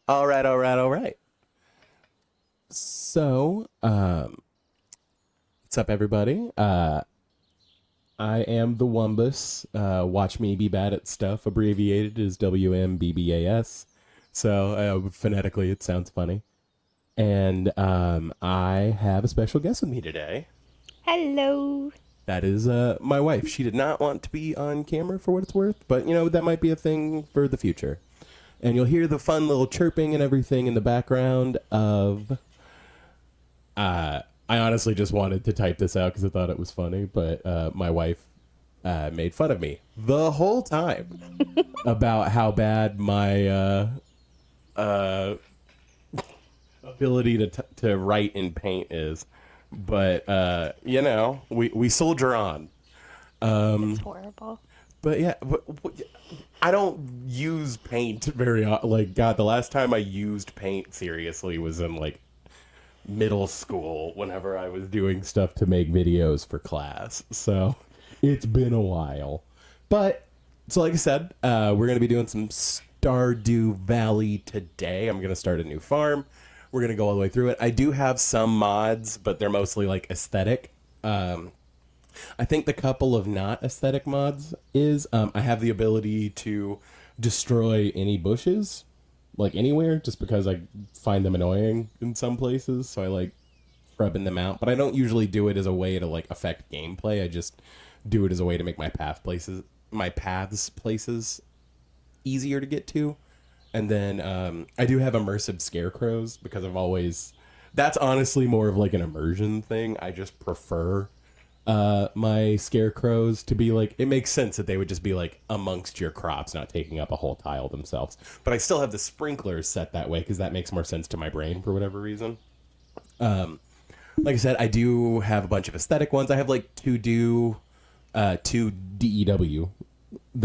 All right, all right, all right. So, what's up, everybody? I am the WuMMBAS. Watch me be bad at stuff, abbreviated as WMBBAS. So, phonetically, it sounds funny. And I have a special guest with me today. Hello. That is my wife. She did not want to be on camera for what it's worth, but that might be a thing for the future. And you'll hear the fun little chirping and everything in the background of I honestly just wanted to type this out because I thought it was funny, but my wife made fun of me the whole time about how bad my uh, ability to write in Paint is. But we soldier on. It's horrible. But yeah, I don't use Paint very often. Like, God, the last time I used Paint seriously was in like middle school whenever I was doing stuff to make videos for class. So it's been a while. But so like I said, we're going to be doing some Stardew Valley today. I'm going to start a new farm. We're going to go all the way through it. I do have some mods, but they're mostly like aesthetic. I think the couple of not aesthetic mods is I have the ability to destroy any bushes like anywhere just because I find them annoying in some places, so I like scrubbing them out. But I don't usually do it as a way to like affect gameplay. I just do it as a way to make my paths places easier to get to. And then I do have immersive scarecrows because I've always that's honestly more of like an immersion thing. I just prefer my scarecrows to be like, it makes sense that they would just be like amongst your crops, not taking up a whole tile themselves. But I still have the sprinklers set that way because that makes more sense to my brain for whatever reason. Like I said, I do have a bunch of aesthetic ones. I have like two DEW, the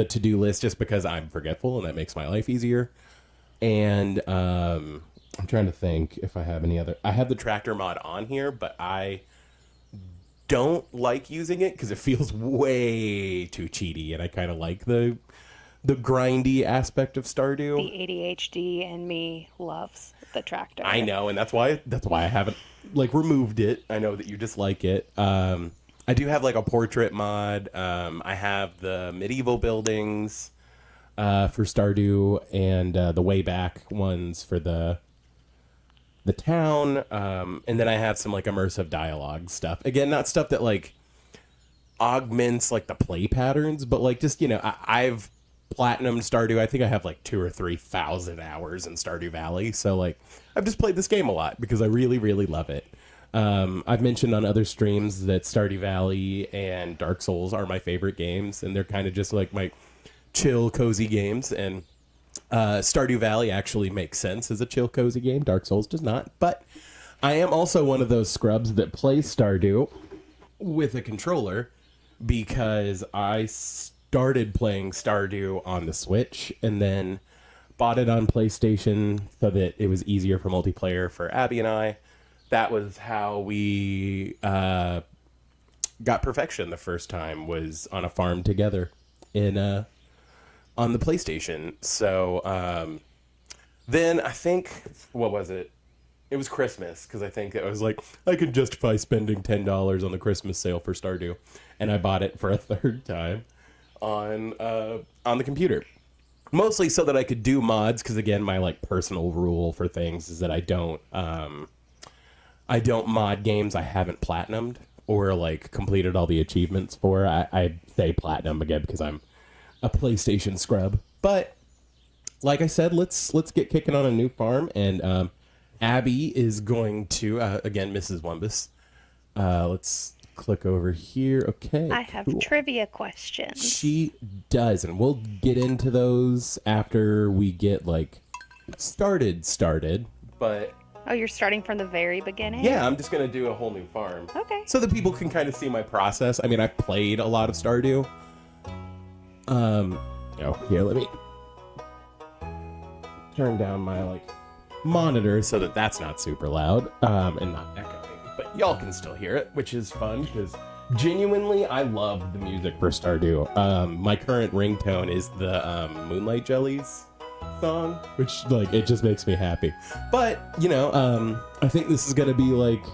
to-do list, just because I'm forgetful and that makes my life easier. And I'm trying to think if I have any other. I have the tractor mod on here, but I don't like using it because it feels way too cheaty, and I kind of like the grindy aspect of Stardew. The ADHD in me loves the I tractor. know, and that's why I haven't like removed it. I know that you dislike it. I do have like a portrait mod. I have the medieval buildings for Stardew, and the way back ones for the town, and then I have some like immersive dialogue stuff. Again, not stuff that like augments like the play patterns, but like just I've platinumed Stardew. I think I have like 2 or 3 thousand hours in Stardew Valley, so like I've just played this game a lot because I really really love it. I've mentioned on other streams that Stardew Valley and Dark Souls are my favorite games, and they're kind of just like my chill, cozy games. And Stardew Valley actually makes sense as a chill, cozy game. Dark Souls does not. But I am also one of those scrubs that plays Stardew with a controller because I started playing Stardew on the Switch and then bought it on PlayStation so that it was easier for multiplayer for Abby and I. That was how we got perfection the first time, was on a farm together in on the PlayStation. So then I think, what was it? It was Christmas, because I think it was like I could justify spending $10 on the Christmas sale for Stardew, and I bought it for a third time on the computer. Mostly so that I could do mods, because again, my like personal rule for things is that I don't mod games I haven't platinumed or like completed all the achievements for. I say platinum again because I'm a PlayStation scrub. But like I said, let's get kicking on a new farm, and Abby is going to again, Mrs. WuMMBAS. Let's click over here. Okay, I have cool. trivia questions. She does, and we'll get into those after we get like started. But Oh, you're starting from the very beginning? yeah, I'm just gonna do a whole new farm. Okay. So that people can kind of see my process. I mean, I've played a lot of Stardew. Here, let me turn down my like monitor so that that's not super loud and not echoing, but y'all can still hear it, which is fun because genuinely I love the music for Stardew. My current ringtone is the Moonlight Jellies song, which like it just makes me happy. But I think this is gonna be like,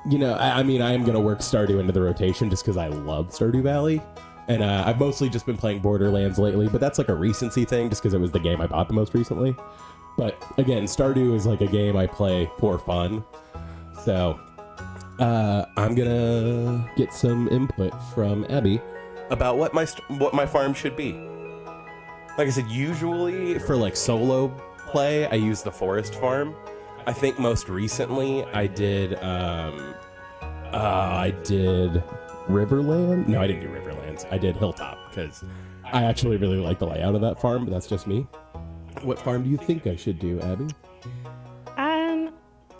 I mean, I am gonna work Stardew into the rotation just because I love Stardew Valley, and I've mostly just been playing Borderlands lately. But that's like a recency thing, just because it was the game I bought the most recently. But again, Stardew is like a game I play for fun, so I'm gonna get some input from Abby about what my farm should be. Like I said, usually for like solo play, I use the forest farm. I think most recently I did Riverland. No, I didn't do Riverlands. I did Hilltop because I actually really like the layout of that farm, but that's just me. What farm do you think I should do, Abby?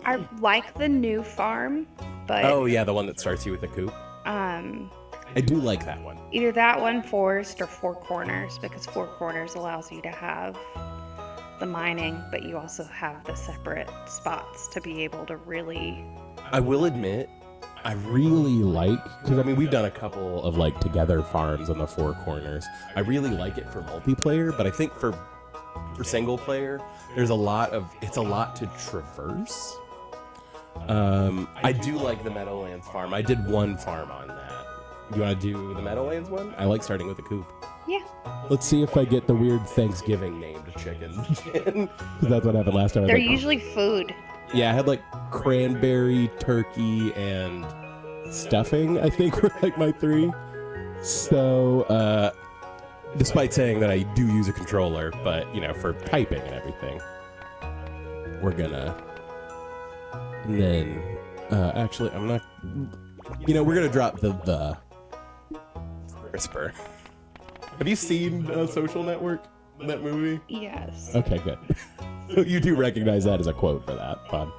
I like the new farm, but Oh yeah, the one that starts you with a coop. I do like that one. either that one, forest, or Four Corners, because Four Corners allows you to have the mining, but you also have the separate spots to be able to really. I will admit, I really like, because I mean we've done a couple of like together farms on the Four Corners. I really like it for multiplayer, but I think for single player, it's a lot to traverse. I do like the Meadowlands farm. I did one farm on that. You want to do the Meadowlands one? I like starting with a coop. Yeah. Let's see if I get the weird Thanksgiving named chickens again. 'Cause that's what happened last time. They're usually food. Yeah, I had like cranberry, turkey, and stuffing, I think, were like my three. So, despite saying that I do use a controller, but, for typing and everything, we're gonna... And then, actually, I'm not... we're gonna drop the CRISPR. Have you seen Social Network, that movie? Yes. Okay, good. You do recognize that as a quote for that. Fun.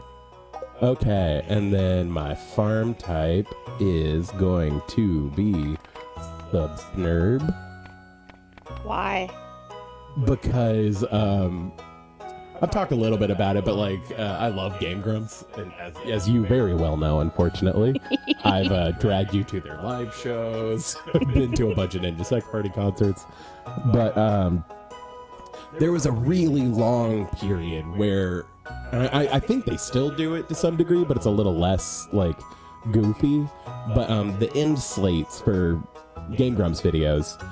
Okay, and then my farm type is going to be Subsnurb. Why? Because I've talked a little bit about it, but I love Game Grumps, and as you very well know, unfortunately, I've dragged you to their live shows, been to a bunch of Ninja Sec Party concerts, but there was a really long period where I think they still do it to some degree, but it's a little less like goofy. But the end slates for Game Grumps videos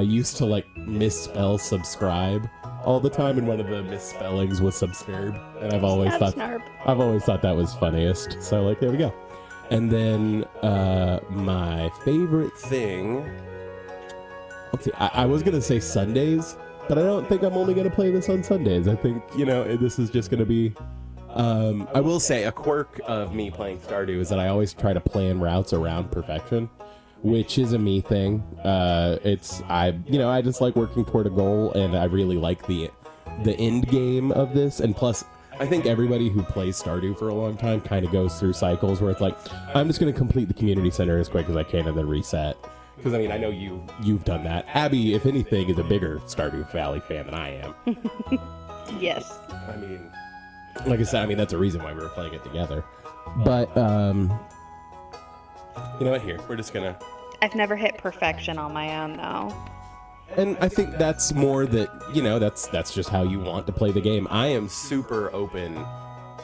used to like misspell subscribe all the time, and one of the misspellings was subscribe, and I've always thought that was funniest. So there we go. And then my favorite thing. Let's see. I was gonna say Sundays, but I don't think I'm only gonna play this on Sundays. I think this is just gonna be. I will say a quirk of me playing Stardew is that I always try to plan routes around perfection, which is a me thing. I just like working toward a goal, and I really like the end game of this. And plus, I think everybody who plays Stardew for a long time kind of goes through cycles where it's like, I'm just going to complete the community center as quick as I can and then reset. Because, I mean, I know you've done that. Abby, if anything, is a bigger Stardew Valley fan than I am. Yes. I mean, like I said, that's a reason why we were playing it together. But, you know what, here, we're just going to... I've never hit perfection on my own, though. And I think that's more that, that's just how you want to play the game. I am super open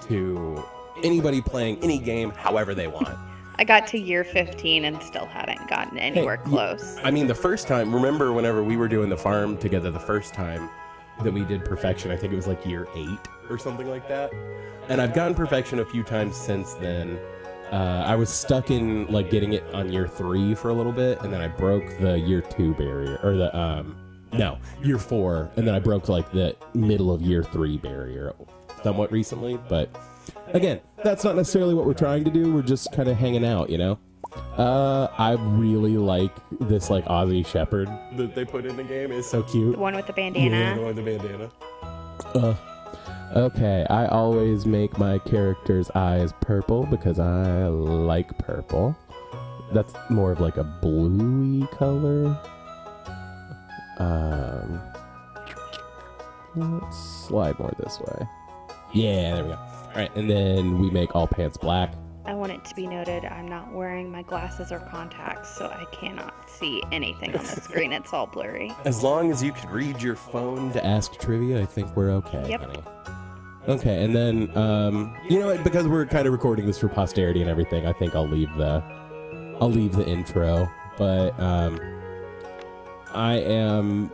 to anybody playing any game however they want. I got to year 15 and still hadn't gotten anywhere close. The first time, remember whenever we were doing the farm together the first time that we did perfection, I think it was like year 8 or something like that. And I've gotten perfection a few times since then. I was stuck in getting it on year 3 for a little bit, and then I broke the year 2 barrier, or year 4, and then I broke the middle of year 3 barrier somewhat recently. But again, that's not necessarily what we're trying to do. We're just kind of hanging out, I really like this Aussie Shepherd that they put in the game. It's so cute. The one with the bandana. Yeah, the one with the bandana. Okay, I always make my character's eyes purple because I like purple. That's more of a bluey color. Let's slide more this way. Yeah, there we go. Alright, and then we make all pants black I want it to be noted I'm not wearing my glasses or contacts, so I cannot see anything on the screen. It's all blurry. As long as you can read your phone to ask trivia, I think we're okay, Yep. honey. Okay, and then, you know what, because we're kind of recording this for posterity and everything, I think I'll leave the intro, but, I am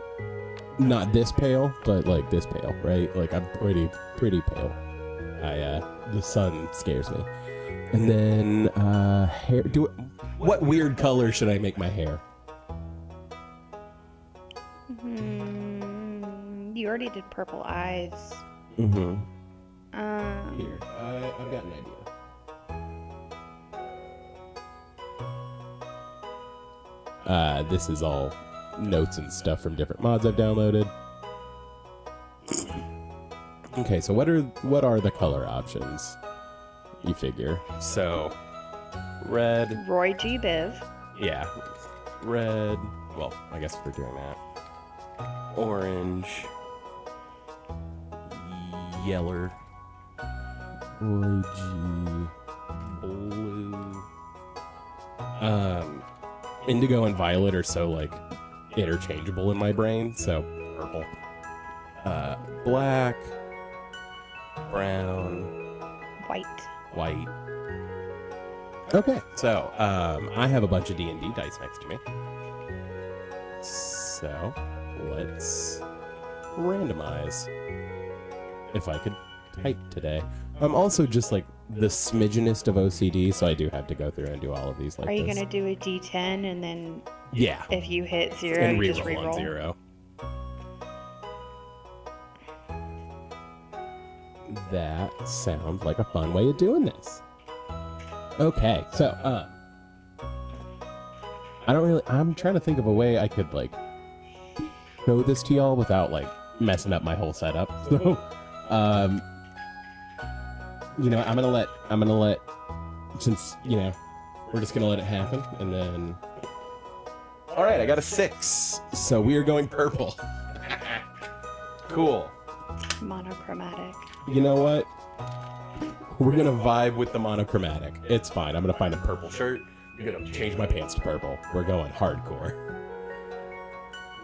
not this pale, but, like, this pale, right? Like, I'm pretty pale. The sun scares me. And then, hair, what weird color should I make my hair? You already did purple eyes. Mm-hmm. Here, I've got an idea. This is all notes and stuff from different mods I've downloaded. Okay, so what are the color options? You figure. So, red. Roy G. Biv. Yeah, red. Well, I guess we're doing that. Orange. Yeller. Roy G. Blue. Indigo and violet are so, like, interchangeable in my brain, so purple. Black. Brown. White. Okay, so, I have a bunch of D&D dice next to me. So, let's randomize. If I could type today. I'm also just, like, the smidgenest of OCD, so I do have to go through and do all of these like Are you this. going to do a D10 and then Yeah. if you hit 0, And you just reroll on reroll? 0. That sounds like a fun way of doing this. Okay, so, I'm trying to think of a way I could, like, show this to y'all without, like, messing up my whole setup. So, you know, I'm gonna let, since, you know, we're just gonna let it happen, and then... Alright, I got a 6, so we are going purple. Cool. Monochromatic. You know what? We're gonna vibe with the monochromatic. It's fine. I'm gonna find a purple shirt. I'm gonna change my pants to purple. We're going hardcore.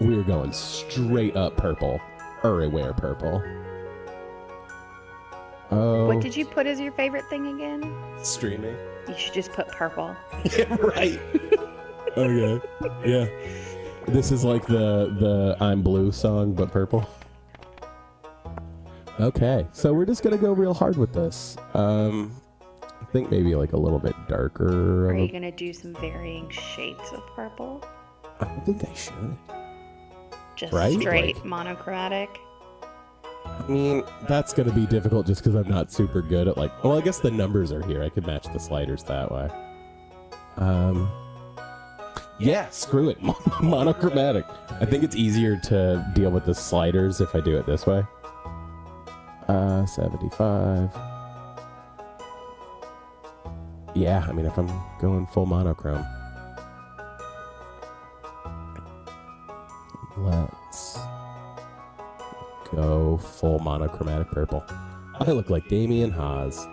We're going straight up purple. Everywhere purple. Oh. What did you put as your favorite thing again? Streaming. You should just put purple. Yeah, right. Okay. Yeah. This is like the I'm Blue song, but purple. Okay, so we're just gonna go real hard with this. I think maybe like a little bit darker. Are you going to do some varying shades of purple? I think I should. Just Right? straight Like- monochromatic? I mean, that's gonna be difficult just because I'm not super good at like. Well, I guess the numbers are here. I could match the sliders that way. Yeah, screw it. Monochromatic. I think it's easier to deal with the sliders if I do it this way. 75. Yeah, I mean, if I'm going full monochrome. Let's go full monochromatic purple. I look like Damien Haas.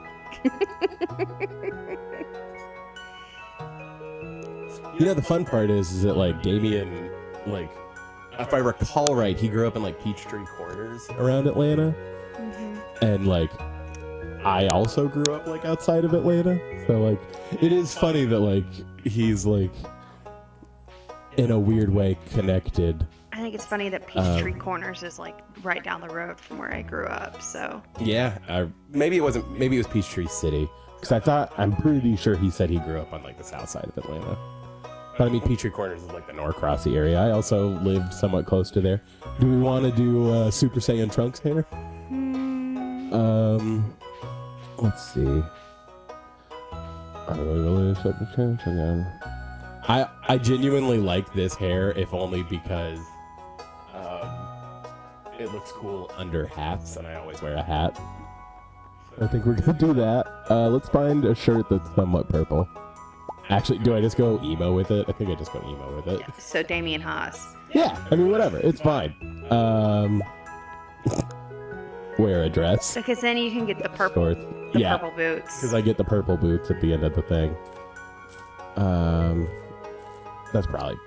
You know, the fun part is that, like, Damien, like, if I recall right, he grew up in, like, Peachtree Corners around Atlanta. And, like, I also grew up, like, outside of Atlanta. So, like, it is funny that, like, he's, like, in a weird way connected. I think it's funny that Peachtree Corners is like right down the road from where I grew up, so. Yeah, maybe it was Peachtree City. Because I'm pretty sure he said he grew up on, like, the south side of Atlanta. But, I mean, Peachtree Corners is, like, the Norcrossy area. I also lived somewhat close to there. Do we want to do Super Saiyan Trunks hair? Let's see. I genuinely like this hair, if only because it looks cool under hats, and I always wear a hat. I think we're gonna do that. Let's find a shirt that's somewhat purple. Actually, do I just go emo with it? I think I just go emo with it. So Damien Haas. Yeah, I mean, whatever. It's fine. wear a dress. Because then you can get the purple, purple boots. Because I get the purple boots at the end of the thing. That's probably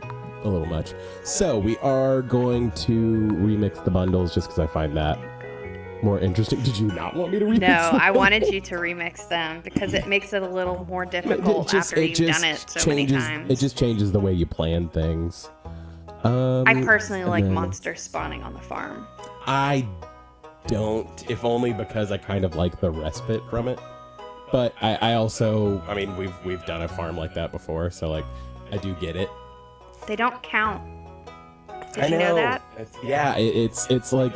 a little much. So we are going to remix the bundles just because I find that more interesting. Did you not want me to remix them? No, I wanted you to remix them because it makes it a little more difficult after you've done it so many times. It just changes the way you plan things. I personally like monsters spawning on the farm. I don't, if only because I kind of like the respite from it. But I also, I mean, we've done a farm like that before, so like I do get it. They don't count. Did you know that? It's like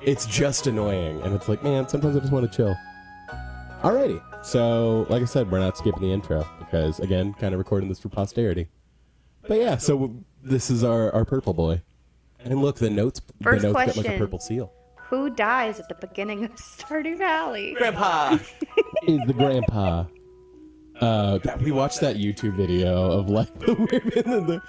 it's just annoying, and it's like, man, sometimes I just want to chill. Alrighty, so like I said, we're not skipping the intro because again, kind of recording this for posterity. But yeah, so this is our purple boy, and look, the notes got like a purple seal. Who dies at the beginning of Stardew Valley? Grandpa is the grandpa. We watched that YouTube video of like the women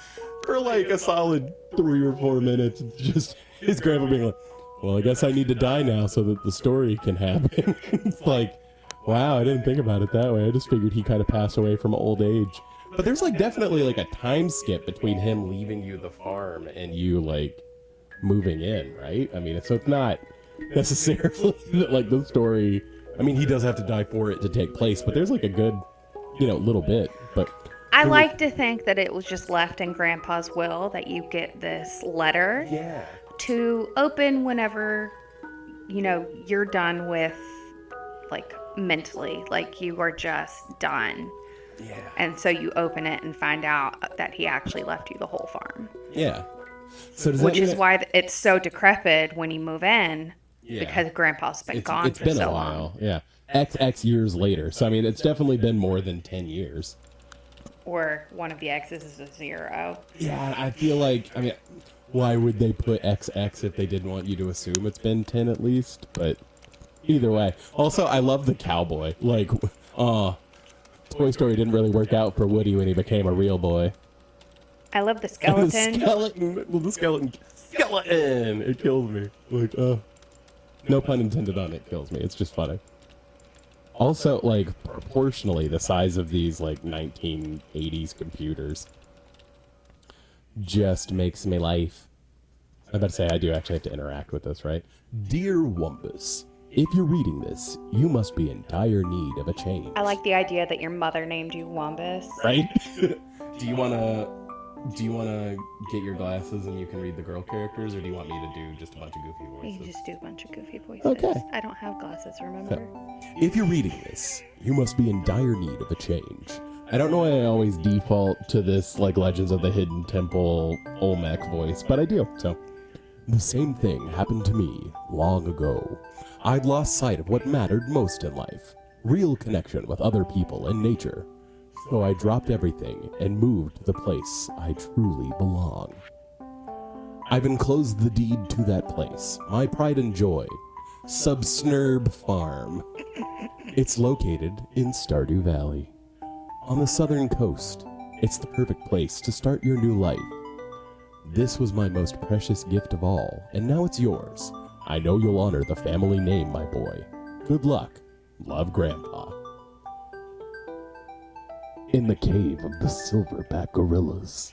for like a solid 3 or 4 minutes. It's just his grandpa being like, well, I guess I need to die now so that the story can happen. It's like, wow, I didn't think about it that way. I just figured he kind of passed away from old age. But there's like definitely like a time skip between him leaving you the farm and you like moving in, right? I mean, so it's not necessarily like the story. I mean, he does have to die for it to take place, but there's like a good, little bit. But I like to think that it was just left in Grandpa's will that you get this letter to open whenever, you're done with, like, mentally, like you are just done. Yeah. And so you open it and find out that he actually left you the whole farm. Yeah. So which is why it's so decrepit when you move in, because Grandpa's been gone for so long. It's been a while, yeah. XX years later. So, I mean, it's definitely been more than 10 years. Or one of the X's is a 0. Yeah, I feel like, I mean, why would they put XX if they didn't want you to assume it's been 10 at least? But either way. Also, I love the cowboy. Like, Toy Story didn't really work out for Woody when he became a real boy. I love the skeleton. The skeleton. It kills me. Like, no pun intended on it. Kills me. It's just funny. Also, like, proportionally, the size of these, like, 1980s computers just makes me life. I'm about to say I do actually have to interact with this, right? Dear WuMMBAS, if you're reading this, you must be in dire need of a change. I like the idea that your mother named you WuMMBAS. Right? Do you want to get your glasses and you can read the girl characters, or do you want me to do just a bunch of goofy voices? You can just do a bunch of goofy voices. Okay. I don't have glasses, remember? So, if you're reading this, you must be in dire need of a change. I don't know why I always default to this, like, Legends of the Hidden Temple Olmec voice, but I do, so. The same thing happened to me long ago. I'd lost sight of what mattered most in life. Real connection with other people and nature. So I dropped everything and moved to the place I truly belong. I've enclosed the deed to that place, my pride and joy, Subsnurb Farm. It's located in Stardew Valley. On the southern coast, it's the perfect place to start your new life. This was my most precious gift of all, and now it's yours. I know you'll honor the family name, my boy. Good luck. Love, Grandpa. In the cave of the silverback gorillas.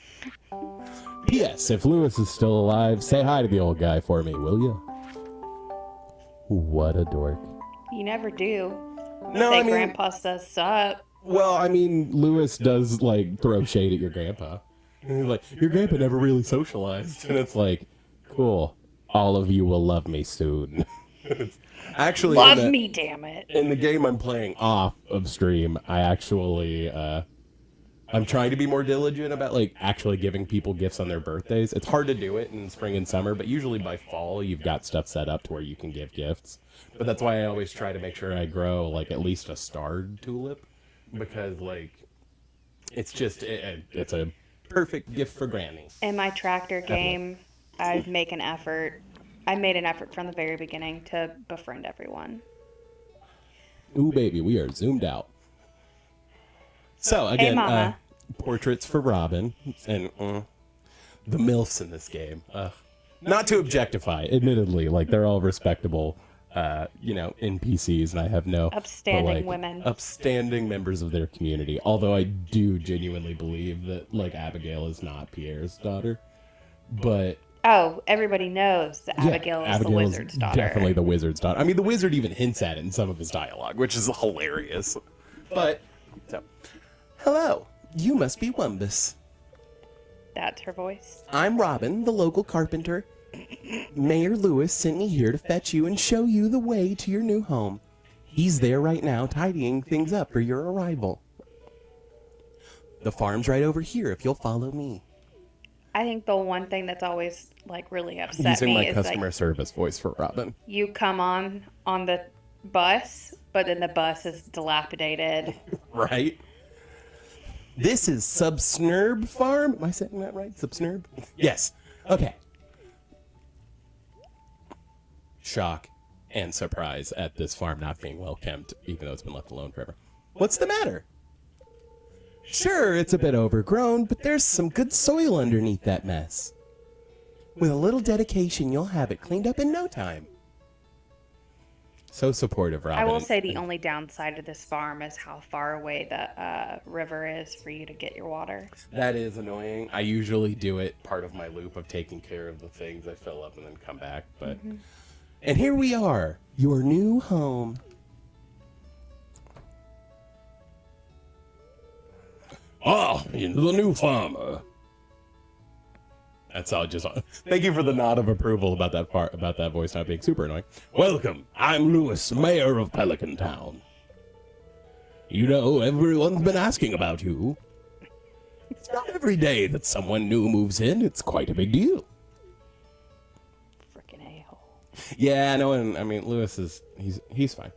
P.S. If Lewis is still alive, say hi to the old guy for me, will you? What a dork. You never do. No, say Grandpa says sup. Well, I mean, Lewis does, like, throw shade at your grandpa. And he's like, your grandpa never really socialized. And it's like, cool. All of you will love me soon. Actually, love me, damn it. In the game I'm playing off of stream, I actually, I'm trying to be more diligent about, like, actually giving people gifts on their birthdays. It's hard to do it in spring and summer, but usually by fall, you've got stuff set up to where you can give gifts. But that's why I always try to make sure I grow, like, at least a starred tulip. Because, like, it's just, it's a perfect gift for Granny. In my tractor game, I make an effort. I made an effort from the very beginning to befriend everyone. Ooh, baby, we are zoomed out. So, again, hey, portraits for Robin. And the MILFs in this game. Not to objectify, admittedly. Like, they're all respectable. NPCs, and I have no upstanding women, upstanding members of their community. Although I do genuinely believe that Abigail is not Pierre's daughter, but everybody knows that Abigail is the wizard's daughter. Definitely the wizard's daughter. I mean, the wizard even hints at it in some of his dialogue, which is hilarious. But hello, you must be WuMMBAS. That's her voice. I'm Robin, the local carpenter. Mayor Lewis sent me here to fetch you and show you the way to your new home. He's there right now tidying things up for your arrival. The farm's right over here if you'll follow me. I think the one thing that's always really upset Using me my is customer service voice for Robin. You come on the bus, but then the bus is dilapidated. Right? This is Subsnurb Farm. Am I saying that right? Subsnurb? Yes. Okay. Shock and surprise at this farm not being well kept, even though it's been left alone forever. What's the matter? Sure, it's a bit overgrown, but there's some good soil underneath that mess. With a little dedication, you'll have it cleaned up in no time. So supportive, Robin. I will say the only downside of this farm is how far away the river is for you to get your water. That is annoying. I usually do it part of my loop of taking care of the things I fill up and then come back, but... Mm-hmm. And here we are, your new home. Ah, the new farmer. That's all. Just thank you for the nod of approval about that voice not being super annoying. Welcome, I'm Lewis, mayor of Pelican Town. You know, everyone's been asking about you. It's not every day that someone new moves in. It's quite a big deal. Yeah, I know, and I mean, Lewis is, he's fine.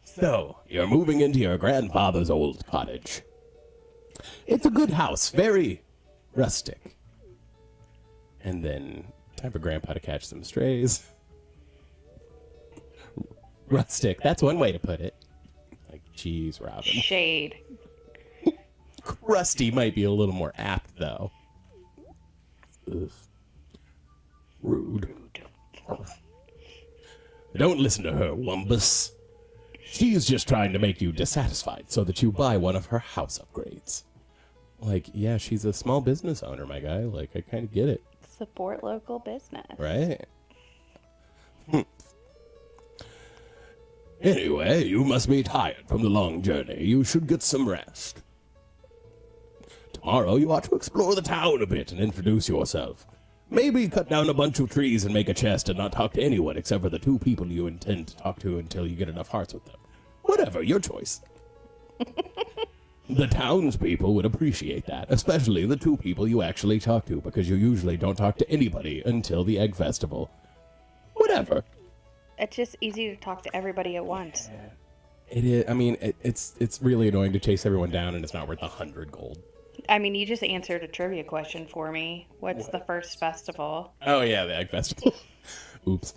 So, you're moving into your grandfather's old cottage. It's a good house, very rustic. And then, time for Grandpa to catch some strays. Rustic, that's one way to put it. Like, geez, Robin. Shade. Crusty might be a little more apt, though. Ugh. Rude. Don't listen to her, WuMMBAS. She's just trying to make you dissatisfied so that you buy one of her house upgrades. Yeah, she's a small business owner, my guy. I kind of get it. Support local business. Right? Anyway, you must be tired from the long journey. You should get some rest. Tomorrow you ought to explore the town a bit and introduce yourself. Maybe cut down a bunch of trees and make a chest and not talk to anyone except for the 2 people you intend to talk to until you get enough hearts with them. Whatever, your choice. The townspeople would appreciate that, especially the 2 people you actually talk to, because you usually don't talk to anybody until the Egg Festival. Whatever. It's just easy to talk to everybody at once. It is. I mean, it's really annoying to chase everyone down, and it's not worth 100 gold. I mean, you just answered a trivia question for me. What's the first festival? Oh, yeah, the Egg Festival. Oops.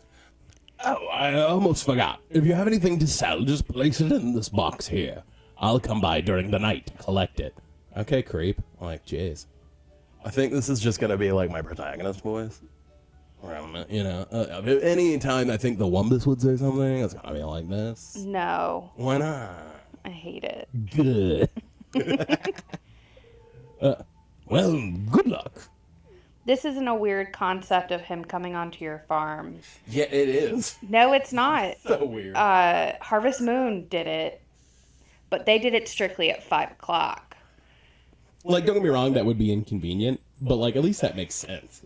Oh, I almost forgot. If you have anything to sell, just place it in this box here. I'll come by during the night to collect it. Okay, creep. Jeez. I think this is just going to be my protagonist voice. Any time I think the WuMMBAS would say something, it's going to be like this. No. Why not? I hate it. Good. Well, good luck. This isn't a weird concept of him coming onto your farm. Yeah, it is. No, it's not. So weird. Harvest Moon did it, but they did it strictly at 5 o'clock. Don't get me wrong, that would be inconvenient, but at least that makes sense.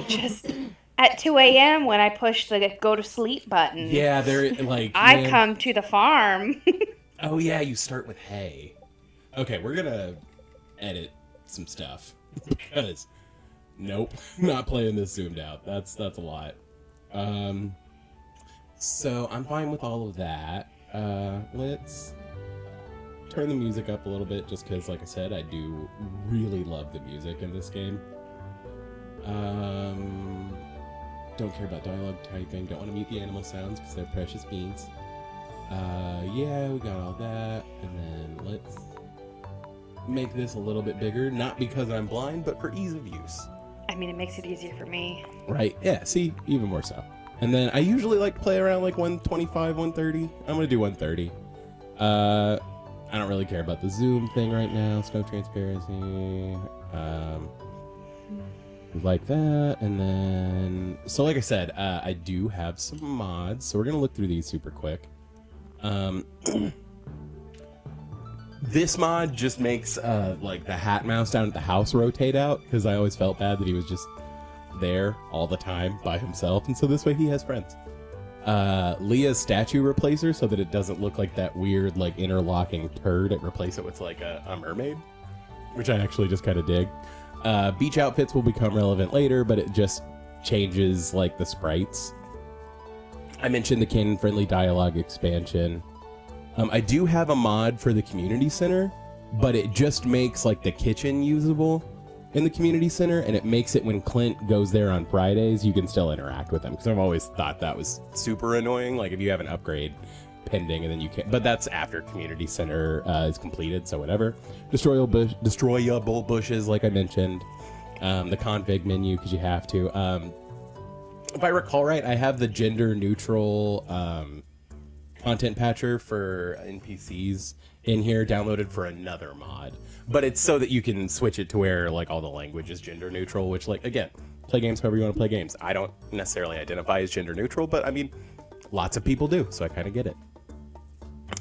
Just at 2 a.m. when I push the go to sleep button. Yeah, they're I come to the farm. Oh yeah, you start with hay. Okay, we're gonna edit some stuff because nope, not playing this zoomed out. That's a lot. So I'm fine with all of that. Let's turn the music up a little bit just because, like I said, I do really love the music in this game. Don't care about dialogue typing. Don't want to mute the animal sounds because they're precious beans. Yeah, we got all that. And then let's make this a little bit bigger. Not because I'm blind, but for ease of use. I mean, it makes it easier for me. Right. Yeah, see? Even more so. And then I usually like play around like 125, 130. I'm gonna do 130. I don't really care about the zoom thing right now. Snow transparency. Like that. And then, so like I said, I do have some mods. So we're gonna look through these super quick. This mod just makes like the hat mouse down at the house rotate out, because I always felt bad that he was just there all the time by himself, and so this way he has friends. Leah's statue replacer, so that it doesn't look like that weird like interlocking turd. It replaces it with like a mermaid, which I actually just kind of dig. Beach outfits will become relevant later, but it just changes like the sprites. I mentioned the canon friendly dialogue expansion. I do have a mod for the community center, but it just makes like the kitchen usable in the community center, and it makes it when Clint goes there on Fridays, you can still interact with him, because I've always thought that was super annoying. Like if you have an upgrade pending and then you can't, but that's after community center is completed, so whatever. Destroyable bushes, like I mentioned. The config menu, because you have to. If I recall right, I have the gender neutral content patcher for NPCs in here downloaded for another mod, but it's so that you can switch it to where like all the language is gender neutral, which, like, again, play games however you want to play games. I don't necessarily identify as gender neutral, but I mean, lots of people do, so I kind of get it.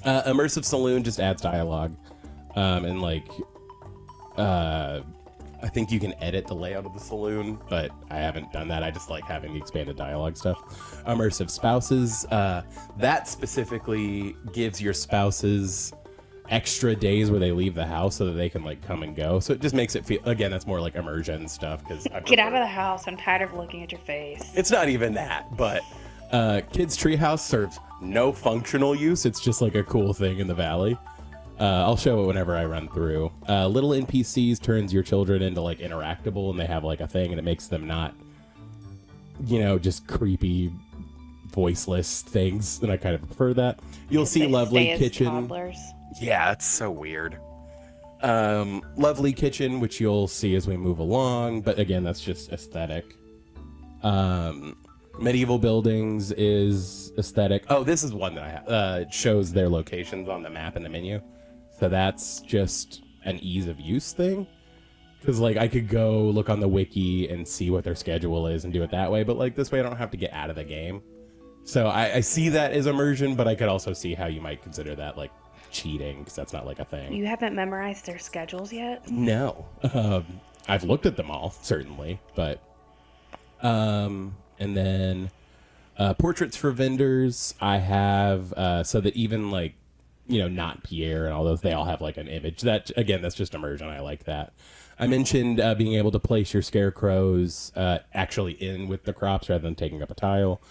Immersive Saloon just adds dialogue, and like I think you can edit the layout of the saloon, but I haven't done that. I just like having the expanded dialogue stuff. Immersive Spouses, that specifically gives your spouses extra days where they leave the house so that they can like come and go. So it just makes it feel, again, that's more like immersion stuff. Because get out of the house. I'm tired of looking at your face. It's not even that, but Kids Treehouse serves no functional use. It's just like a cool thing in the valley. I'll show it whenever I run through. Little NPCs turns your children into like interactable, and they have like a thing, and it makes them not, you know, just creepy, voiceless things. And I kind of prefer that. You'll see Lovely Kitchen. Toddlers. Yeah, it's so weird. Lovely Kitchen, which you'll see as we move along, but again, that's just aesthetic. Medieval Buildings is aesthetic. Oh, this is one that I have. It shows their locations on the map in the menu. So that's just an ease of use thing. Because, like, I could go look on the wiki and see what their schedule is and do it that way. But, like, this way I don't have to get out of the game. So I see that as immersion, but I could also see how you might consider that, like, cheating. Because that's not, like, a thing. You haven't memorized their schedules yet? No. I've looked at them all, certainly. But, and then portraits for vendors, I have, so that even, like, you know, not Pierre and all those, they all have like an image. That, again, that's just immersion. I like that. I mentioned being able to place your scarecrows actually in with the crops rather than taking up a tile.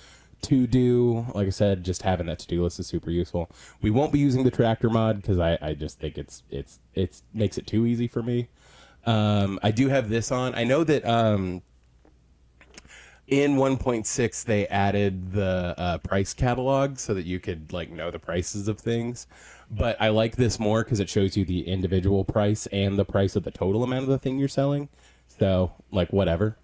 To do, like I said, just having that to-do list is super useful. We won't be using the tractor mod because I just think it's makes it too easy for me. I do have this on. I know that in 1.6 they added the price catalog so that you could like know the prices of things, but I like this more because it shows you the individual price and the price of the total amount of the thing you're selling. So like whatever.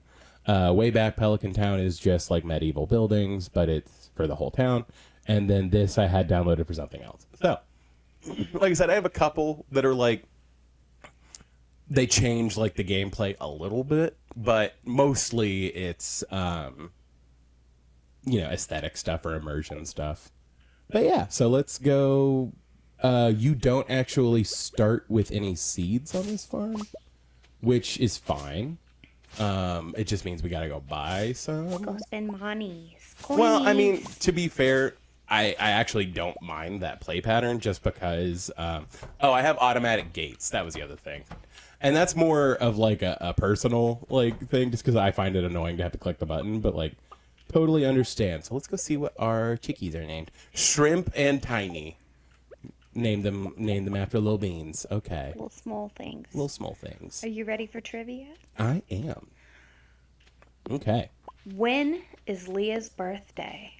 Way back, Pelican Town is just like Medieval Buildings, but it's for the whole town. And then this I had downloaded for something else. So like I said, I have a couple that are like, they change like the gameplay a little bit, but mostly it's you know, aesthetic stuff or immersion stuff. But yeah, so let's go. You don't actually start with any seeds on this farm, which is fine. It just means we gotta go buy some. Go spend monies. Well, I mean, to be fair, I actually don't mind that play pattern just because I have automatic gates. That was the other thing. And that's more of like a personal like thing, just because I find it annoying to have to click the button, but like totally understand. So let's go see what our chickies are named. Shrimp and Tiny. Name them after little beans. Okay. Little small things. Little small things. Are you ready for trivia? I am. Okay. When is Leah's birthday?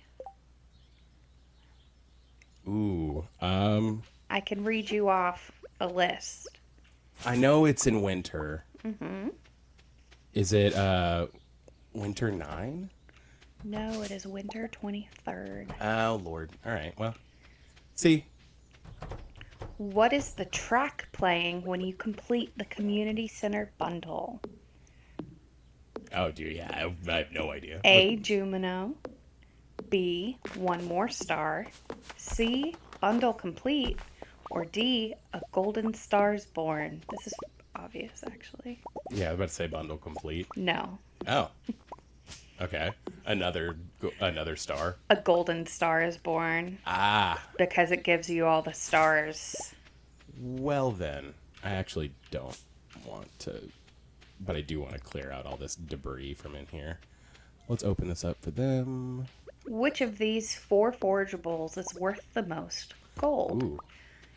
Ooh. I can read you off a list. I know it's in winter. Mm-hmm. Is it winter 9? No, it is winter 23rd. Oh, Lord. All right, well. See? What is the track playing when you complete the community center bundle? Oh, dude, yeah, I have no idea. A. Jumino. B. One More Star. C. Bundle complete. Or D. A Golden Star's Born. This is obvious, actually. Yeah, I was about to say bundle complete. No. Oh. Okay. Another star. A Golden Star is born. Ah. Because it gives you all the stars. Well, then. I actually don't want to... But I do want to clear out all this debris from in here. Let's open this up for them. Which of these 4 forageables is worth the most gold? Ooh.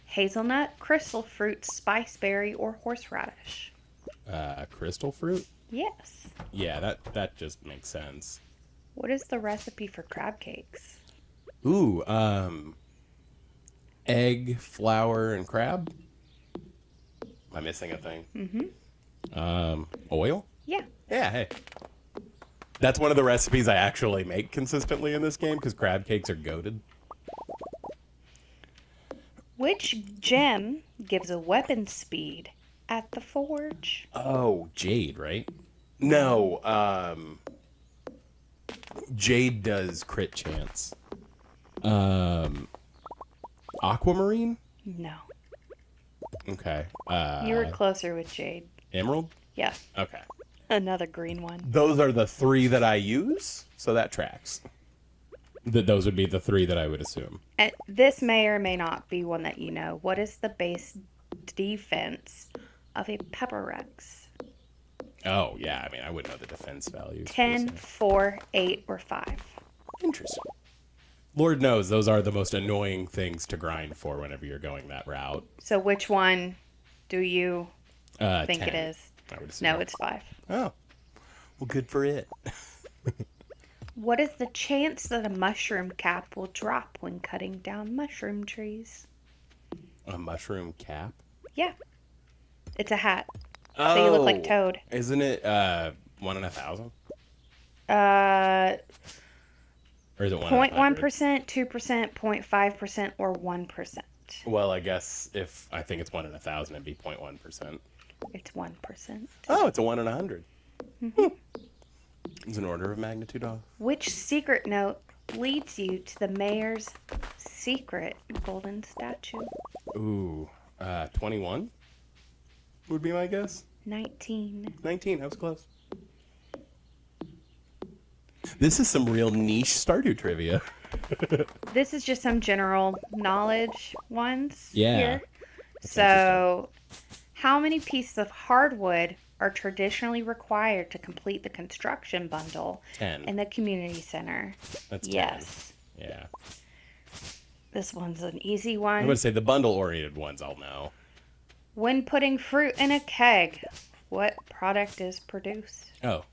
Hazelnut, crystal fruit, spiceberry, or horseradish? Crystal fruit? Yes. Yeah, that just makes sense. What is the recipe for crab cakes? Ooh, egg, flour, and crab? Am I missing a thing? Mm-hmm. Oil? Yeah. Yeah, hey. That's one of the recipes I actually make consistently in this game, because crab cakes are goated. Which gem gives a weapon speed at the forge? Oh, jade, right? No, jade does crit chance. Aquamarine? No. Okay. You were closer with jade. Emerald? Yeah. Okay. Another green one. Those are the 3 that I use, so that tracks. Those would be the 3 that I would assume. This may or may not be one that you know. What is the base defense of a pepper rex? Oh, yeah. I mean, I wouldn't know the defense values. 10, 4, 8, or 5. Interesting. Lord knows those are the most annoying things to grind for whenever you're going that route. So which one do you think 10, it is? I would assume. No, it's 5. Oh. Well, good for it. What is the chance that a mushroom cap will drop when cutting down mushroom trees? A mushroom cap? Yeah. It's a hat. Oh. So you look like Toad. Isn't it 1 in 1,000? Or is it 1 in 0.1%, 2%, 0.5%, or 1%. Well, I guess if I think it's 1 in 1,000, it'd be 0.1%. It's 1%. Oh, it's a 1 in 100. Mm-hmm. It's an order of magnitude off. Which secret note leads you to the mayor's secret golden statue? Ooh, 21 would be my guess. 19. 19, I was close. This is some real niche Stardew trivia. This is just some general knowledge ones Yeah. here. So, how many pieces of hardwood are traditionally required to complete the construction bundle 10. in the community center? That's 10. Yes. Yeah. This one's an easy I'm one. going to say the bundle-oriented ones I'll know. When putting fruit in a keg, what product is produced? Oh,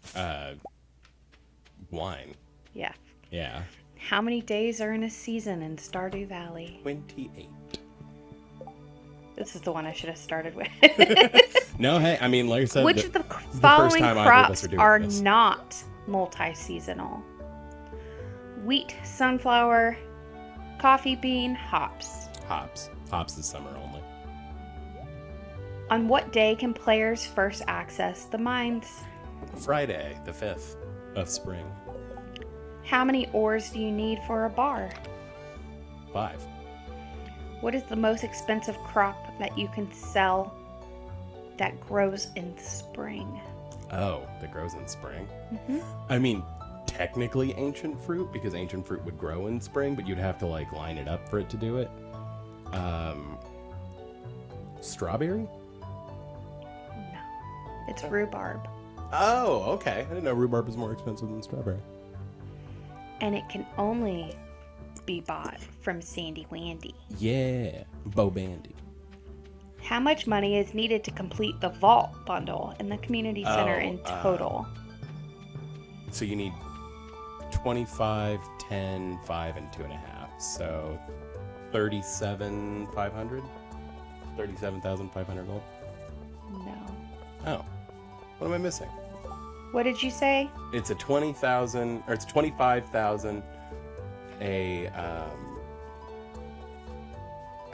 wine. Yeah. Yeah. How many days are in a season in Stardew Valley? 28. This is the one I should have started with. No, hey, I mean, like I said, Which of the first following time either of us crops are doing are this. not multi-seasonal? Wheat, sunflower, coffee bean, hops. Hops. Hops is summer only. On what day can players first access the mines? Friday, the 5th of spring. How many ores do you need for a bar? 5. What is the most expensive crop that you can sell that grows in spring? Oh, that grows in spring? Mm-hmm. I mean, technically ancient fruit, because ancient fruit would grow in spring, but you'd have to, like, line it up for it to do it. Strawberry? No. It's rhubarb. Oh, okay. I didn't know rhubarb was more expensive than strawberry. And it can only be bought from Sandy Wandy. Yeah, Bo Bandy. How much money is needed to complete the vault bundle in the community center in total? So you need 25, 10, 5, and 2.5. So 37,500? 37,500 gold? No. Oh. What am I missing? What did you say? It's a 20,000, or it's 25,000, a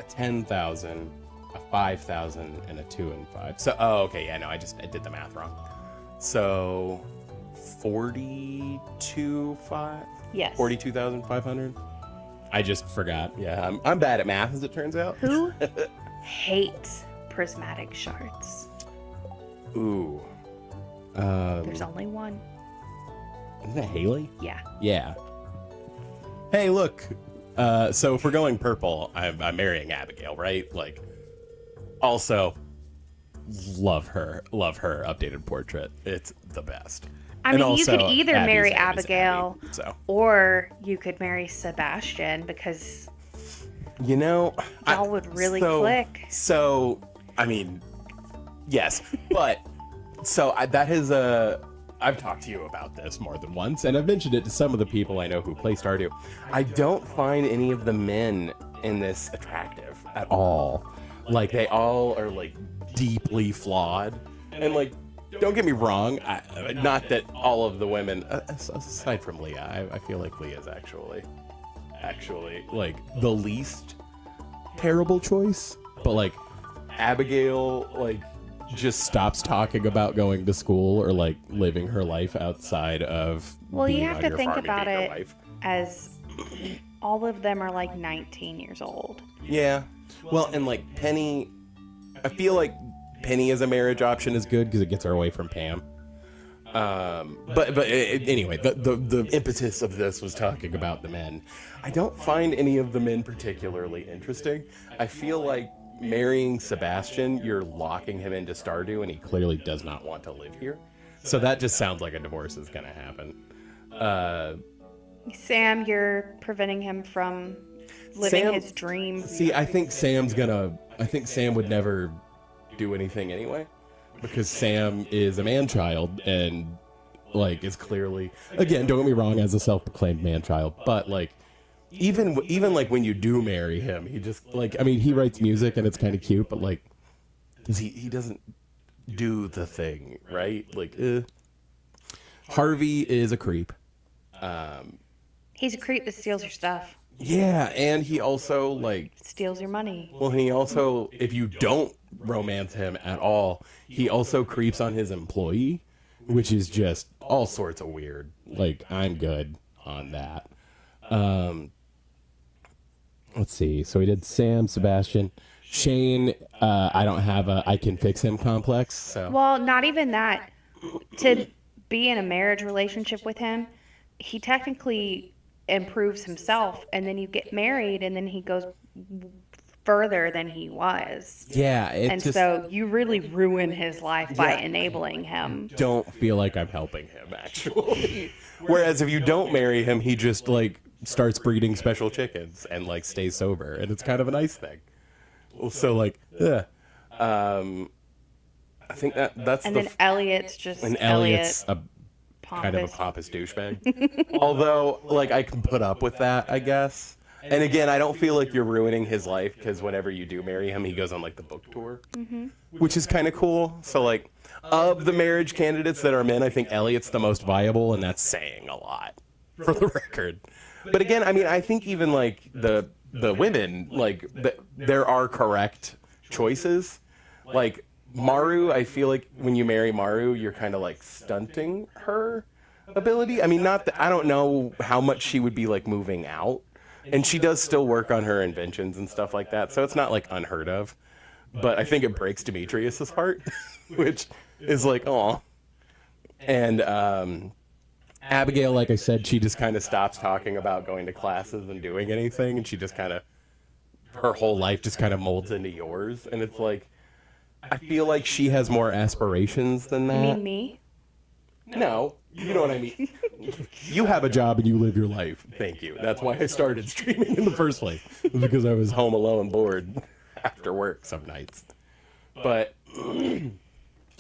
10,000, a 5,000, and a 2 and 5. So, oh, okay, yeah, no, I did the math wrong. So, 42,500? Yes. 42,500? I just forgot. Yeah, I'm bad at math, as it turns out. Who hates prismatic shards? Ooh. There's only one. Isn't it Haley? Yeah. Yeah. Hey, look. So if we're going purple, I'm marrying Abigail, right? Like, also, love her updated portrait. It's the best. I mean, also, you could either Abby's marry name is Abigail, Abby, so. or you could marry Sebastian, because You know, y'all would really click. So, I mean, yes, but that is I've talked to you about this more than once, and I've mentioned it to some of the people I know who play Stardew. I don't find any of the men in this attractive at all. Like, they all are, like, deeply flawed. And, like, don't get me wrong, not that all of the women, aside from Leah, I feel like Leah's actually, like, the least terrible choice. But, like, Abigail, like, just stops talking about going to school or, like, living her life outside of being you have on to your think farm and about being your it wife. as all of them are, like, 19 years old. Yeah. Well, and, like, Penny, I feel like Penny as a marriage option is good because it gets her away from Pam. Anyway, the impetus of this was talking about the men. I don't find any of the men particularly interesting. I feel like marrying Sebastian, you're locking him into Stardew, and he clearly does not want to live here. So that just sounds like a divorce is going to happen. Sam, you're preventing him from living his dream. See, I think Sam would never do anything anyway, because Sam is a man-child and, like, is clearly, again, don't get me wrong, as a self-proclaimed man-child, but, like, even like when you do marry him, he just, like, I mean, he writes music and it's kind of cute, but, like, he doesn't do the thing, right? Like, Harvey is a creep. He's a creep that steals your stuff. Yeah, and he also, like, steals your money. Well, he also, if you don't romance him at all, he also creeps on his employee, which is just all sorts of weird. Like, I'm good on that. Let's see. So we did Sam, Sebastian, Shane. I don't have a I can fix him complex. So. Well, not even that. To be in a marriage relationship with him, he technically improves himself, and then you get married, and then he goes further than he was. Yeah, so you really ruin his life by enabling him. Don't feel like I'm helping him, actually. Whereas if you don't marry him, he just, like, starts breeding special chickens and, like, stays sober, and it's kind of a nice thing. So, like, I think that's and then Elliot's just Elliot's a kind of a pompous douchebag. Although, like, I can put up with that, I guess. And again, I don't feel like you're ruining his life, because whenever you do marry him, he goes on, like, the book tour, which is kind of cool. So, like, of the marriage candidates that are men, I think Elliot's the most viable, and that's saying a lot, for the record. But again, I mean, I think even, like, the women, like, there are correct choices. Like, Maru, I feel like when you marry Maru, you're kind of, like, stunting her ability. I mean, not that, I don't know how much she would be, like, moving out. And she does still work on her inventions and stuff like that, so it's not, like, unheard of. But I think it breaks Demetrius's heart, which is like, aw. And Abigail, like I said, she just kind of stops talking about going to classes and doing anything, and she just kind of, her whole life just kind of molds into yours. And it's like, I feel like she has more aspirations than that. You mean me? No, you know what I mean. You have a job and you live your life. Thank you. That's why I started streaming in the first place. It was because I was home alone, bored after work some nights. But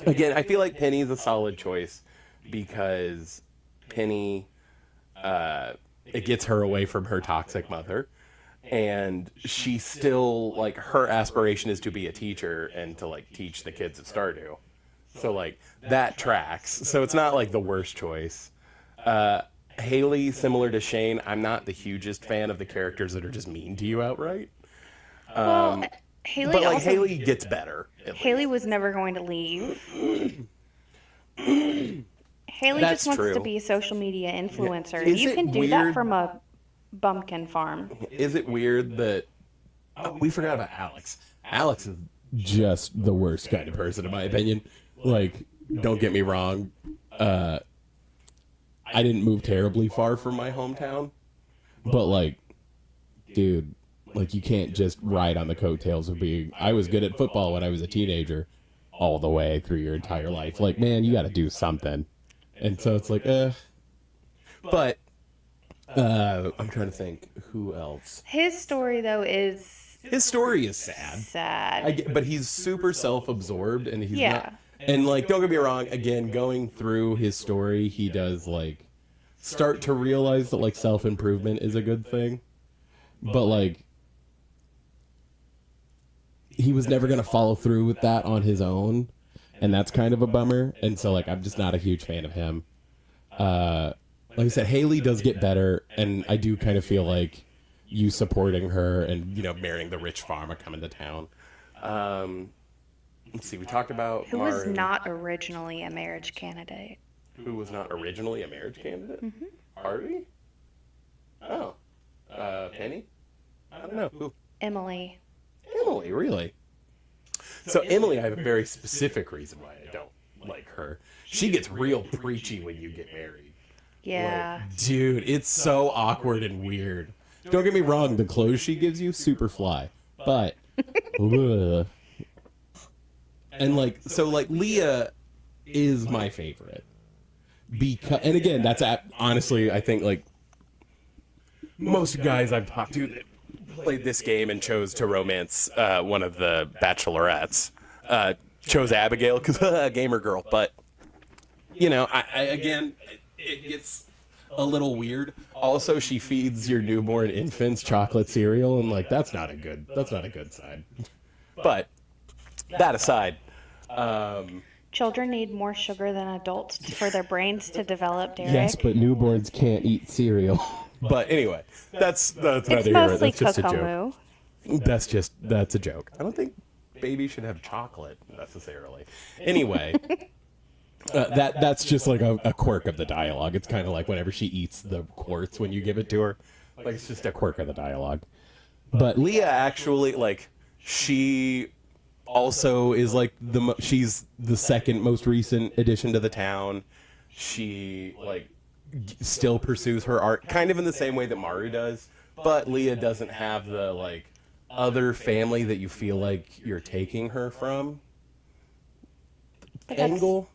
again, I feel like Penny's a solid choice because Penny, it gets her away from her toxic mother. And she still, like, her aspiration is to be a teacher and to, like, teach the kids at Stardew. So, like, that tracks. So it's not, like, the worst choice. Haley, similar to Shane, I'm not the hugest fan of the characters that are just mean to you outright. Well, Haley But, like, also Haley gets better. Haley was never going to leave. Haley That's just wants true. to be a social media influencer. Is You it can do that weird- from a bumpkin farm. Is it weird that we forgot about Alex? Alex is just the worst kind of person, in my opinion. Like, don't get me wrong. I didn't move terribly far from my hometown, but like, dude, like you can't just ride on the coattails of being. I was good at football when I was a teenager, all the way through your entire life. Like, man, you got to do something. And so it's like, But I'm trying to think who else. His story, though, is His story is sad. sad. But he's super self-absorbed, and he's Yeah. not. And like, don't get me wrong. Again, going through his story, he does like start to realize that like self-improvement is a good thing. But like, he was never gonna follow through with that on his own, and that's kind of a bummer. And so like, I'm just not a huge fan of him. Like I said, Haley does get better, and I do kind of feel like you supporting her and, you know, marrying the rich farmer coming to town. Let's see, we talked about Who was Marin. not originally a marriage candidate. Who was not originally a marriage candidate? Mm-hmm. Harvey? Oh. Penny? I don't know. Who? Emily. Emily, really? So Emily, I have a very specific reason why I don't like her. She gets real preachy when you get married. Yeah. Like, dude, it's so awkward and weird. Don't get me wrong, the clothes she gives you, super fly. But, ugh. And like, so like Leah is my favorite. Because, and again, that's honestly, I think like most guys I've talked to that played this game and chose to romance one of the bachelorettes chose Abigail because gamer girl. But you know, I again, it gets a little weird. Also, she feeds your newborn infants chocolate cereal, and like that's not a good sign. But that aside, Children need more sugar than adults for their brains to develop, Derek. Yes, but newborns can't eat cereal. but anyway, that's neither it's here nor mostly that's just a joke. Kokomo. That's a joke. I don't think babies should have chocolate necessarily. Anyway, that's just like a quirk of the dialogue. It's kind of like whenever she eats the quartz when you give it to her, like it's just a quirk of the dialogue. But Leah actually, like, she also is like she's the second most recent addition to the town. She like still pursues her art kind of in the same way that Maru does, but Leah doesn't have the like other family that you feel like you're taking her from. But that's Angle.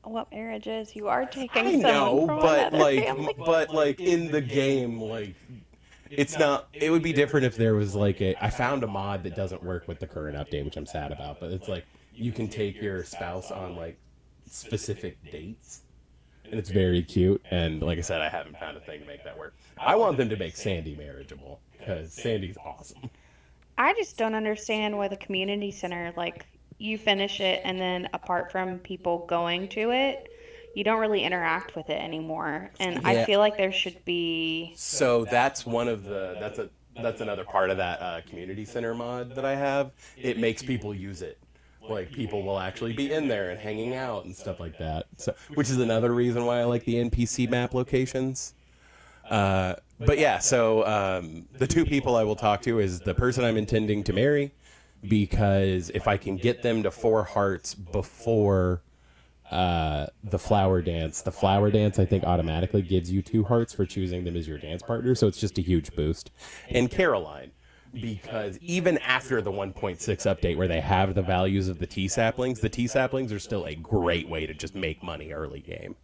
what marriage is. You are taking I someone know, from but another like, family. but like in the game, like it's not. It would be different if there was like I found a mod that doesn't work with the current update, which I'm sad about. But it's like you can take your spouse on like specific dates, and it's very cute. And like I said, I haven't found a thing to make that work. I want them to make Sandy marriageable because Sandy's awesome. I just don't understand why the community center, like, you finish it and then apart from people going to it, you don't really interact with it anymore. And I Yeah. feel like there should be. So that's one of the that's another part of that community center mod that I have. It makes people use it. Like people will actually be in there and hanging out and stuff like that. So, which is another reason why I like the NPC map locations. But yeah, so the two people I will talk to is the person I'm intending to marry, because if I can get them to 4 hearts before the flower dance I think automatically gives you 2 hearts for choosing them as your dance partner, so it's just a huge boost. And Caroline, because even after the 1.6 update where they have the values of the tea saplings are still a great way to just make money early game.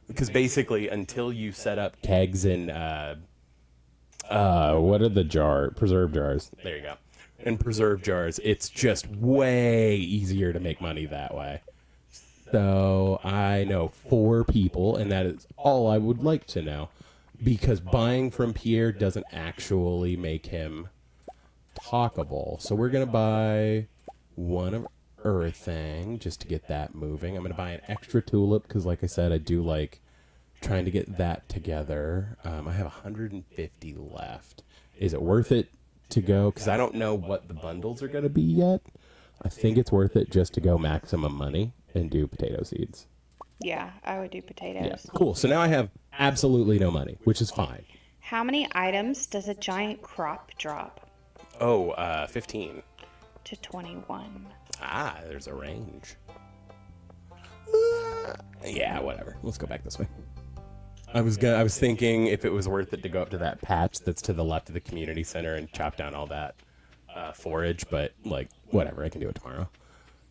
Because basically, until you set up kegs and what are the preserve jars? There you go. And preserve jars, it's just way easier to make money that way. So I know 4 people, and that is all I would like to know. Because buying from Pierre doesn't actually make him talkable. So we're gonna buy thing just to get that moving. I'm going to buy an extra tulip because, like I said, I do like trying to get that together. I have 150 left. Is it worth it to go? Because I don't know what the bundles are going to be yet. I think it's worth it just to go maximum money and do potato seeds. Yeah, I would do potatoes. Yeah, cool. So now I have absolutely no money, which is fine. How many items does a giant crop drop? 15. To 21. Ah, there's a range. Yeah, whatever. Let's go back this way. I was thinking if it was worth it to go up to that patch that's to the left of the community center and chop down all that forage, but like whatever, I can do it tomorrow.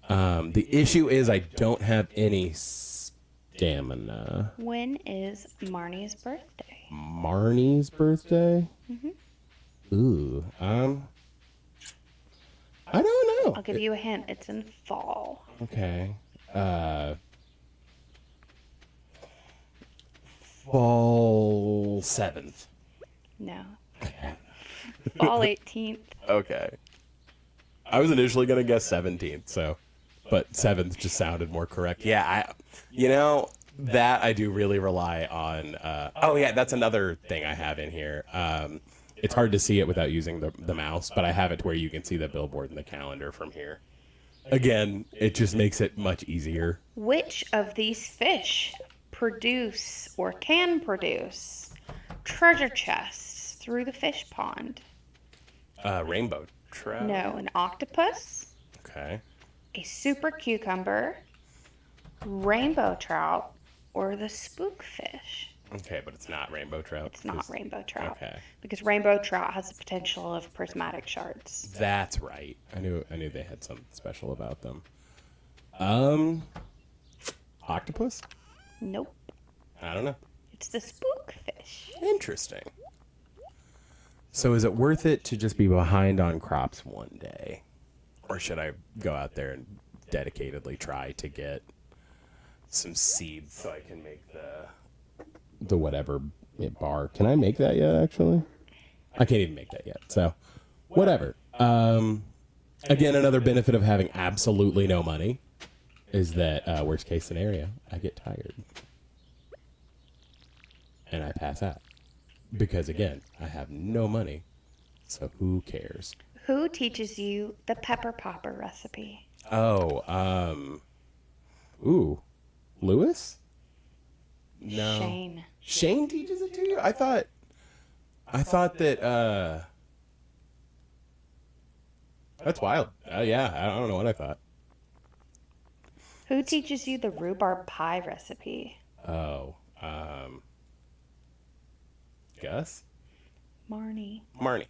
The issue is I don't have any stamina. When is Marnie's birthday? Marnie's birthday? Mm-hmm. Ooh, I don't know. I'll give you a hint. It's in fall. Okay. Fall 7th. No. Fall 18th. Okay. I was initially going to guess 17th, but 7th just sounded more correct. Yeah, that I do really rely on. Oh, yeah, that's another thing I have in here. It's hard to see it without using the mouse, but I have it to where you can see the billboard and the calendar from here. Again, it just makes it much easier. Which of these fish produce or can produce treasure chests through the fish pond? Rainbow trout. No, an octopus, Okay. a super cucumber, rainbow trout, or the spookfish. Okay, but it's not rainbow trout. It's not rainbow trout. Okay. Because rainbow trout has the potential of prismatic shards. That's right. I knew they had something special about them. Octopus? Nope. I don't know. It's the spookfish. Interesting. So is it worth it to just be behind on crops one day? Or should I go out there and dedicatedly try to get some seeds so I can make the whatever bar? Can I make that yet, actually? I can't even make that yet. So, whatever. Again, another benefit of having absolutely no money is that, worst case scenario, I get tired. And I pass out. Because, again, I have no money. So who cares? Who teaches you the pepper popper recipe? Ooh. Lewis? No. Shane. Shane teaches it to you? I thought that, that's wild. Yeah, I don't know what I thought. Who teaches you the rhubarb pie recipe? Gus? Marnie. Marnie.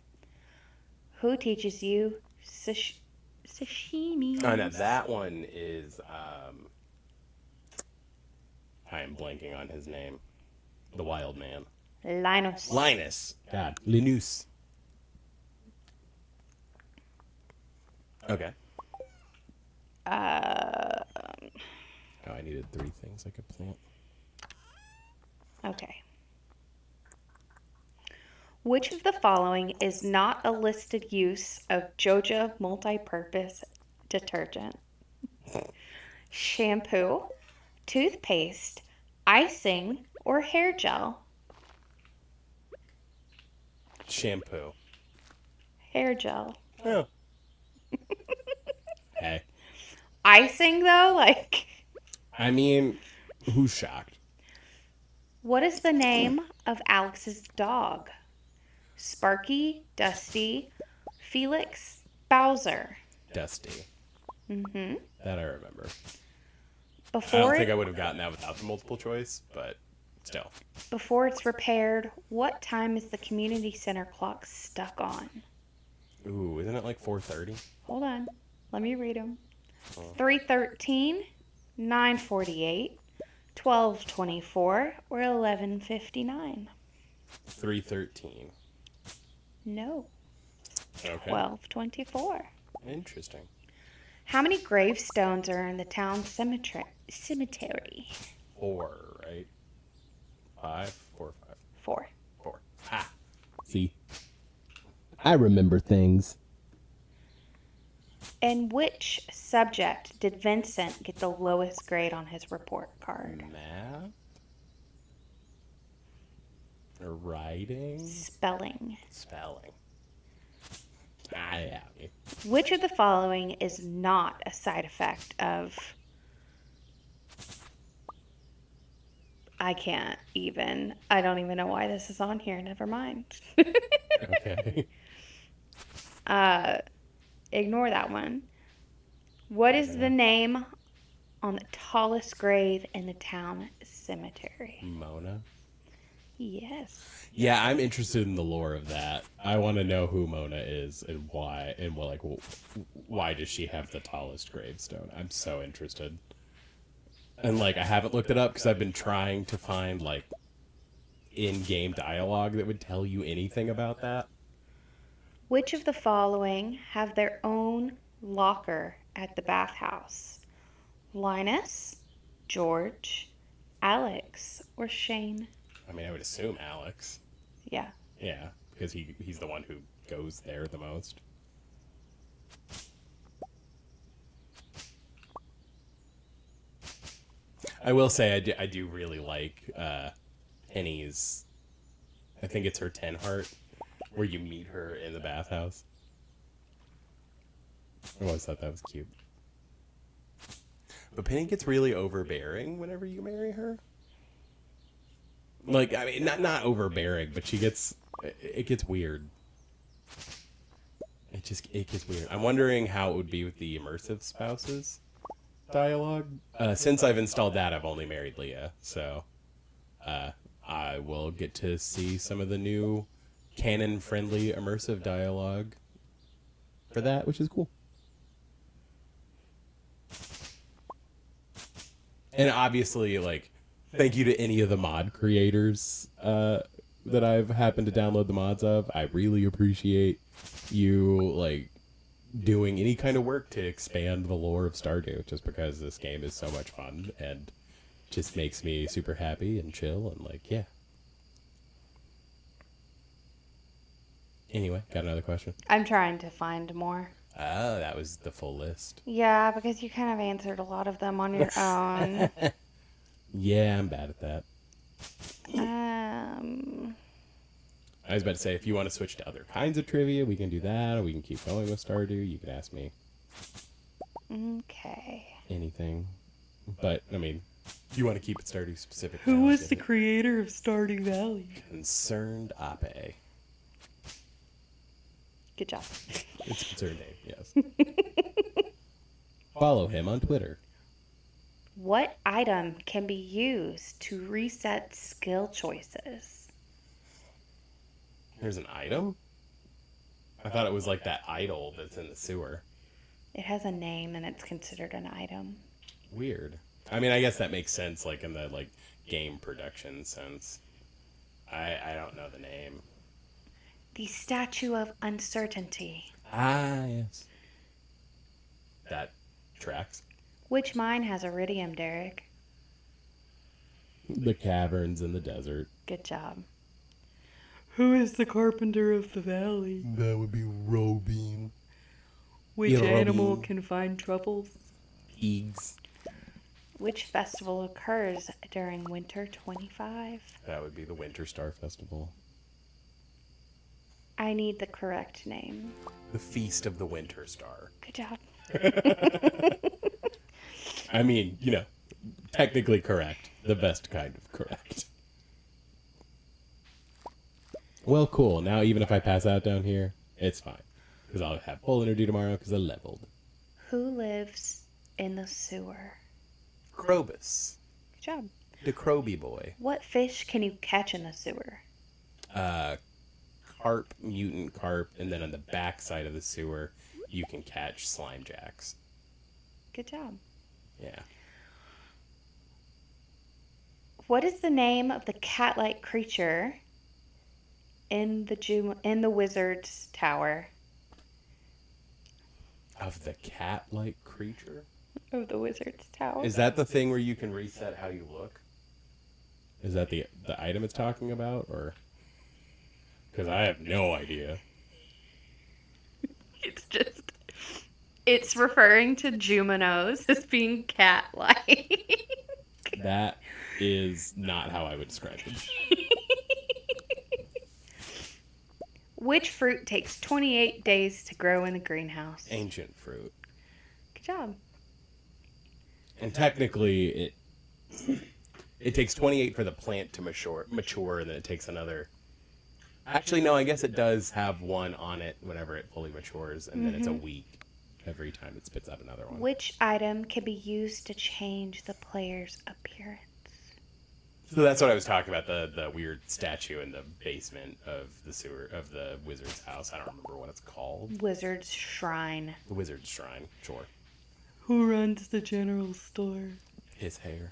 Who teaches you sashimi? Oh, no, that one is, I am blanking on his name. The wild man. Linus. God. Linus. Okay. Oh, I needed 3 things I could plant. Okay. Which of the following is not a listed use of Joja multi-purpose detergent? Shampoo, toothpaste, icing, or hair gel? Shampoo. Hair gel. Oh. Hey. Icing, though? I mean, who's shocked? What is the name of Alex's dog? Sparky, Dusty, Felix, Bowser. Dusty. Mm-hmm. That I remember. I Before don't think I would have gotten that without the multiple choice, but still. Before it's repaired, what time is the community center clock stuck on? Ooh, isn't it like 4:30? Hold on. Let me read them. 3:13, 9:48, 12:24, or 11:59? 3:13. No. Okay. 12:24. Interesting. How many gravestones are in the town cemetery? 4, right? 5? 4 or 5? 4. 4. Ah. See? I remember things. In which subject did Vincent get the lowest grade on his report card? Math? Or writing? Spelling. Spelling. Yeah. Which of the following is not a side effect of... I don't even know why this is on here. Never mind. Okay. Ignore that one. What is the name on the tallest grave in the town cemetery? Mona? Yes. Yeah, I'm interested in the lore of that. I want to know who Mona is and why, and why does she have the tallest gravestone? I'm so interested. And I haven't looked it up because I've been trying to find in-game dialogue that would tell you anything about that. Which of the following have their own locker at the bathhouse? Linus, George, Alex, or Shane? I mean, I would assume Alex. Yeah. Yeah, because he's the one who goes there the most. I will say I do really like Penny's, I think it's her 10 heart, where you meet her in the bathhouse. I always thought that was cute. But Penny gets really overbearing whenever you marry her. I mean, not overbearing, but it gets weird. It gets weird. I'm wondering how it would be with the immersive spouses dialogue. Since I've installed that, I've only married Leah, so I will get to see some of the new canon-friendly immersive dialogue for that, which is cool. And obviously, thank you to any of the mod creators that I've happened to download the mods of. I really appreciate you, doing any kind of work to expand the lore of Stardew, just because this game is so much fun and just makes me super happy and chill and, yeah. Anyway, got another question? I'm trying to find more. Oh, that was the full list. Yeah, because you kind of answered a lot of them on your own. Yeah, I'm bad at that. I was about to say, if you want to switch to other kinds of trivia, we can do that, or we can keep going with Stardew. You can ask me. Okay. Anything. But, I mean, you want to keep it Stardew specific. Who was the creator of Stardew Valley? Concerned Ape. Good job. It's Concerned Ape, yes. Follow him on Twitter. What item can be used to reset skill choices? There's an item? I thought it was that idol that's in the sewer. It has a name and it's considered an item. Weird. I mean, I guess that makes sense, in the, game production sense. I don't know the name. The Statue of Uncertainty. Ah, yes. That tracks. Which mine has iridium, Derek? The caverns in the desert. Good job. Who is the carpenter of the valley? That would be Robin. Which animal can find truffles? Pigs. Which festival occurs during Winter 25? That would be the Winter Star Festival. I need the correct name. The Feast of the Winter Star. Good job. I mean, technically correct. The best kind of correct. Well, cool. Now, even if I pass out down here, it's fine. Because I'll have full energy tomorrow because I leveled. Who lives in the sewer? Krobus. Good job. The Kroby boy. What fish can you catch in the sewer? Carp, mutant carp, and then on the back side of the sewer, you can catch slime jacks. Good job. Yeah. What is the name of the cat-like creature in the wizard's tower? Of the cat-like creature? Of the wizard's tower. Is that the thing where you can reset how you look? Is that the item it's talking about, or? Because I have no idea. It's just It's referring to Jumanos as being cat-like. That is not how I would describe it. Which fruit takes 28 days to grow in the greenhouse? Ancient fruit. Good job. And technically, it takes 28 for the plant to mature, and then it takes another. Actually, no, I guess it does have one on it whenever it fully matures, and then it's a week every time it spits out another one. Which item can be used to change the player's appearance? So that's what I was talking about, the weird statue in the basement of the wizard's house. I don't remember what it's called. Wizard's Shrine. The wizard's shrine, sure. Who runs the general store? His hair.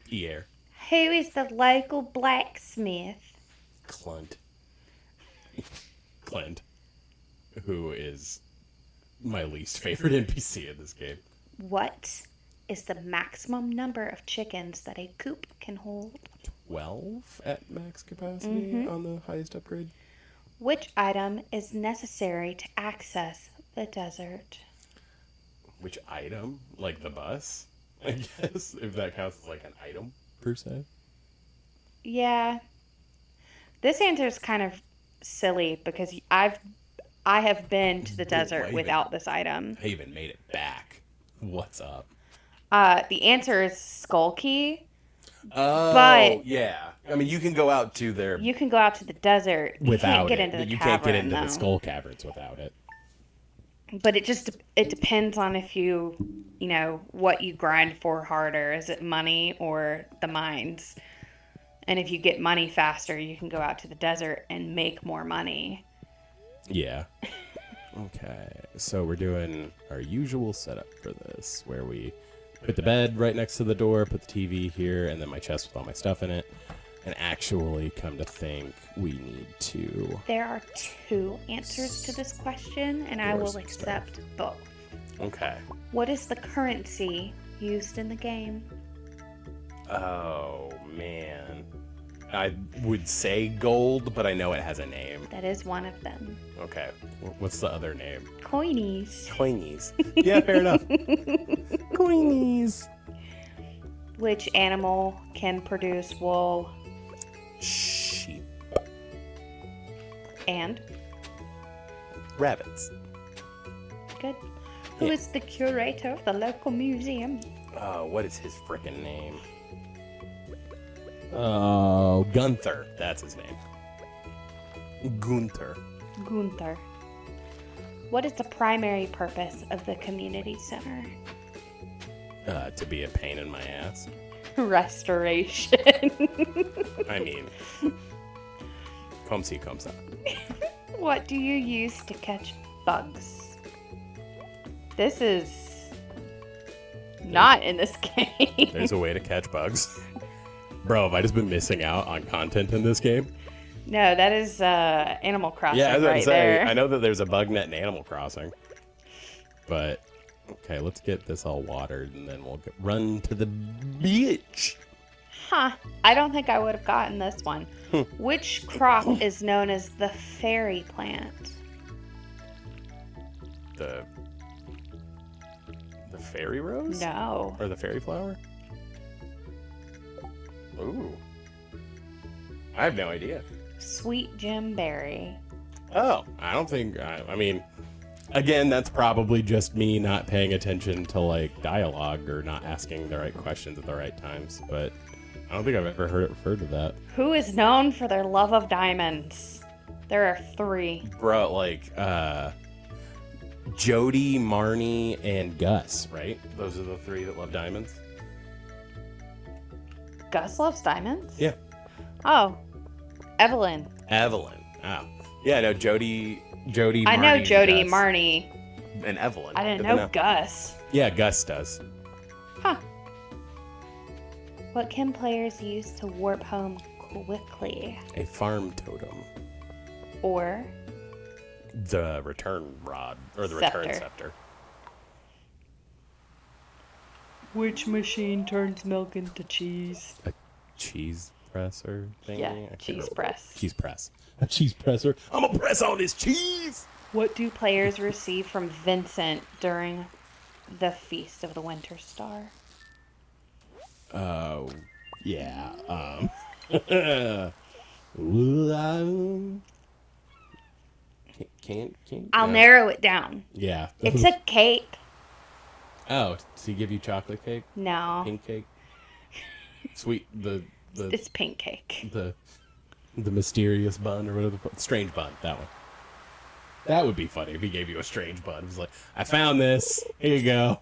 Ear. Who is the local blacksmith? Clint. Clint. Who is my least favorite NPC in this game. What is the maximum number of chickens that a coop can hold? 12 at max capacity on the highest upgrade. Which item is necessary to access the desert? Which item? Like the bus? I guess, if that counts as like an item, per se. Yeah. This answer is kind of silly because I have been to the desert without this item. I even made it back. What's up? The answer is Skull Key. Oh, But yeah. I mean, you can go out to their you can go out to the desert. You without can't get it, into the but you cavern, can't get into though. the skull caverns without it. But it depends on if you know what you grind for harder. Is it money or the mines? And if you get money faster, you can go out to the desert and make more money. Yeah. Okay, so we're doing our usual setup for this, where we put the bed right next to the door, put the TV here, and then my chest with all my stuff in it. And actually, come to think, we need to... There are two answers to this question, and I will Yours, accept both. Okay. What is the currency used in the game? Oh, man. I would say gold, but I know it has a name. That is one of them. Okay. What's the other name? Coinies. Coinies. Yeah, fair enough. Coinies. Which animal can produce wool? Sheep. And? Rabbits. Good. Who is the curator of the local museum? Oh, what is his frickin' name? Oh, Gunther. That's his name. Gunther. Gunther. What is the primary purpose of the community center? To be a pain in my ass. Restoration. I mean, come see, come ça. What do you use to catch bugs? This is not in this game. There's a way to catch bugs. Bro, have I just been missing out on content in this game? No, that is Animal Crossing Yeah, I was right gonna say, there. I know that there's a bug net in Animal Crossing. But, okay, let's get this all watered, and then we'll run to the beach. Huh. I don't think I would have gotten this one. Which crop is known as the fairy plant? The fairy rose? No. Or the fairy flower? Ooh. I have no idea. Sweet Jim Berry. Oh, I don't think... I mean, again, that's probably just me not paying attention to, like, dialogue or not asking the right questions at the right times, but I don't think I've ever heard it referred to that. Who is known for their love of diamonds? There are 3. Bro, like, Jody, Marnie, and Gus, right? Those are the 3 that love diamonds? Gus loves diamonds? Yeah. Oh. Evelyn. Evelyn. Oh. Yeah, no, Jody, I Marnie, know Jody, Gus, Marnie. and Evelyn. I didn't Good to know Gus. Yeah, Gus does. Huh. What can players use to warp home quickly? A farm totem. Or The return rod, or the return scepter. which machine turns milk into cheese? A cheese presser thing? Yeah, cheese press. Cheese press. A cheese presser. I'm gonna press all this cheese! What do players receive from Vincent during the Feast of the Winter Star? Oh, yeah. Can't. I'll No. narrow it down. Yeah. It's a cake. Oh, does he give you chocolate cake? No, Pink cake? Sweet, it's pink cake. the mysterious bun or whatever. Strange bun, that one. That would be funny if he gave you a strange bun. He's like, I found this. Here you go.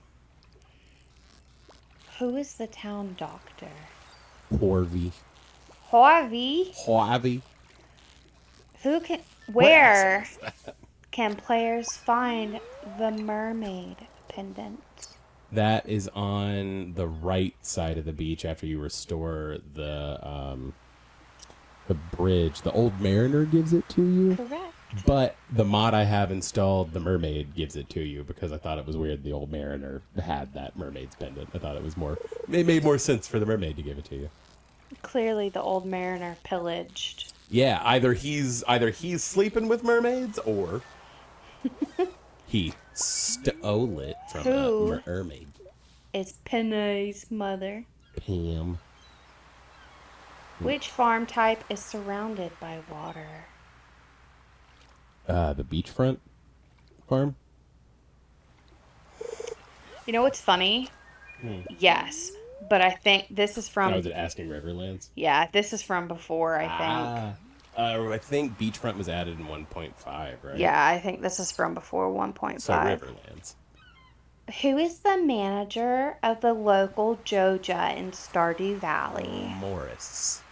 Who is the town doctor? Harvey. Harvey? Where can players find the mermaid pendant? That is on the right side of the beach after you restore the bridge. The old mariner gives it to you. Correct. But the mod I have installed, the mermaid, gives it to you because I thought it was weird the old mariner had that mermaid's pendant. I thought it made more sense for the mermaid to give it to you. Clearly the old mariner pillaged. Yeah, either he's sleeping with mermaids or he stole it from Who? a mermaid. It's Penny's mother. Pam. Which farm type is surrounded by water? The beachfront farm? You know what's funny? Yes, but I think this is from... Oh, was it Asking Riverlands? Yeah, this is from before, I think. I think beachfront was added in 1.5, right? Yeah, I think this is from before 1.5. So Riverlands. Who is the manager of the local Joja in Stardew Valley? Maurice.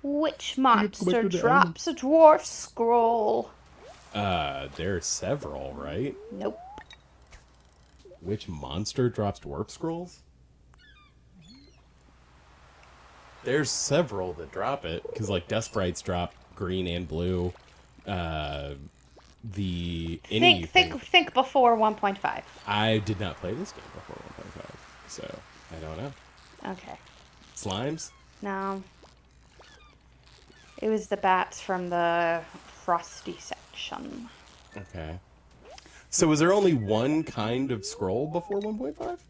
Which monster drops a dwarf scroll? There are several, right? Nope. Which monster drops dwarf scrolls? There's several that drop it, because like Dust Sprites drop green and blue. Think before 1.5. I did not play this game before 1.5, so I don't know. Okay. Slimes? No. It was the bats from the frosty section. Okay. So was there only one kind of scroll before 1.5?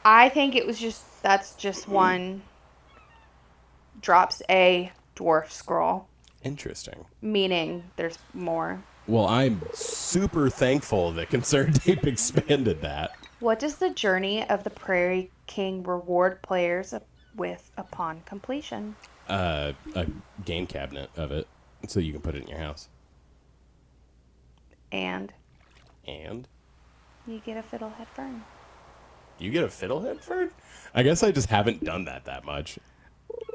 I think it was that's just one drops a dwarf scroll. Interesting. Meaning there's more. Well, I'm super thankful that Concerned Ape expanded that. What does the Journey of the Prairie King reward players with upon completion? A game cabinet of it, so you can put it in your house. And you get a fiddlehead fern. You get a fiddlehead fern? I guess I just haven't done that much.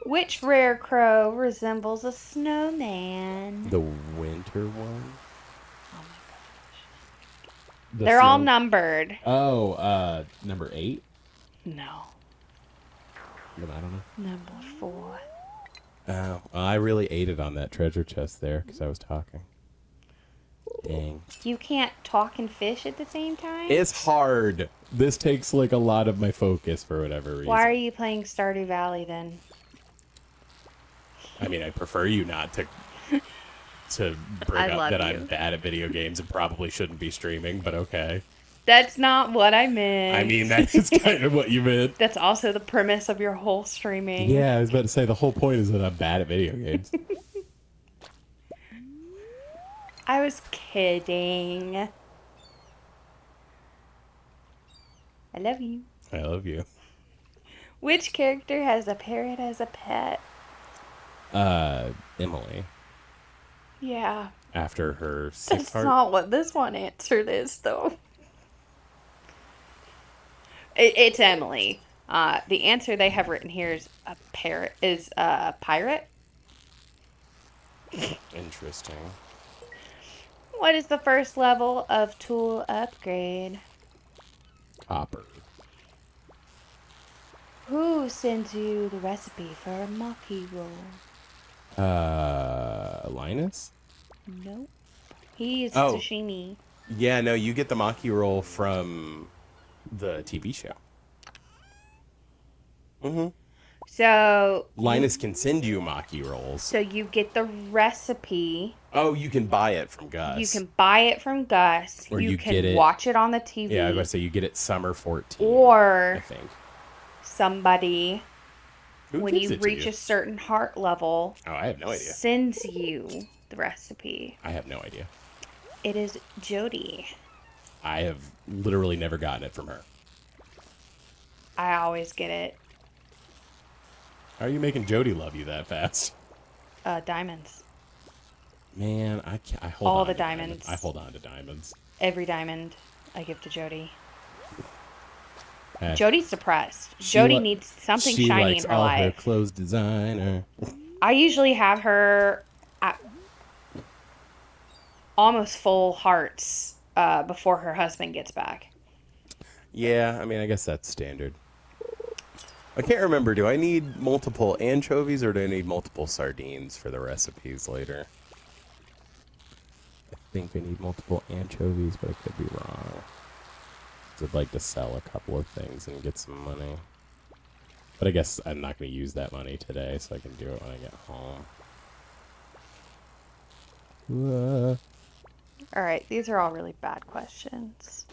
Which rare crow resembles a snowman? The winter one? Oh my gosh. The They're all numbered. Oh, number 8? No. I don't know. Number 4. Oh, I really ate it on that treasure chest there because I was talking. Dang. You can't talk and fish at the same time? It's hard. This takes like a lot of my focus for whatever reason. Why are you playing Stardew Valley then? I mean, I prefer you not to bring up that I'm bad at video games and probably shouldn't be streaming, but okay. That's not what I meant. I mean, that is kind of what you meant. That's also the premise of your whole streaming. Yeah, I was about to say the whole point is that I'm bad at video games. I was kidding. I love you. I love you. Which character has a parrot as a pet? Emily. Yeah. After her That's sixth heart. not what this one answered is, though. It's Emily. The answer they have written here is a parrot. Is a pirate. Interesting. What is the first level of tool upgrade? Copper. Who sends you the recipe for a maki roll? Linus? Nope. He's Oh. sashimi. Yeah, no, you get the Maki roll from the TV show. Mm-hmm. So Linus can send you maki rolls. So you get the recipe. Oh, you can buy it from Gus. You can buy it from Gus. Or you can get it, watch it on the TV. Yeah, I was going to say you get it summer 14. Or I think somebody, when you reach you? a certain heart level, Oh, I have no idea. sends you the recipe. I have no idea. It is Jody. I have literally never gotten it from her. I always get it. How are you making Jody love you that fast? Diamonds. Man, I hold All on the to diamonds. I hold on to diamonds. Every diamond I give to Jody. Hey. Jody's depressed. Jody needs something shiny in her life. She likes all her clothes designer. I usually have her at almost full hearts before her husband gets back. Yeah, I mean, I guess that's standard. I can't remember. Do I need multiple anchovies or do I need multiple sardines for the recipes later? I think I need multiple anchovies, but I could be wrong. I'd like to sell a couple of things and get some money. But I guess I'm not going to use that money today, so I can do it when I get home. All right, these are all really bad questions.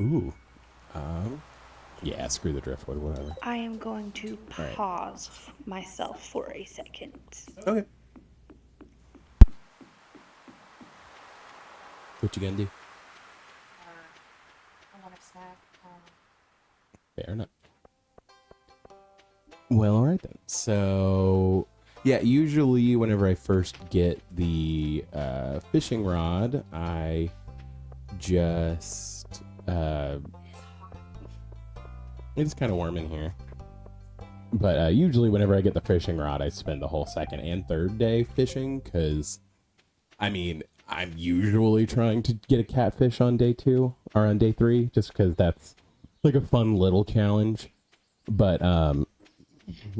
Ooh. Yeah, screw the driftwood, whatever. I am going to pause myself for a second. Okay. What you gonna do? I want a snack. Fair enough. Well, all right then. So, yeah, usually whenever I first get the fishing rod, I just it's kind of warm in here. But usually whenever I get the fishing rod, I spend the whole second and third day fishing because, I mean, I'm usually trying to get a catfish on day 2 or on day 3 just because that's like a fun little challenge. But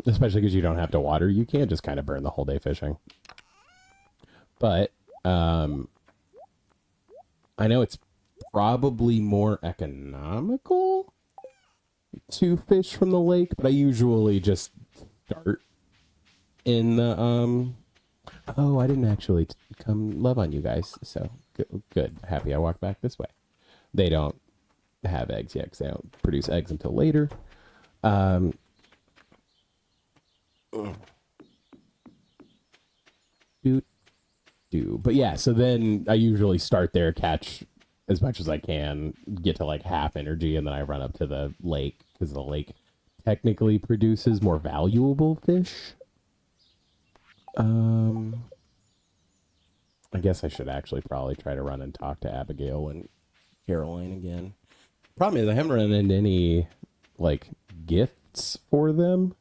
especially because you don't have to water, you can just kind of burn the whole day fishing. But I know it's probably more economical to fish from the lake, but I usually just start in the oh, I didn't actually come love on you guys, so good. Happy I walked back this way. They don't have eggs yet because they don't produce eggs until later. But yeah, so then I usually start there, catch as much as I can, get to like half energy, and then I run up to the lake because the lake technically produces more valuable fish. I guess I should actually probably try to run and talk to Abigail and Caroline again. Problem is I haven't run into any like gifts for them.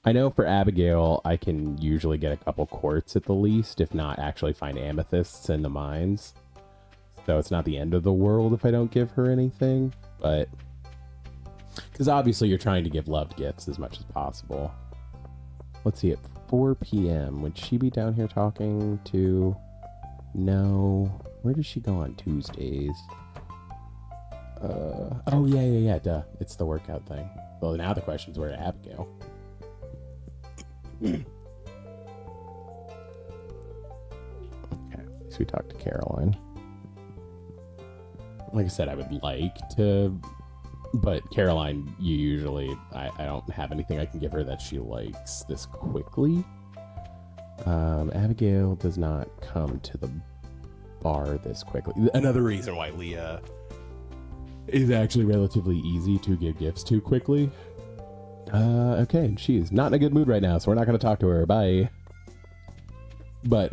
I know for Abigail, I can usually get a couple quartz at the least, if not actually find amethysts in the mines. So it's not the end of the world if I don't give her anything, but because obviously you're trying to give loved gifts as much as possible. Let's see, at 4 p.m., would she be down here talking to... No. Where does she go on Tuesdays? Oh, yeah, duh. It's the workout thing. Well, now the question's where Abigail. Okay, at least we talked to Caroline. Like I said, I would like to, but Caroline, you usually, I don't have anything I can give her that she likes this quickly. Abigail does not come to the bar this quickly. Another reason why Leah is actually relatively easy to give gifts to quickly. Okay, and she's not in a good mood right now, so we're not going to talk to her. Bye. But,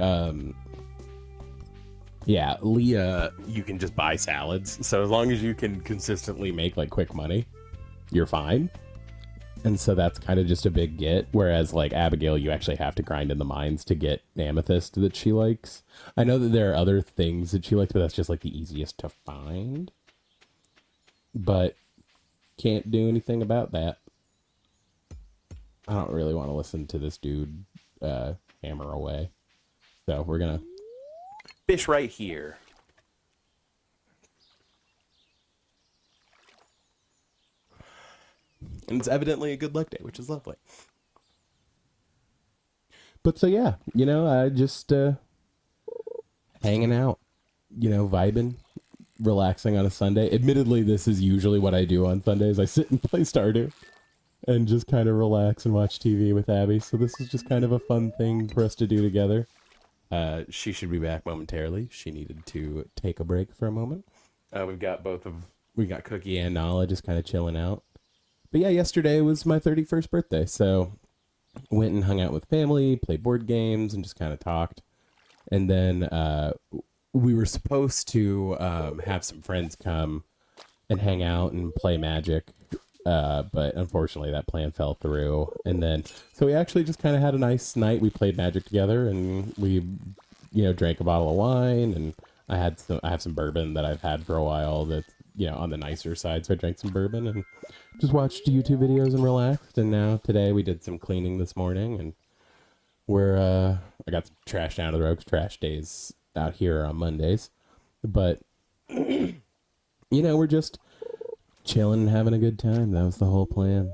yeah, Leah, you can just buy salads. So as long as you can consistently make, like, quick money, you're fine. And so that's kind of just a big get. Whereas, like, Abigail, you actually have to grind in the mines to get amethyst that she likes. I know that there are other things that she likes, but that's just, like, the easiest to find. But can't do anything about that. I don't really want to listen to this dude hammer away. So we're going to fish right here. And it's evidently a good luck day, which is lovely. But so yeah, I just hanging out, vibing, relaxing on a Sunday. Admittedly, this is usually what I do on Sundays. I sit and play Stardew and just kind of relax and watch TV with Abby. So this is just kind of a fun thing for us to do together. She should be back momentarily. She needed to take a break for a moment. We got Cookie and Nala just kind of chilling out. But yeah, yesterday was my 31st birthday, so went and hung out with family, played board games, and just kind of talked. And then we were supposed to have some friends come and hang out and play Magic, but unfortunately that plan fell through. And then, so we actually just kind of had a nice night. We played Magic together, and we, drank a bottle of wine, and I have some bourbon that I've had for a while that's, on the nicer side. So I drank some bourbon and just watched YouTube videos and relaxed. And now today we did some cleaning this morning, and I got some trash down to the road 'cause trash days out here on Mondays. But, we're just chilling and having a good time. That was the whole plan.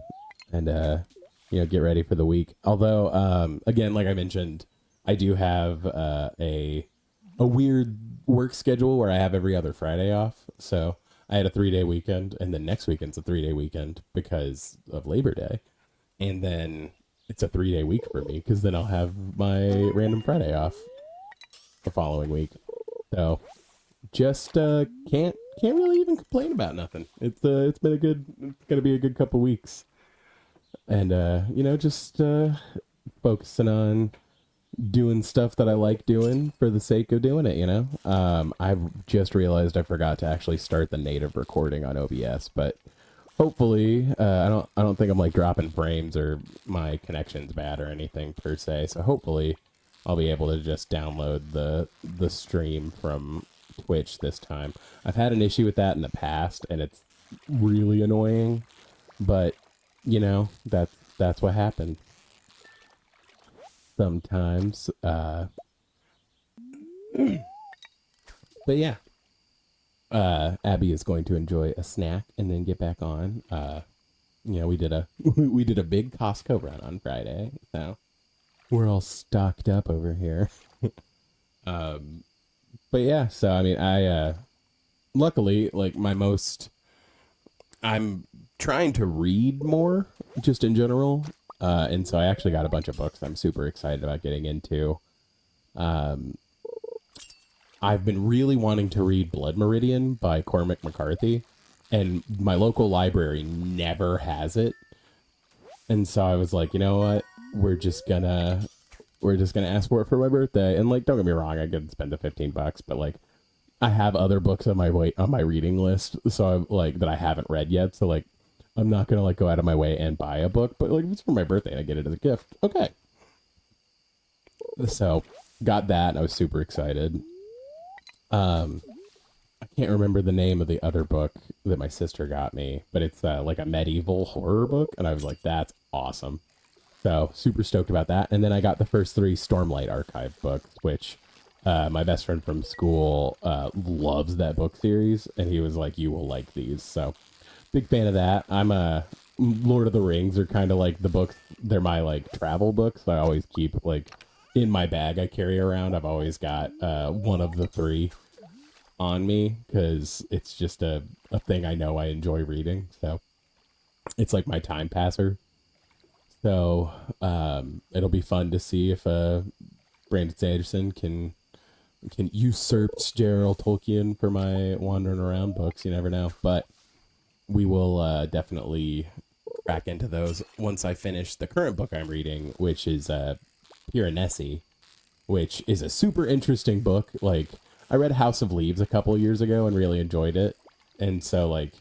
And, get ready for the week. Although, again, like I mentioned, I do have a weird work schedule where I have every other Friday off. So I had a 3-day weekend, and then next weekend's a 3-day weekend because of Labor Day. And then it's a 3-day week for me because then I'll have my random Friday off the following week. So just can't really even complain about nothing. It's gonna be a good couple weeks. And just focusing on doing stuff that I like doing for the sake of doing it, I've just realized I forgot to actually start the native recording on OBS, but hopefully, I don't think I'm like dropping frames or my connection's bad or anything per se. So hopefully I'll be able to just download the stream from Twitch this time. I've had an issue with that in the past, and it's really annoying, but that's what happens sometimes. But yeah, Abby is going to enjoy a snack and then get back on. We did a big Costco run on Friday, so we're all stocked up over here. But yeah, so I mean, I luckily, like, I'm trying to read more just in general. And so I actually got a bunch of books I'm super excited about getting into. I've been really wanting to read Blood Meridian by Cormac McCarthy, and my local library never has it. And so I was like, you know what? We're just gonna ask for it for my birthday. And like, don't get me wrong, I could spend the $15, but like, I have other books on my reading list, so I'm like, that I haven't read yet. So like, I'm not gonna like go out of my way and buy a book, but like, if it's for my birthday and I get it as a gift, okay. So got that, and I was super excited. I can't remember the name of the other book that my sister got me, but it's like a medieval horror book, and I was like, that's awesome. So super stoked about that. And then I got the first 3 Stormlight Archive books, which my best friend from school loves that book series, and he was like, you will like these. So big fan of that. I'm a Lord of the Rings are kind of like the books. They're my like travel books. I always keep like in my bag I carry around. I've always got one of the 3 on me because it's just a thing I know I enjoy reading. So it's like my time passer. So it'll be fun to see if Brandon Sanderson can usurp J.R.R. Tolkien for my wandering around books. You never know, but we will definitely crack into those once I finish the current book I'm reading, which is Piranesi, which is a super interesting book. Like, I read House of Leaves a couple of years ago and really enjoyed it, and so like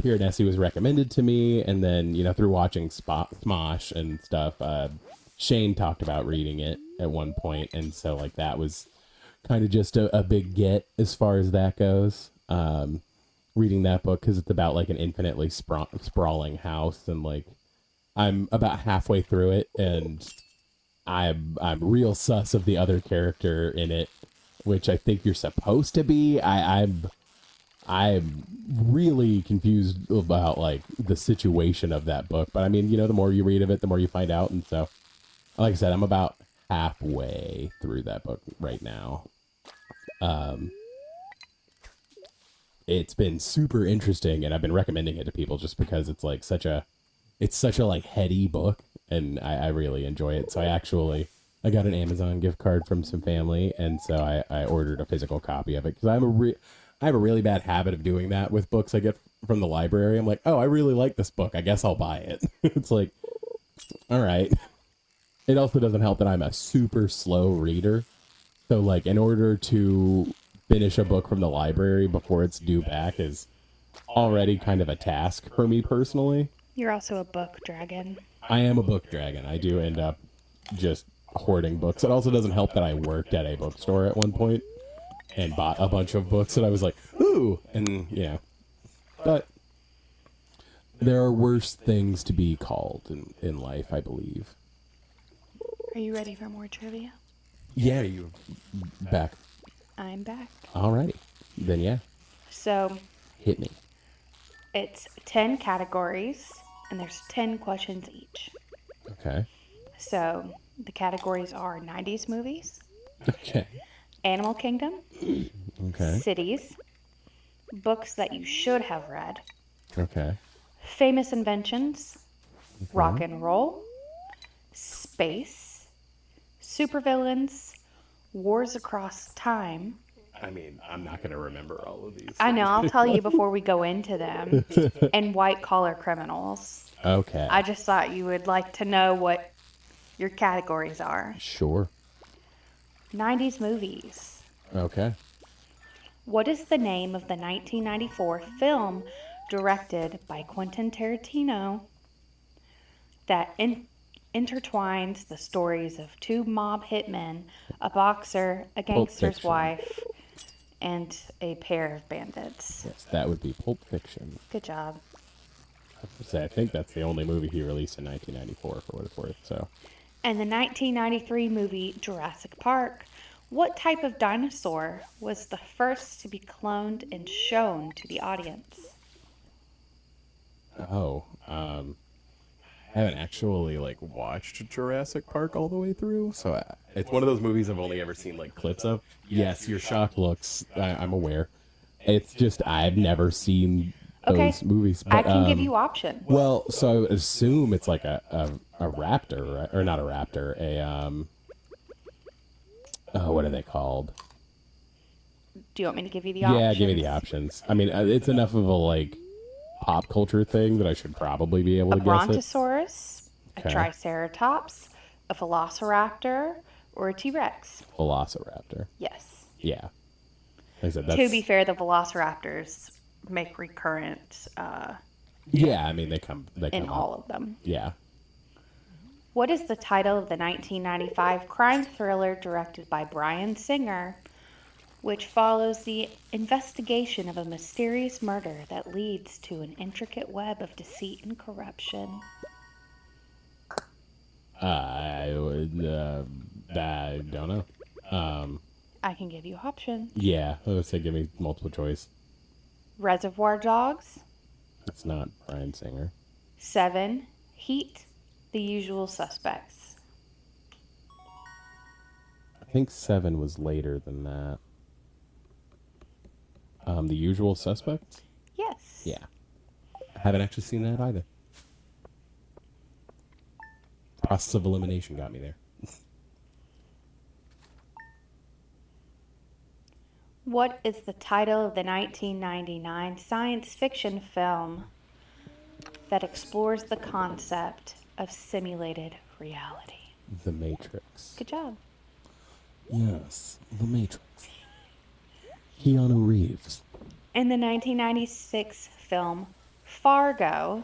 Piranesi was recommended to me, and then through watching Smosh and stuff, Shane talked about reading it at one point, and so like that was kind of just a big get as far as that goes. Reading that book because it's about like an infinitely sprawling house, and like I'm about halfway through it, and I'm real sus of the other character in it, which I think you're supposed to be. I'm really confused about like the situation of that book, but I mean, the more you read of it, the more you find out, and so like I said, I'm about halfway through that book right now. It's been super interesting, and I've been recommending it to people just because it's like such a like heady book, and I really enjoy it. So I got an Amazon gift card from some family, and so I ordered a physical copy of it because I have a really bad habit of doing that with books I get from the library. I'm like, oh, I really like this book, I guess I'll buy it. It's like, all right. It also doesn't help that I'm a super slow reader. So, like, in order to finish a book from the library before it's due back is already kind of a task for me personally. You're also a book dragon. I am a book dragon. I do end up just hoarding books. It also doesn't help that I worked at a bookstore at one point and bought a bunch of books that I was like, ooh, and, yeah. But there are worse things to be called in life, I believe. Are you ready for more trivia? Yeah, you back. I'm back. Alrighty. Then yeah. So Hit me. it's 10 categories, and there's 10 questions each. Okay. So the categories are 90s movies, Okay. Animal Kingdom, Okay. cities, books that you should have read, Okay. famous inventions, rock and roll, space, supervillains, wars across time. I mean, I'm not going to remember all of these. I know, I'll tell you before we go into them. And white collar criminals. Okay. I just thought you would like to know what your categories are. Sure. 90s movies. Okay. What is the name of the 1994 film directed by Quentin Tarantino that intertwines the stories of two mob hitmen, a boxer, a gangster's Fiction. wife, and a pair of bandits? Yes, that would be Pulp Fiction. Good job. I think that's the only movie he released in 1994 for what it's worth. So. And the 1993 movie Jurassic Park. What type of dinosaur was the first to be cloned and shown to the audience? Oh. I haven't actually Watched Jurassic Park all the way through, so it's one of those movies I've only ever seen clips of. Yes, your shocked looks. I'm aware. It's just I've never seen those movies. But, I can give you options. Well, so I would assume it's like a raptor, right? Or not a raptor, what are they called? Do you want me to give you the options? Yeah, give me the options. I mean, it's enough of a pop culture thing that I should probably be able to guess it. Brontosaurus, Okay. a Triceratops, a Velociraptor, or a T-Rex? Velociraptor. Yes. Yeah. Like I said, that's... To be fair, the Velociraptors make recurrent Yeah, I mean, they come in up. all of them. Yeah. What is the title of the 1995 crime thriller directed by Bryan Singer, which follows the investigation of a mysterious murder that leads to an intricate web of deceit and corruption? I don't know. I can give you options. Yeah, I would say give me multiple choice. Reservoir Dogs, It's not Bryan Singer. 7, Heat, The Usual Suspects. I think 7 was later than that. The Usual Suspects? Yes. Yeah. I haven't actually seen that either. Process of Elimination got me there. What is the title of the 1999 science fiction film that explores the concept of simulated reality? The Matrix. Good job. Yes, The Matrix. Keanu Reeves. In the 1996 film Fargo,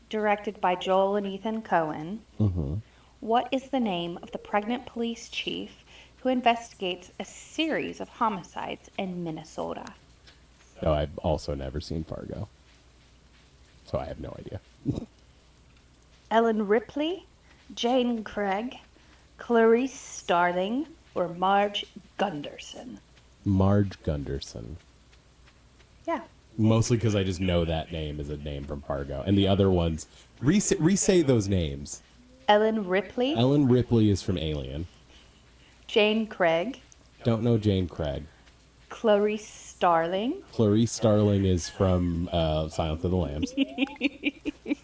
directed by Joel and Ethan Coen, what is the name of the pregnant police chief who investigates a series of homicides in Minnesota? Oh, I've also never seen Fargo. So I have no idea. Ellen Ripley, Jane Craig, Clarice Starling, or Marge Gunderson? Marge Gunderson. Yeah. Mostly because I just know that name is a name from Fargo. And the other ones, re-say those names. Ellen Ripley, Ellen Ripley is from Alien. Jane Craig, Don't know Jane Craig. Clarice Starling, Clarice Starling is from Silence of the Lambs.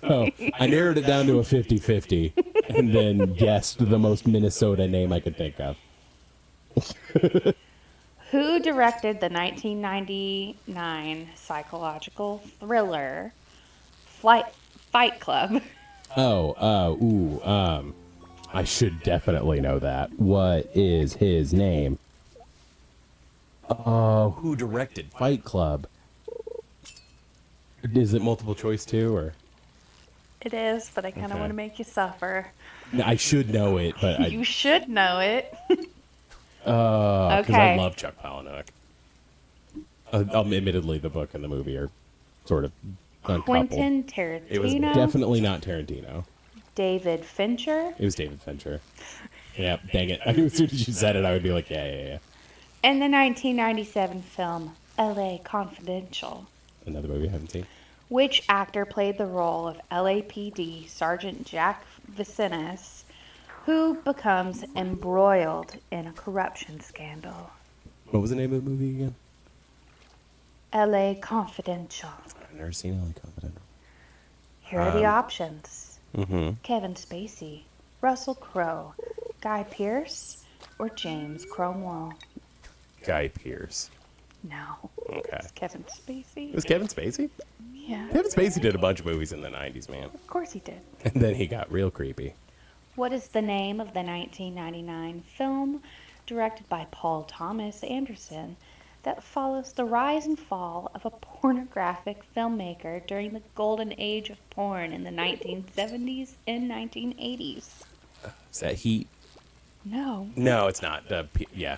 Oh, I narrowed it down to a 50-50 and then guessed the most Minnesota name I could think of. who directed the 1999 psychological thriller Fight Club. I should definitely know that. What is his name? Who directed Fight Club? Is it multiple choice too, or? It is, but I kind of Okay. want to make you suffer. I should know it, but You should know it. because Okay. I love Chuck Palahniuk. Admittedly, the book and the movie are sort of uncoupled. Quentin It was Tarantino, Definitely not Tarantino. David Fincher, It was David Fincher. Yeah, dang it. I knew as soon as you said it, I would be like, yeah. and the 1997 film L.A. Confidential. Another movie I haven't seen. Which actor played the role of LAPD Sergeant Jack Vicinis, who becomes embroiled in a corruption scandal? What was the name of the movie again? L.A. Confidential. I've never seen LA Confidential. Here are the options. Mm-hmm. Kevin Spacey, Russell Crowe, Guy Pearce, or James Cromwell? Guy Pearce. No. Okay. It's Kevin Spacey. It was Kevin Spacey? Yeah. Kevin Spacey did a bunch of movies in the 90s, man. Of course he did. And then he got real creepy. What is the name of the 1999 film directed by Paul Thomas Anderson that follows the rise and fall of a pornographic filmmaker during the golden age of porn in the 1970s and 1980s? Is that Heat? No. No, it's not. Yeah.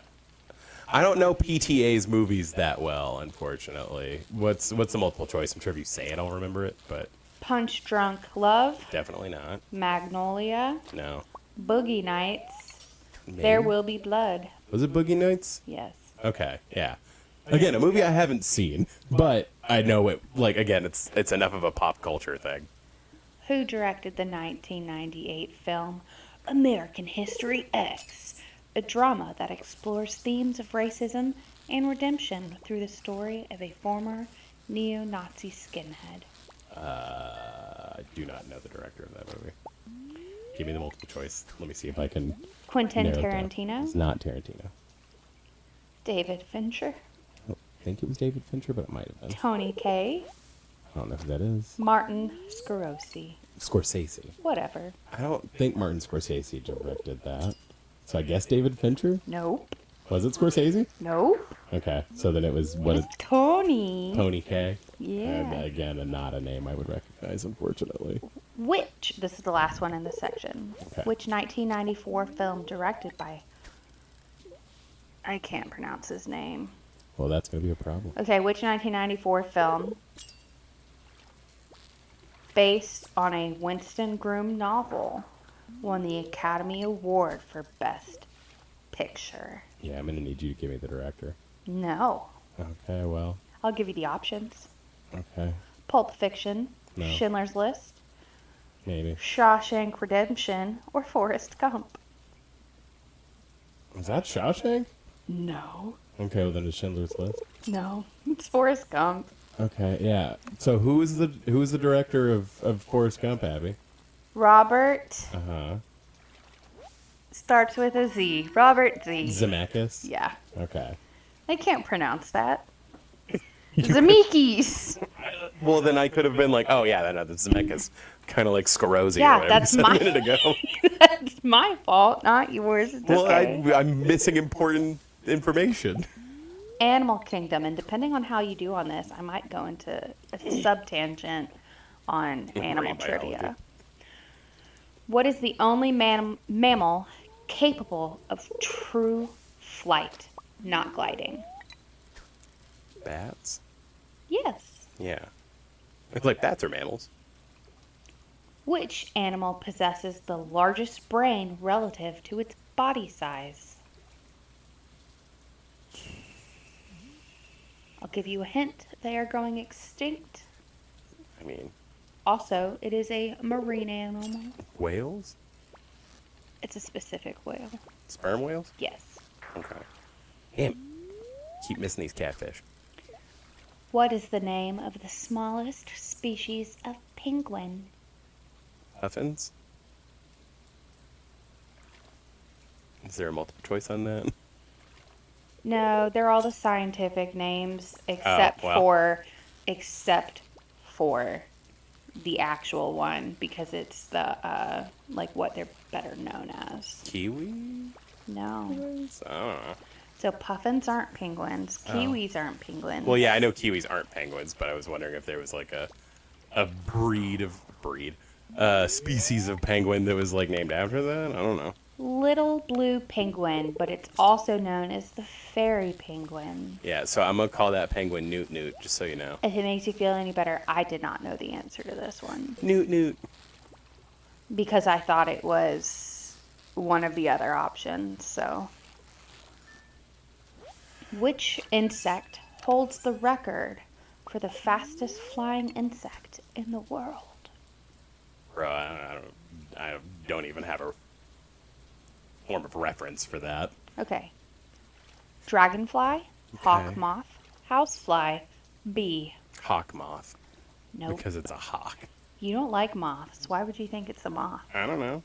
I don't know PTA's movies that well, unfortunately. What's the multiple choice? I'm sure if you say it, I'll remember it, but Punch Drunk Love, definitely not. Magnolia, No. Boogie Nights, Maybe. There Will Be Blood. Was it Boogie Nights? Yes. Okay, yeah. Again, a movie I haven't seen, but I know it. Like, again, it's enough of a pop culture thing. Who directed the 1998 film American History X, a drama that explores themes of racism and redemption through the story of a former neo-Nazi skinhead? I do not know the director of that movie. Give me the multiple choice. Let me see if I can. Quentin narrow it down. Tarantino, It's not Tarantino. David Fincher, I don't think it was David Fincher, but it might have been. Tony Kaye, I don't know who that is. Martin Scorsese. Scorsese. Whatever. I don't think Martin Scorsese directed that. So I guess David Fincher? Nope. Was it Scorsese? Nope. Okay, so then it was what is It's Tony. Tony K? Yeah. Again, not a name I would recognize, unfortunately. This is the last one in this section. Okay. Which 1994 film directed by, I can't pronounce his name. Well, that's going to be a problem. Okay, which 1994 film based on a Winston Groom novel won the Academy Award for Best Picture? Yeah, I'm going to need you to give me the director. No. Okay, well, I'll give you the options. okay, Pulp Fiction, No. Schindler's List, maybe. Shawshank Redemption, or Forrest Gump. Was that Shawshank? No. Okay, well then it's Schindler's List. No. It's Forrest Gump. Okay, yeah. So who is the director of Forrest Gump, Abby? Robert Uh-huh. starts with a Z. Robert Z. Zemeckis? Yeah. Okay. I can't pronounce that. Zemeckis. Well, then I could have been like, oh yeah, that's Zemeckis. Kind of like Scorsese. Yeah, or whatever that's you said my- a minute ago. That's my fault, not yours. It's Well, okay. I'm missing important information. Animal Kingdom, and depending on how you do on this, I might go into a sub-tangent on animal biology. trivia. What is the only mammal capable of true flight, not gliding? Bats? Yes. Yeah. Like bats are mammals. Which animal possesses the largest brain relative to its body size? I'll give you a hint. They are going extinct. I mean, Also, it is a marine animal. whales? It's a specific whale. Sperm whales? Yes. Okay. Damn. Keep missing these catfish. What is the name of the smallest species of penguin? Puffins? Is there a multiple choice on that? No, they're all the scientific names well. except for the actual one because it's the like what they're better known as. Kiwi? No. I don't know. So puffins aren't penguins. Kiwis aren't penguins. Well, yeah, I know kiwis aren't penguins, but I was wondering if there was like a species of penguin that was like named after that. I don't know. Little blue penguin, but it's also known as the fairy penguin. Yeah, so I'm gonna call that penguin Newt Newt, just so you know. If it makes you feel any better, I did not know the answer to this one Newt Newt. because I thought it was one of the other options. So, which insect holds the record for the fastest flying insect in the world? Bro, I don't even have a form of reference for that. Okay. Dragonfly, hawk moth, housefly, bee. Hawk moth. Nope. Because it's a hawk. You don't like moths. Why would you think it's a moth? I don't know.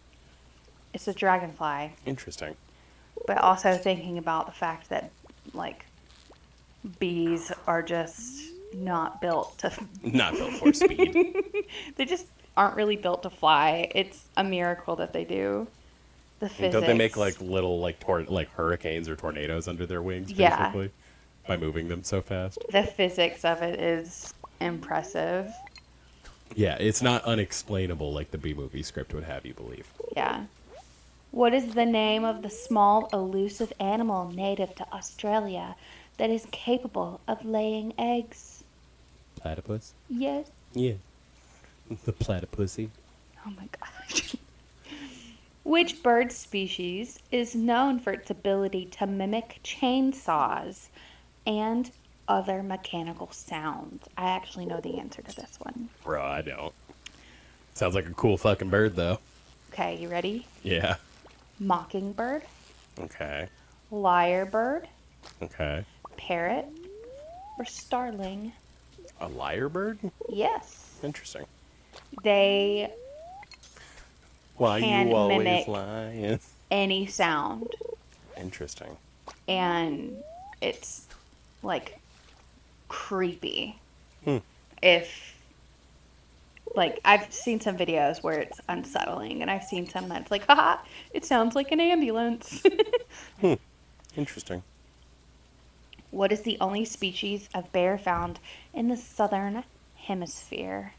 It's a dragonfly. Interesting. But also thinking about the fact that, like, bees are just not built to... Not built for speed. They just aren't really built to fly. It's a miracle that they do. The physics. Don't they make like little like hurricanes or tornadoes under their wings, basically? Yeah. By moving them so fast? The physics of it is impressive. Yeah, it's not unexplainable like the B-movie script would have you believe. Yeah. What is the name of the small, elusive animal native to Australia that is capable of laying eggs? Platypus? Yes. Yeah. The platypusy. Oh my gosh. Which bird species is known for its ability to mimic chainsaws and other mechanical sounds? I actually know the answer to this one. Bro, I don't. Sounds like a cool fucking bird, though. Okay, you ready? Yeah. Mockingbird, Okay. lyrebird, Okay. parrot, or starling? A lyrebird? Yes. Interesting. They Why can you always mimic lying? any sound, Interesting. and it's like creepy. Hmm. If like I've seen some videos where it's unsettling, and I've seen some that's like, haha, it sounds like an ambulance. Interesting. What is the only species of bear found in the southern hemisphere?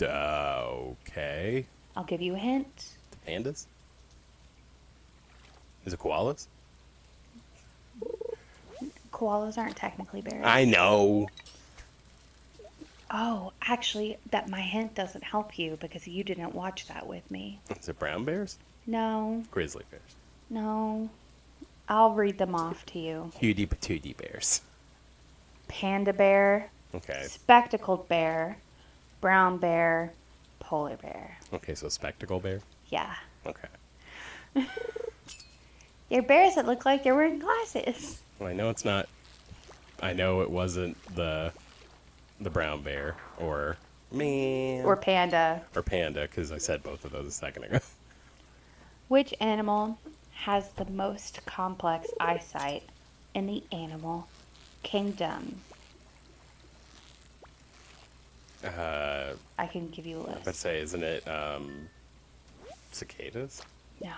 Okay. I'll give you a hint. The pandas? Is it koalas? Koalas aren't technically bears. I know. Oh, actually, that my hint doesn't help you because you didn't watch that with me. Is it brown bears? No, Grizzly bears. no. I'll read them off to you. Cutie patootie bears. Panda bear, Okay. spectacled bear, brown bear, polar bear. Okay, so spectacle bear? Yeah. Okay. They're bears that look like they're wearing glasses. Well, I know it's not... I know it wasn't the brown bear or... Man. Or panda. Or panda, because I said both of those a second ago. Which animal has the most complex eyesight in the animal kingdom? I can give you a list. Let's say, isn't it cicadas? No.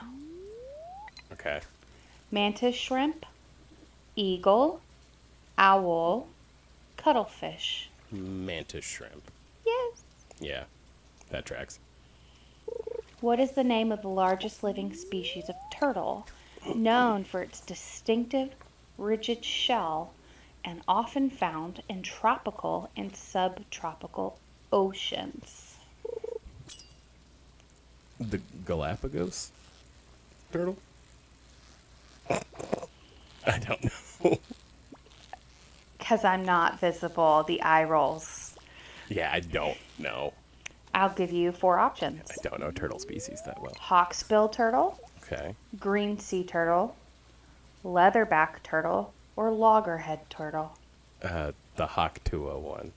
Okay. Mantis shrimp, eagle, owl, cuttlefish. Mantis shrimp. Yes. Yeah, that tracks. What is the name of the largest living species of turtle, known for its distinctive, rigid shell and often found in tropical and subtropical oceans? The Galapagos turtle? I don't know. Because I'm not visible, the eye rolls. Yeah, I don't know. I'll give you 4 options. I don't know turtle species that well. Hawksbill turtle, Okay. green sea turtle, leatherback turtle, or loggerhead turtle. The Hawktua one.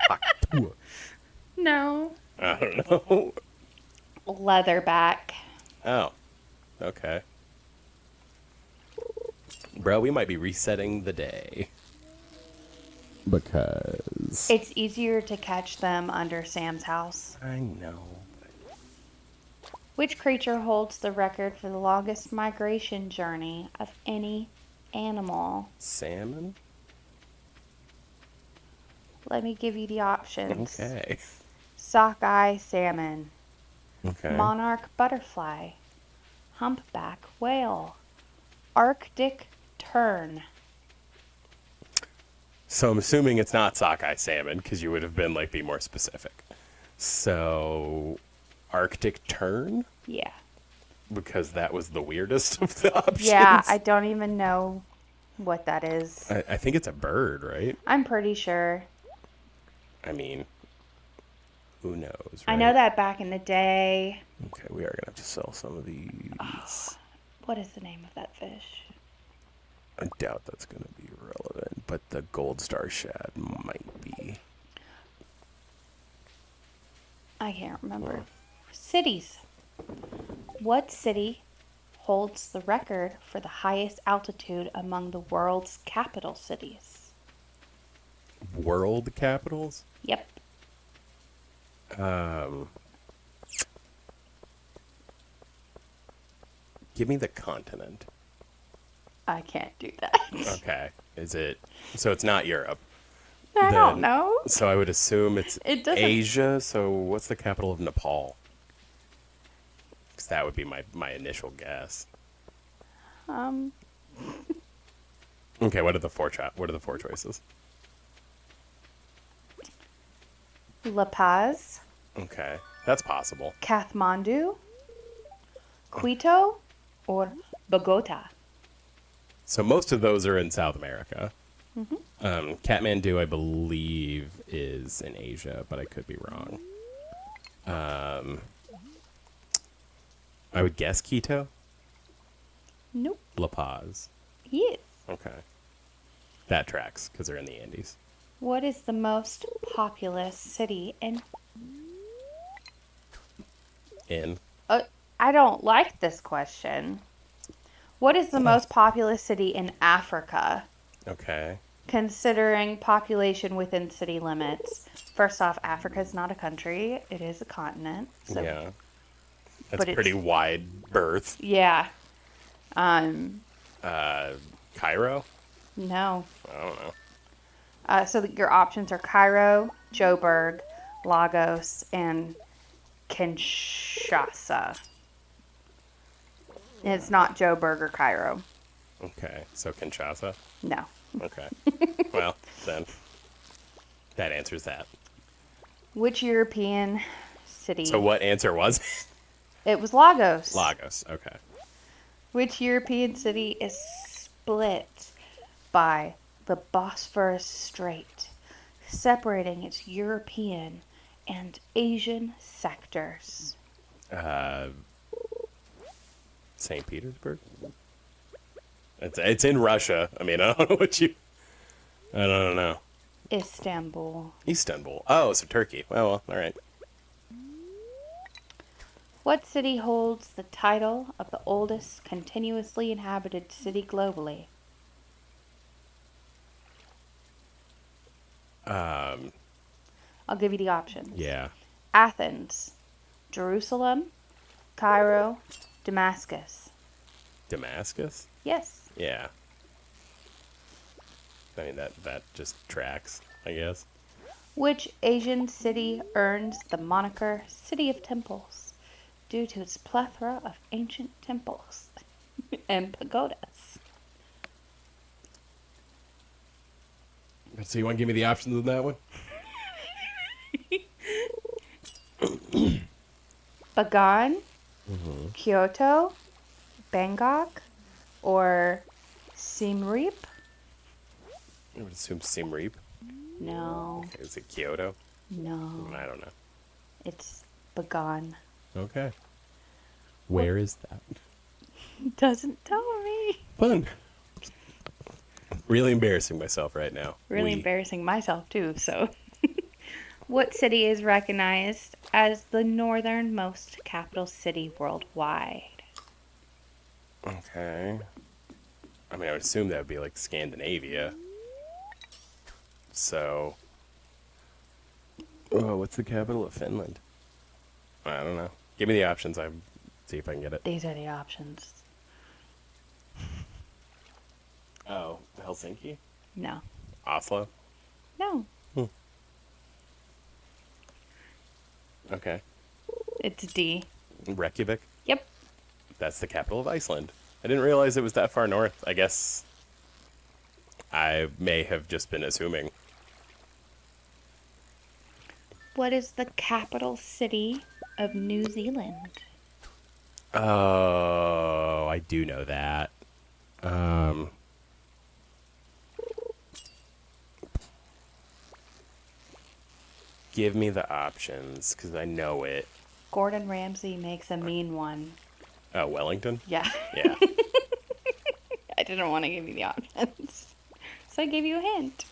Hawktua. No. I don't know. Leatherback. Oh. Okay. Bro, we might be resetting the day. Because It's easier to catch them under Sam's house. I know. Which creature holds the record for the longest migration journey of any animal? Salmon? Let me give you the options. Okay. Sockeye salmon, Okay. monarch butterfly, humpback whale, Arctic tern. So I'm assuming it's not sockeye salmon because you would have been like be more specific. So Arctic tern Yeah. because that was the weirdest of the options. Yeah, I don't even know what that is. I think it's a bird, right? I'm pretty sure. I mean, who knows? Right? I know that back in the day. Okay, we are gonna have to sell some of these. What is the name of that fish? I doubt that's gonna be relevant, but the gold star shad might be. I can't remember. Cities. What city holds the record for the highest altitude among the world's capital cities? World capitals? Yep. Give me the continent. I can't do that. Okay. Is it? So it's not Europe. I don't Then- know. So I would assume it's It doesn't- Asia. So what's the capital of Nepal? Because that would be my initial guess. Okay. What are the four choices? La Paz, Okay, that's possible. Kathmandu, Quito, or Bogota. So most of those are in South America. Kathmandu, I believe, is in Asia, but I could be wrong. I would guess Quito. Nope. La Paz. Yes. Okay. That tracks because they're in the Andes. What is the most populous city in... I don't like this question. What is the most populous city in Africa, Okay. considering population within city limits? First off, Africa is not a country. It is a continent. So, Yeah. That's but a it's- pretty wide berth. Yeah. Cairo? No. I don't know. So your options are Cairo, Joburg, Lagos, and Kinshasa. And it's not Joburg or Cairo. Okay. So Kinshasa? No. Okay. Well, then that answers that. Which European city? So what answer was it? It was Lagos. Lagos. Okay. Which European city is split by the Bosphorus Strait, separating its European and Asian sectors? St. Petersburg? It's in Russia. I mean, I don't know what you... I don't know. Istanbul. Istanbul. Oh, so Turkey. Well, all right. What city holds the title of the oldest continuously inhabited city globally? I'll give you the options. Yeah. Athens, Jerusalem, Cairo, Damascus. Damascus? Yes. Yeah. I mean, that just tracks, I guess. Which Asian city earns the moniker City of Temples due to its plethora of ancient temples and pagodas? So you want to give me the options on that one? Bagan, Kyoto, Bangkok, or Siem Reap? I would assume Siem Reap. No. Is it Kyoto? No. I don't know. It's Bagan. Okay. Where is that? Doesn't tell me. Fun. Really embarrassing myself right now. Really embarrassing myself, too, so. What city is recognized as the northernmost capital city worldwide? Okay. I mean, I would assume that would be like Scandinavia. So. Oh, what's the capital of Finland? I don't know. Give me the options. I see if I can get it. These are the options. Oh, Helsinki? No. Oslo? No. Okay. It's D. Reykjavik? Yep. That's the capital of Iceland. I didn't realize it was that far north. I guess I may have just been assuming. What is the capital city of New Zealand? Oh, I do know that. Give me the options, because I know it. Gordon Ramsay makes a mean one. Oh, Wellington? Yeah. Yeah. I didn't want to give you the options. So I gave you a hint.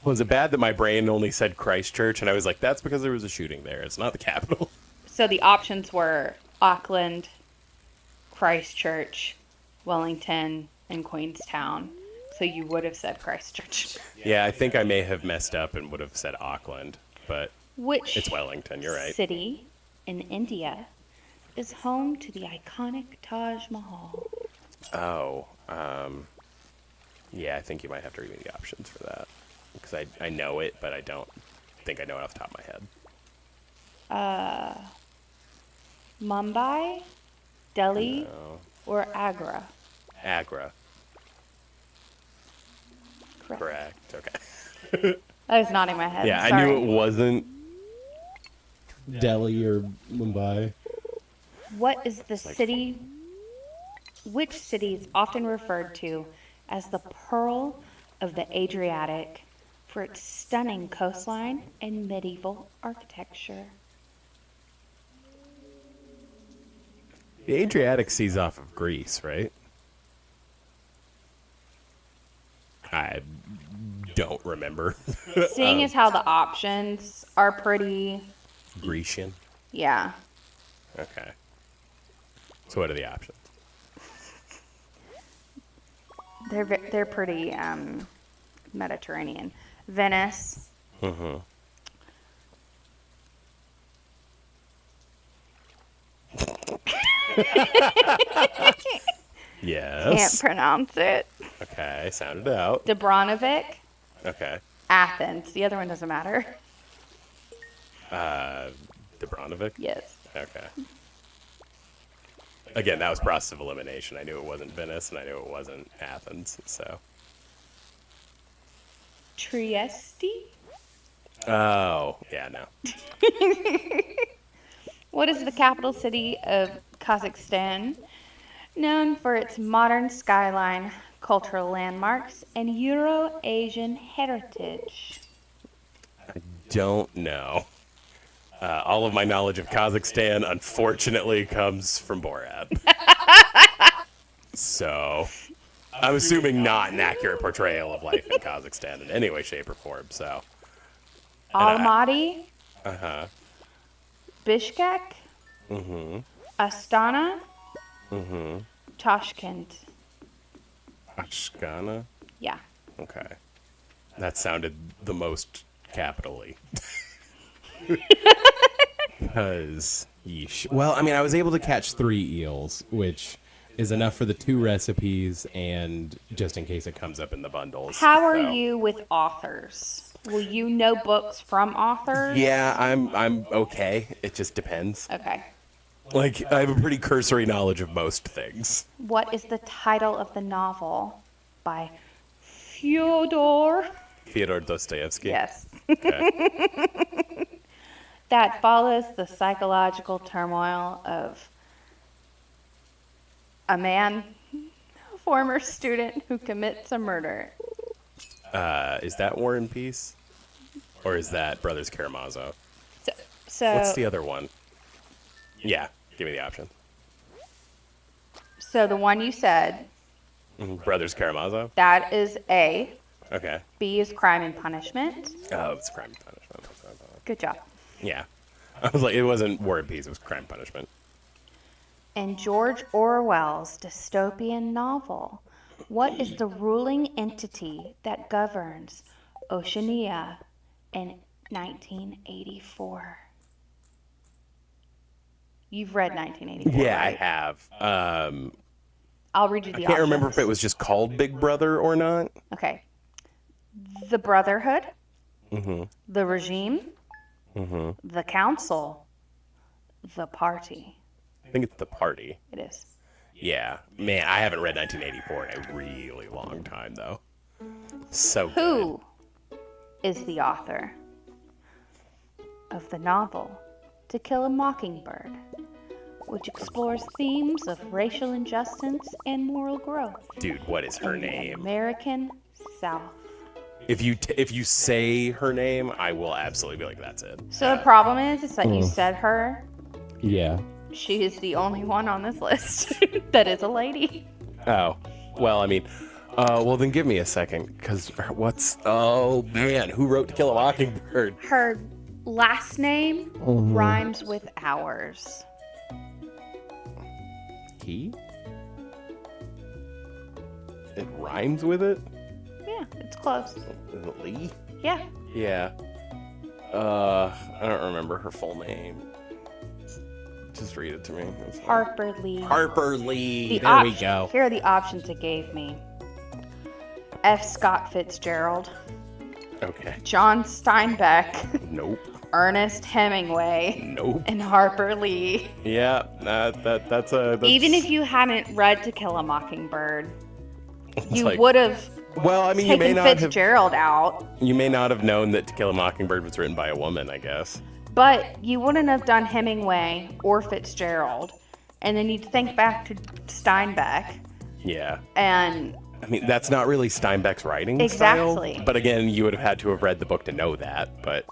Was it bad that my brain only said Christchurch, and I was like, that's because there was a shooting there. It's not the capital. So the options were Auckland, Christchurch, Wellington, and Queenstown. So you would have said Christchurch. Yeah, I think I may have messed up and would have said Auckland, but Which it's Wellington. You're right. city in India is home to the iconic Taj Mahal? Oh, yeah, I think you might have to read me the options for that. Because I know it, but I don't think I know it off the top of my head. Mumbai, Delhi, No. or Agra? Agra. Correct. Correct. Okay. I was nodding my head. Yeah, I Sorry. knew it wasn't. Delhi or Mumbai. What is the city? Which city is often referred to as the Pearl of the Adriatic for its stunning coastline and medieval architecture? The Adriatic Sea's off of Greece, right? I don't remember. Seeing as how the options are pretty, Grecian? yeah. Okay. So what are the options? They're pretty Mediterranean. Venice, Mm-hmm. can't Yes. pronounce it. Okay, sound it out. Dubrovnik, Okay. Athens. The other one doesn't matter. Dubrovnik? Yes. Okay. Again, that was process of elimination. I knew it wasn't Venice, and I knew it wasn't Athens, so. Trieste? Oh, yeah, no. What is the capital city of Kazakhstan? Known for its modern skyline, cultural landmarks, and Euro-Asian heritage. Don't know. All of my knowledge of Kazakhstan, unfortunately, comes from Borat. So, I'm assuming not an accurate portrayal of life in Kazakhstan in any way, shape, or form, so. Almaty, Uh-huh. Bishkek, Mm-hmm. Astana, Mm-hmm. Tashkent. Ashkana? Yeah. Okay. That sounded the most capitally. Because, yeesh. Well, I mean, I was able to catch 3 eels, which is enough for the 2 recipes and Just in case it comes up in the bundles. How are so. you with authors? Will you know books from authors? Yeah, I'm okay. It just depends. Okay. Like, I have a pretty cursory knowledge of most things. What is the title of the novel by Fyodor? Fyodor Dostoevsky. Yes. Okay. That follows the psychological turmoil of a man, a former student who commits a murder. Is that War and Peace? Or is that Brothers Karamazov? So What's the other one? Yeah, give me the option. So the one you said, Brothers Karamazov? that is A. Okay. B is Crime and Punishment. Oh, it's Crime and Punishment. That's what I thought. Good job. Yeah. I was like, it wasn't War and Peace, it was Crime and Punishment. In George Orwell's dystopian novel, what is the ruling entity that governs Oceania in 1984? You've read 1984, Yeah, right? I have. I'll read you the I can't remember if options. it was just called Big Brother or not. Okay. The Brotherhood, Mm-hmm. the Regime, Mm-hmm. the Council, the Party. I think it's the Party. It is. Yeah. Man, I haven't read 1984 in a really long time, though. So good. Who is the author of the novel To Kill a Mockingbird, which explores themes of racial injustice and moral growth Dude, what is her in the name? American South? If you say her name, I will absolutely be like, that's it. So the problem is that you said her. Yeah. She is the only one on this list that is a lady. Oh, well, I mean, well then give me a second, because what's? Oh man, who wrote To Kill a Mockingbird? Her last name rhymes with ours. He? It rhymes with it. Yeah, it's close. Is it Lee? Yeah. Yeah. I don't remember her full name. Just read it to me. That's fine. Harper Lee. Harper Lee. The There we op- go. Here are the options it gave me. F. Scott Fitzgerald, Okay. John Steinbeck, Nope. Ernest Hemingway, Nope. and Harper Lee. Yeah. That's a. That's, Even if you hadn't read To Kill a Mockingbird, you like- would have Well, I mean, you may taken not have. Fitzgerald out, You may not have known that To Kill a Mockingbird was written by a woman, I guess. but you wouldn't have done Hemingway or Fitzgerald. And then you'd think back to Steinbeck, Yeah. and I mean, that's not really Steinbeck's writing Exactly. style. But again, you would have had to have read the book to know that. But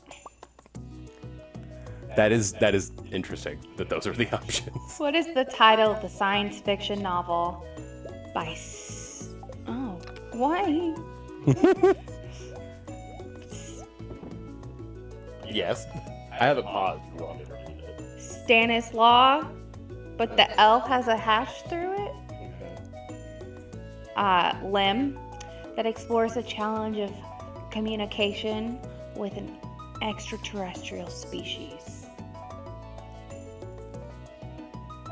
that is interesting that those are the options. what is the title of the science fiction novel by Oh, why? Yes. I have a pause. If you want me to read it. Stanislaw, but the L has a hash through it. Lim, that explores the challenge of communication with an extraterrestrial species.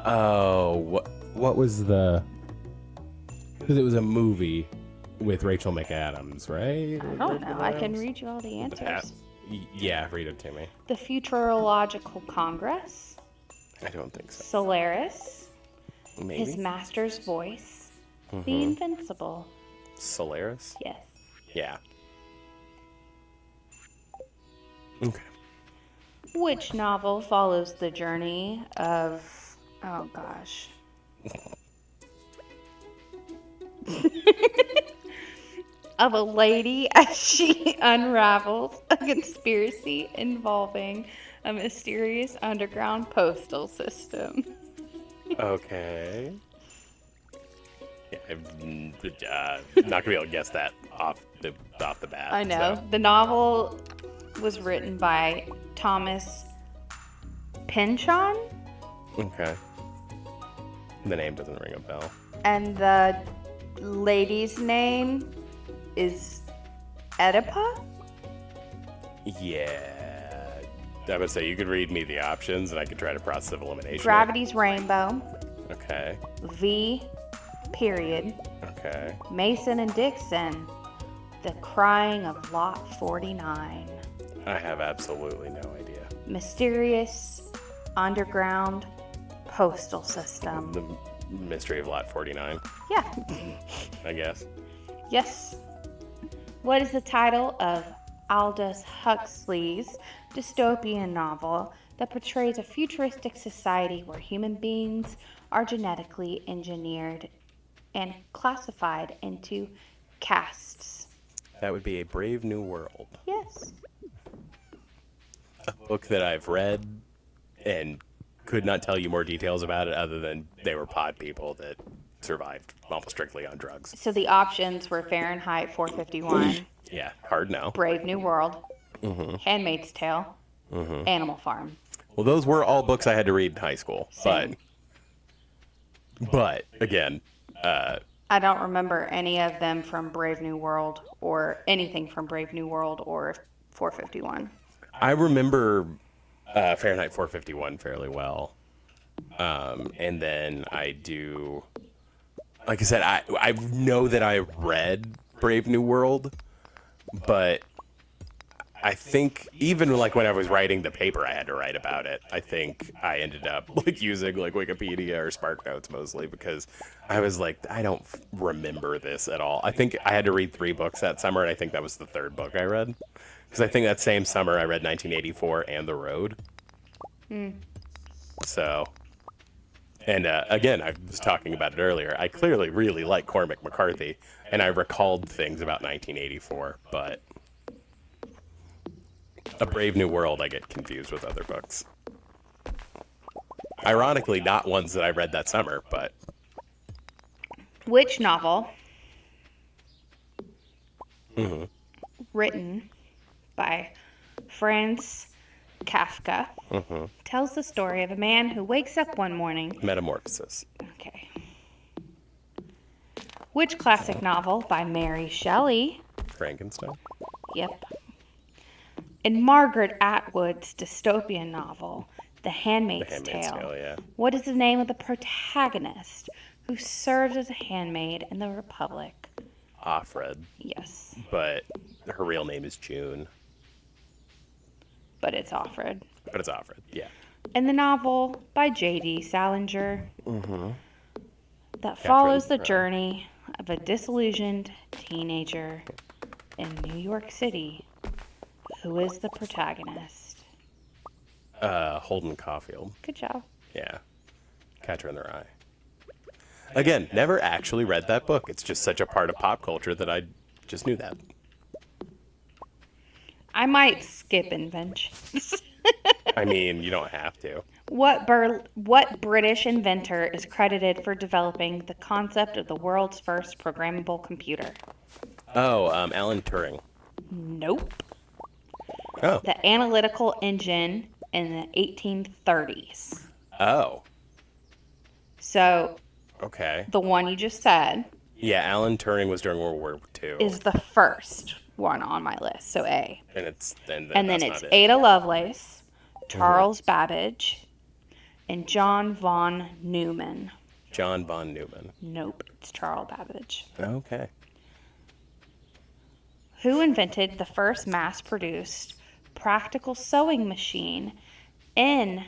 Oh, What was the? because it was a movie with Rachel McAdams, right? I don't know. I can read you all the answers. Yeah, read it to me. The Futurological Congress, I don't think so. Solaris, Maybe. His Master's Voice, The Invincible. Solaris? Yes. Yeah. Okay. Which novel follows the journey of, oh gosh. of a lady as she unravels a conspiracy involving a mysterious underground postal system. Okay. Yeah, I'm not gonna be able to guess that off the bat. I know. so. The novel was written by Thomas Pynchon, Okay. The name doesn't ring a bell. and the lady's name is Oedipa? Yeah. I would say you could read me the options and I could try to process of elimination. Gravity's Rainbow, Okay. V. Period, Okay. Mason and Dixon, The Crying of Lot 49, I have absolutely no idea. Mysterious Underground Postal System. The Mystery of Lot 49, Yeah. I guess. Yes. What is the title of Aldous Huxley's dystopian novel that portrays a futuristic society where human beings are genetically engineered and classified into castes? That would be A Brave New World. Yes. a book that I've read and could not tell you more details about it other than they were pod people that survived almost strictly on drugs. So the options were Fahrenheit 451, Yeah, hard no. Brave New World, Handmaid's Tale, Animal Farm. Well, those were all books I had to read in high school. Same. But again, I don't remember any of them from Brave New World or anything from Brave New World or 451. I remember Fahrenheit 451 fairly well. And then I do, like I said, I know that I read Brave New World, but I think even like when I was writing the paper I had to write about it, I think I ended up like using like Wikipedia or SparkNotes mostly because I was like, I don't remember this at all. I think I had to read 3 books that summer, and I think that was the 3rd book I read. Because I think that same summer I read 1984 and The Road. So, and again, I was talking about it earlier. I clearly really like Cormac McCarthy, and I recalled things about 1984, but A Brave New World I get confused with other books. Ironically, not ones that I read that summer, but... Which novel, written by Franz Kafka, tells the story of a man who wakes up one morning... Metamorphosis. Okay. Which classic novel by Mary Shelley... Frankenstein? Yep. In Margaret Atwood's dystopian novel, The Handmaid's Tale, Yeah. what is the name of the protagonist who serves as a handmaid in the Republic? Offred. Yes, But her real name is June. but it's Offred. But it's Offred, yeah. In the novel by J.D. Salinger, that follows the journey of a disillusioned teenager in New York City. Who is the protagonist? Holden Caulfield. Good job. Yeah. Catcher in the Rye. Again, never actually read that book. It's just such a part of pop culture that I just knew that. I might skip inventions. I mean, you don't have to. What British inventor is credited for developing the concept of the world's first programmable computer? Oh, Alan Turing. Nope. Oh. The analytical engine in the 1830s. Oh. So Okay. the one you just said Yeah, Alan Turing was during World War II. is the first one on my list. So A. And it's And then that's it's not it. Ada Lovelace, Charles Babbage, and John von Neumann. John von Neumann. Nope, it's Charles Babbage. Okay. Who invented the first mass-produced practical sewing machine in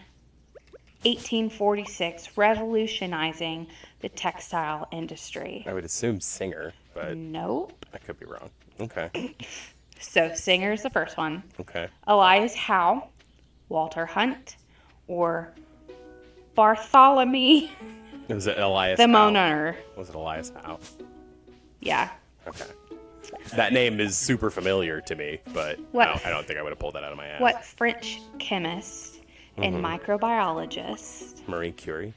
1846, revolutionizing the textile industry? I would assume Singer, but Nope. I could be wrong. Okay. So Singer's the first one. Okay. Elias Howe, Walter Hunt, or Bartholomew Was it Elias the Howe? Moner. Was it Elias Howe? Yeah. Okay. That name is super familiar to me, but What? I don't think I would have pulled that out of my ass. What French chemist and microbiologist Marie Curie?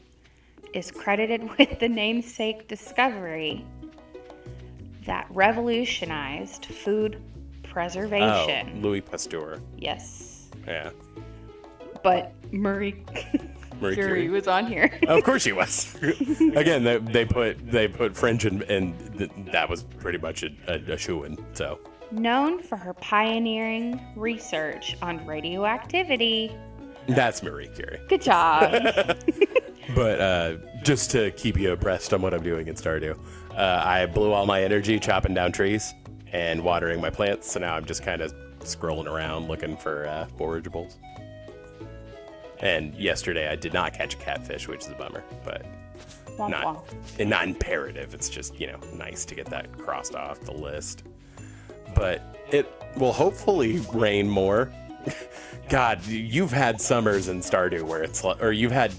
is credited with the namesake discovery that revolutionized food preservation? Oh, Louis Pasteur. Yes. Yeah. But Marie Marie Curie Curie. was on here. Of course she was. Again, they put French and that was pretty much a shoo-in. So Known for her pioneering research on radioactivity. that's Marie Curie. Good job. But just to keep you abreast on what I'm doing in Stardew, I blew all my energy chopping down trees and watering my plants. So now I'm just kind of scrolling around looking for forageables. And yesterday I did not catch a catfish, which is a bummer, but Womp not womp. not imperative. It's just, nice to get that crossed off the list. But it will hopefully rain more. God, you've had summers in Stardew where it's or you've had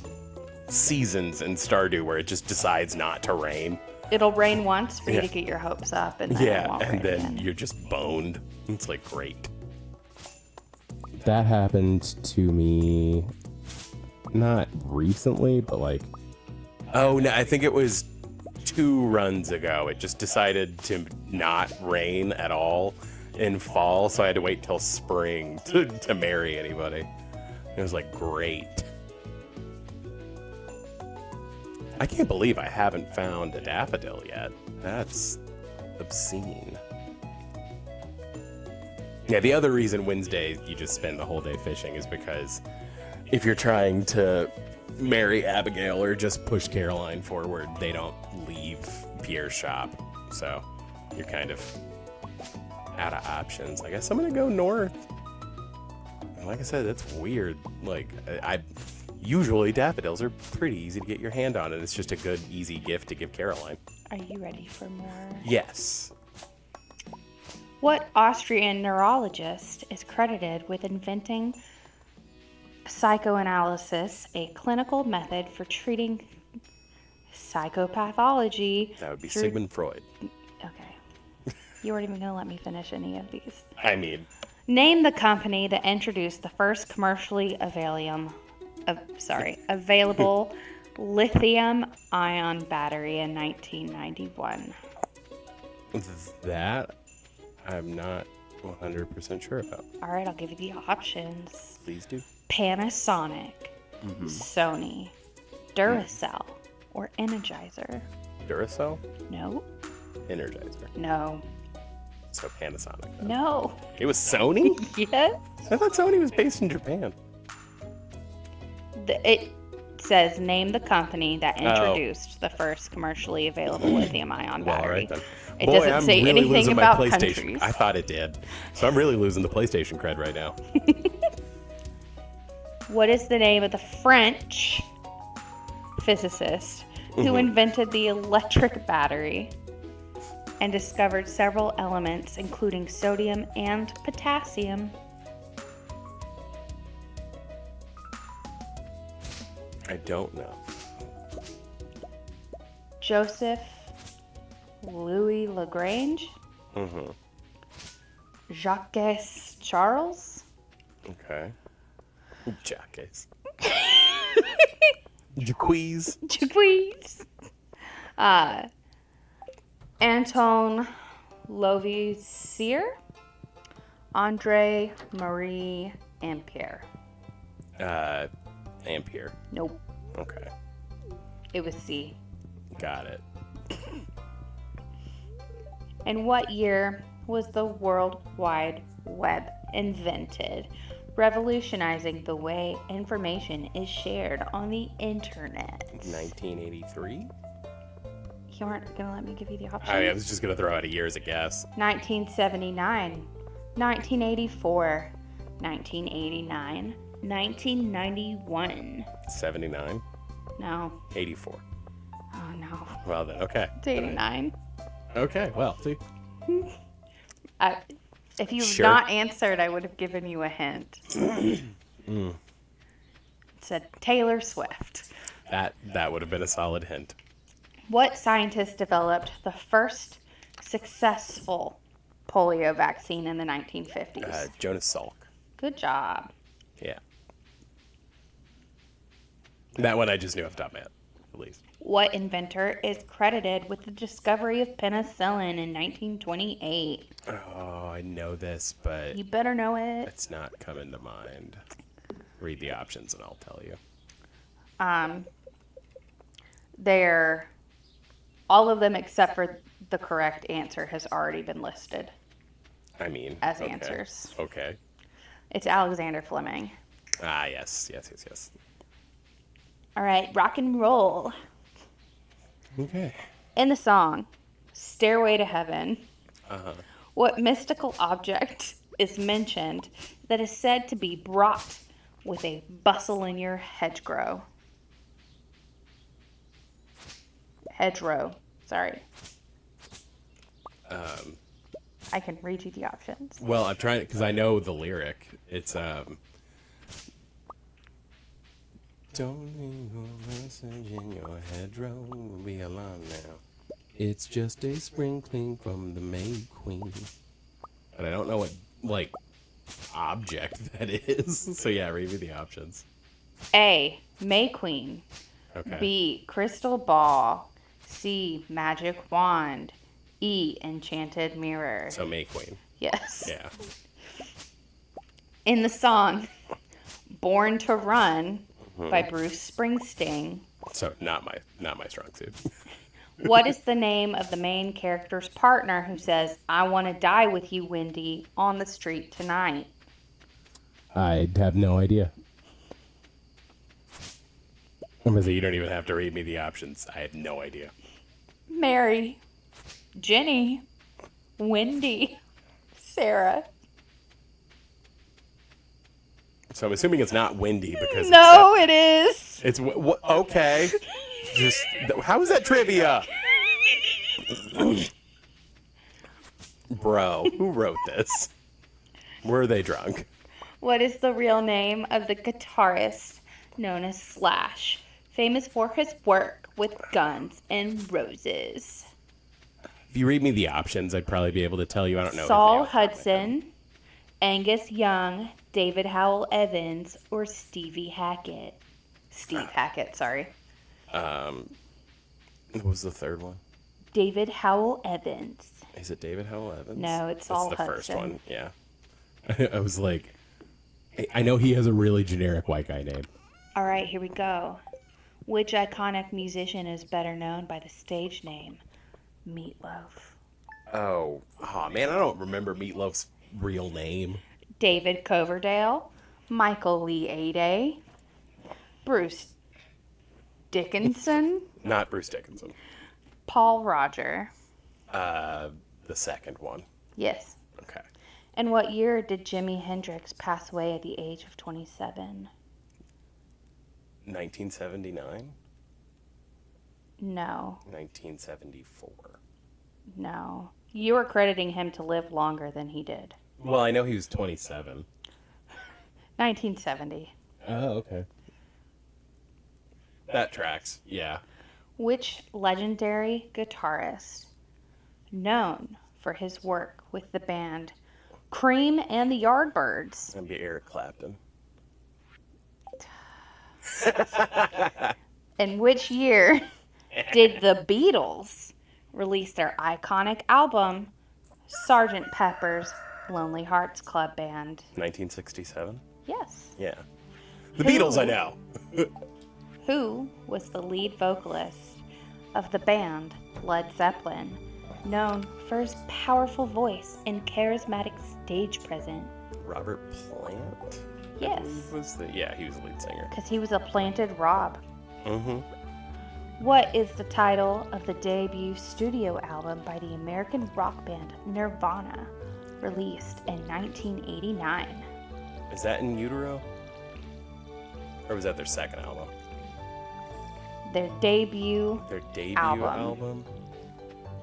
seasons in Stardew where it just decides not to rain. It'll rain once for you Yeah. to get your hopes up, and then it Yeah, won't and rain then again. you're just boned. It's like great. that happened to me not recently, but like Oh, no, I think it was 2 runs ago. It just decided to not rain at all in fall, so I had to wait till spring to marry anybody. It was like, great. I can't believe I haven't found a daffodil yet. That's obscene. Yeah, the other reason Wednesday you just spend the whole day fishing is because if you're trying to marry Abigail or just push Caroline forward, they don't leave Pierre's shop. So you're kind of out of options. I guess I'm gonna go north. Like I said, that's weird. Like, I usually daffodils are pretty easy to get your hand on, and it's just a good, easy gift to give Caroline. Are you ready for more? Yes. What Austrian neurologist is credited with inventing psychoanalysis, a clinical method for treating psychopathology? That would be through... Sigmund Freud. Okay. You weren't even going to let me finish any of these. I mean... Name the company that introduced the first commercially available lithium-ion battery in 1991. That I'm not 100% sure about. All right, I'll give you the options. Please do. Panasonic, Sony, Duracell, or Energizer. Duracell? No. Energizer. No. So Panasonic. Then. No. It was Sony? Yes. I thought Sony was based in Japan. It says name the company that introduced the first commercially available lithium-ion Well, all battery. right then. It Boy, doesn't I'm say really anything losing about my PlayStation. countries. I thought it did. So I'm really losing the PlayStation cred right now. What is the name of the French physicist who invented the electric battery and discovered several elements, including sodium and potassium? I don't know. Joseph Louis Lagrange? Jacques Charles? Okay. Jacques. Jaquiz. Please. Anton Lavoisier, Andre Marie Ampere. Ampere. Nope, Okay. it was C. Got it. In what year was the World Wide Web invented, revolutionizing the way information is shared on the internet? 1983? You aren't going to let me give you the options? I was just going to throw out a year as a guess. 1979, 1984, 1989, 1991. 79? No. 84. Oh, no. Well then, okay. It's 89. Okay, well, see. If you had Sure. not answered, I would have given you a hint. It said Taylor Swift. That would have been a solid hint. What scientist developed the first successful polio vaccine in the 1950s? Jonas Salk. Good job. Yeah. That one I just knew off the top of my head, at least. What inventor is credited with the discovery of penicillin in 1928? Oh, I know this, but You better know it. it's not coming to mind. Read the options and I'll tell you. They're all of them except for the correct answer has already been listed I mean, as okay. answers. Okay. It's Alexander Fleming. Ah, yes. All right, rock and roll. Okay. In the song Stairway to Heaven, what mystical object is mentioned that is said to be brought with a bustle in your hedgerow? Sorry. I can read you the options. Well, I'm trying because I know the lyric. It's Don't leave a message in your hedgerow. We'll be alone now. It's just a sprinkling from the May Queen. But I don't know what object that is. So yeah, read me the options. A. May Queen. Okay. B. Crystal Ball. C. Magic Wand. E. Enchanted Mirror. So May Queen. Yes. Yeah. In the song Born to Run by Bruce Springsteen, So not my strong suit. what is the name of the main character's partner who says, "I want to die with you, Wendy, on the street tonight"? I have no idea. I'm gonna say you don't even have to read me the options. I have no idea. Mary, Jenny, Wendy, Sarah. So I'm assuming it's not Wendy because No, it is. it's okay. Just how is that trivia? Bro, who wrote this? Were they drunk? What is the real name of the guitarist known as Slash, famous for his work with Guns N' Roses? If you read me the options, I'd probably be able to tell you. I don't know. Saul anything else. Hudson, Angus Young, David Howell Evans, or Stevie Hackett? Steve Hackett, sorry. What was the third one? David Howell Evans. Is it David Howell Evans? No, it's Saul That's the Hudson. first one. Yeah. I was like, I know he has a really generic white guy name. All right, here we go. Which iconic musician is better known by the stage name Meatloaf? Oh man, I don't remember Meatloaf's real name. David Coverdale, Michael Lee Ade, Bruce Dickinson, Not Bruce Dickinson. Paul Roger. The second one. Yes. Okay. And what year did Jimi Hendrix pass away at the age of 27? 1979. No, 1974. no. You are crediting him to live longer than he did. Well, I know he was 27. 1970. Oh, okay. That tracks. Yeah. Which legendary guitarist, known for his work with the band Cream and the Yardbirds, It's gonna be Eric Clapton. in which year did the Beatles release their iconic album Sgt. Pepper's Lonely Hearts Club Band? 1967. Yes. Yeah. The Beatles, I know. Who was the lead vocalist of the band Led Zeppelin, known for his powerful voice and charismatic stage presence? Robert Plant. Yes, Yeah, he was the lead singer. because he was a planted Rob. Mm-hmm. What is the title of the debut studio album by the American rock band Nirvana, released in 1989? Is that In Utero? Or was that their second album? Their debut Their debut Album. album?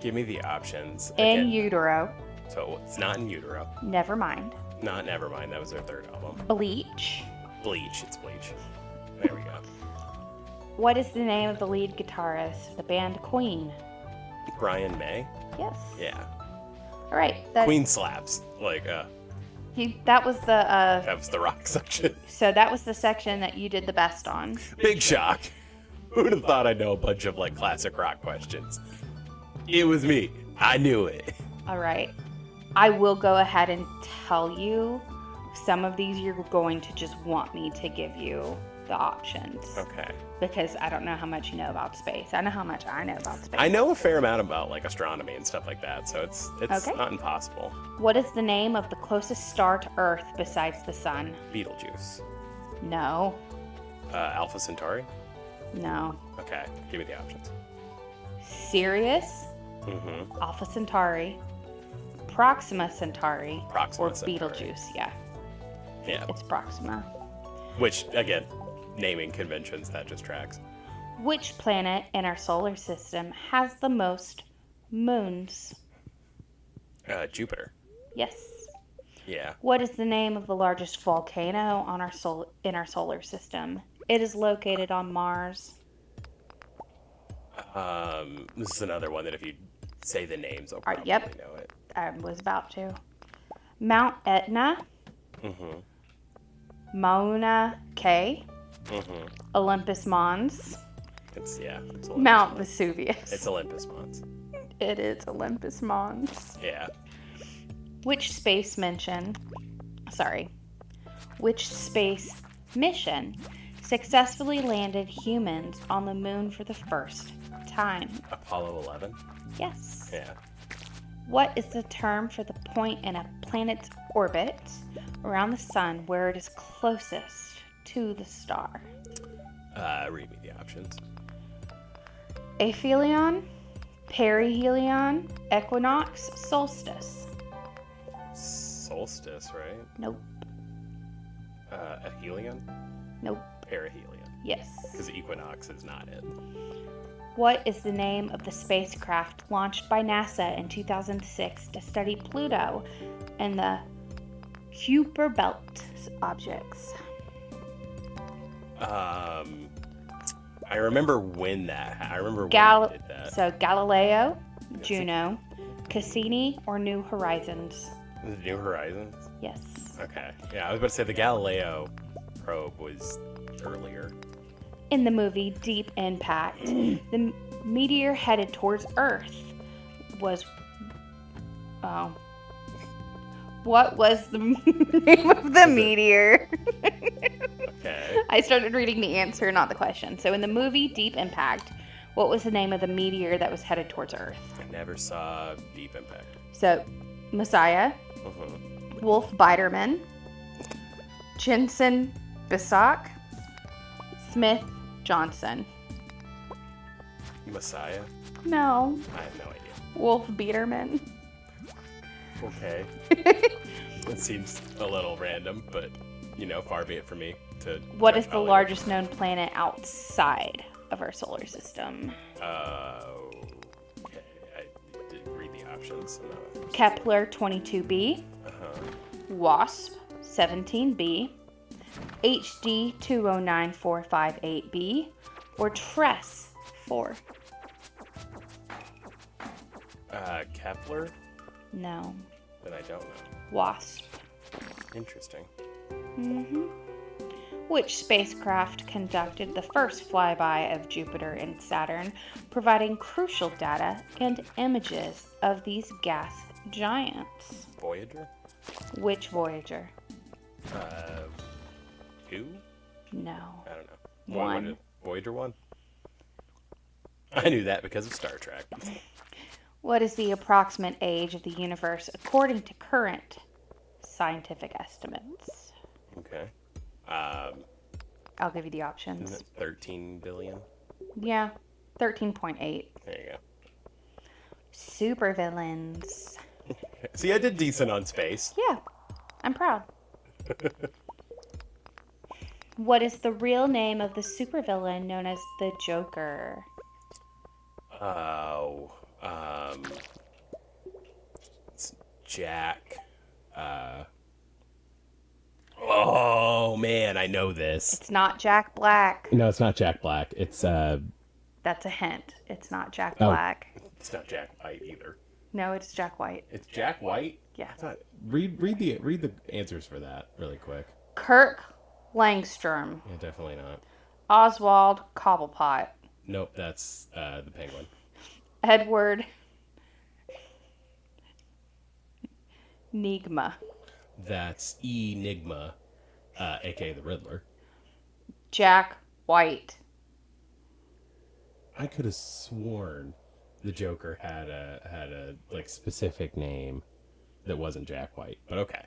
Give me the options. In Again. Utero. So it's not In Utero. Never mind. Not Nevermind. That was their third album. Bleach. Bleach. It's Bleach. There we go. What is the name of the lead guitarist of the band Queen? Brian May. Yes. Yeah. All right. That, Queen slaps. Like, that was the that was the rock section. so that was the section that you did the best on. Big shock. Who would have thought I'd know a bunch of like classic rock questions? It was me. I knew it. All right. I will go ahead and tell you some of these you're going to just want me to give you the options. Okay. Because I don't know how much you know about space. I know how much I know about space. I know a fair amount about like astronomy and stuff like that, so it's Okay. not impossible. What is the name of the closest star to Earth besides the sun? Beetlejuice. No. Alpha Centauri. No. Okay. Give me the options. Sirius, Mm-hmm. Alpha Centauri, Proxima Centauri, Proxima or Centauri. Betelgeuse. Yeah, Yeah. it's Proxima. Which again, naming conventions that just tracks. Which planet in our solar system has the most moons? Jupiter. Yes. Yeah. What is the name of the largest volcano on our in our solar system? It is located on Mars. This is another one that if you say the names, I'll right, probably yep. know it. I was about to. Mount Etna, Mauna Kea, Olympus Mons, It's Olympus Mount Mons. Vesuvius. It's Olympus Mons. It is Olympus Mons. Yeah. Which space mission successfully landed humans on the moon for the first time? Apollo 11? Yes. Yeah. What is the term for the point in a planet's orbit around the sun where it is closest to the star? Read me the options. Aphelion, perihelion, equinox, solstice. Solstice, right? Nope. Aphelion? Nope. Perihelion. Yes. Because equinox is not it. What is the name of the spacecraft launched by NASA in 2006 to study Pluto and the Kuiper Belt objects? I remember when I remember when you did that. So Galileo, Juno, Cassini, or New Horizons? The New Horizons? Yes. Okay. Yeah, I was about to say the Galileo probe was earlier. In the movie Deep Impact, the meteor headed towards Earth was... Oh. What was the name of the meteor? Okay. I started reading the answer, not the question. So in the movie Deep Impact, what was the name of the meteor that was headed towards Earth? I never saw Deep Impact. So, Messiah, Wolf Biderman, Jensen Bissock, Smith Johnson. Messiah? No, I have no idea. Wolf Biederman. Okay. It seems a little random, but, far be it for me to... What is the largest known planet outside of our solar system? Okay. I did read the options. Kepler 22b, WASP 17b, HD 209-458b, or TRES 4? Kepler? No. Then I don't know. WASP. Interesting. Which spacecraft conducted the first flyby of Jupiter and Saturn, providing crucial data and images of these gas giants? Voyager? Which Voyager? 2? No. I don't know. One. Voyager 1? I knew that because of Star Trek. What is the approximate age of the universe according to current scientific estimates? Okay. I'll give you the options. Isn't it 13 billion? Yeah, 13.8. There you go. Supervillains. See, I did decent on space. Yeah, I'm proud. What is the real name of the supervillain known as the Joker? It's Jack. Oh man, I know this. It's not Jack Black. No, it's not Jack Black. It's That's a hint. It's not Jack Black. It's not Jack White either. No, it's Jack White. It's Jack White. Yeah. read the answers for that really quick. Kirk Langstrom. Yeah, definitely not. Oswald Cobblepot. Nope, that's the Penguin. Edward Nygma. That's Enigma, aka the Riddler. Jack White. I could have sworn the Joker had a like specific name that wasn't Jack White, but okay.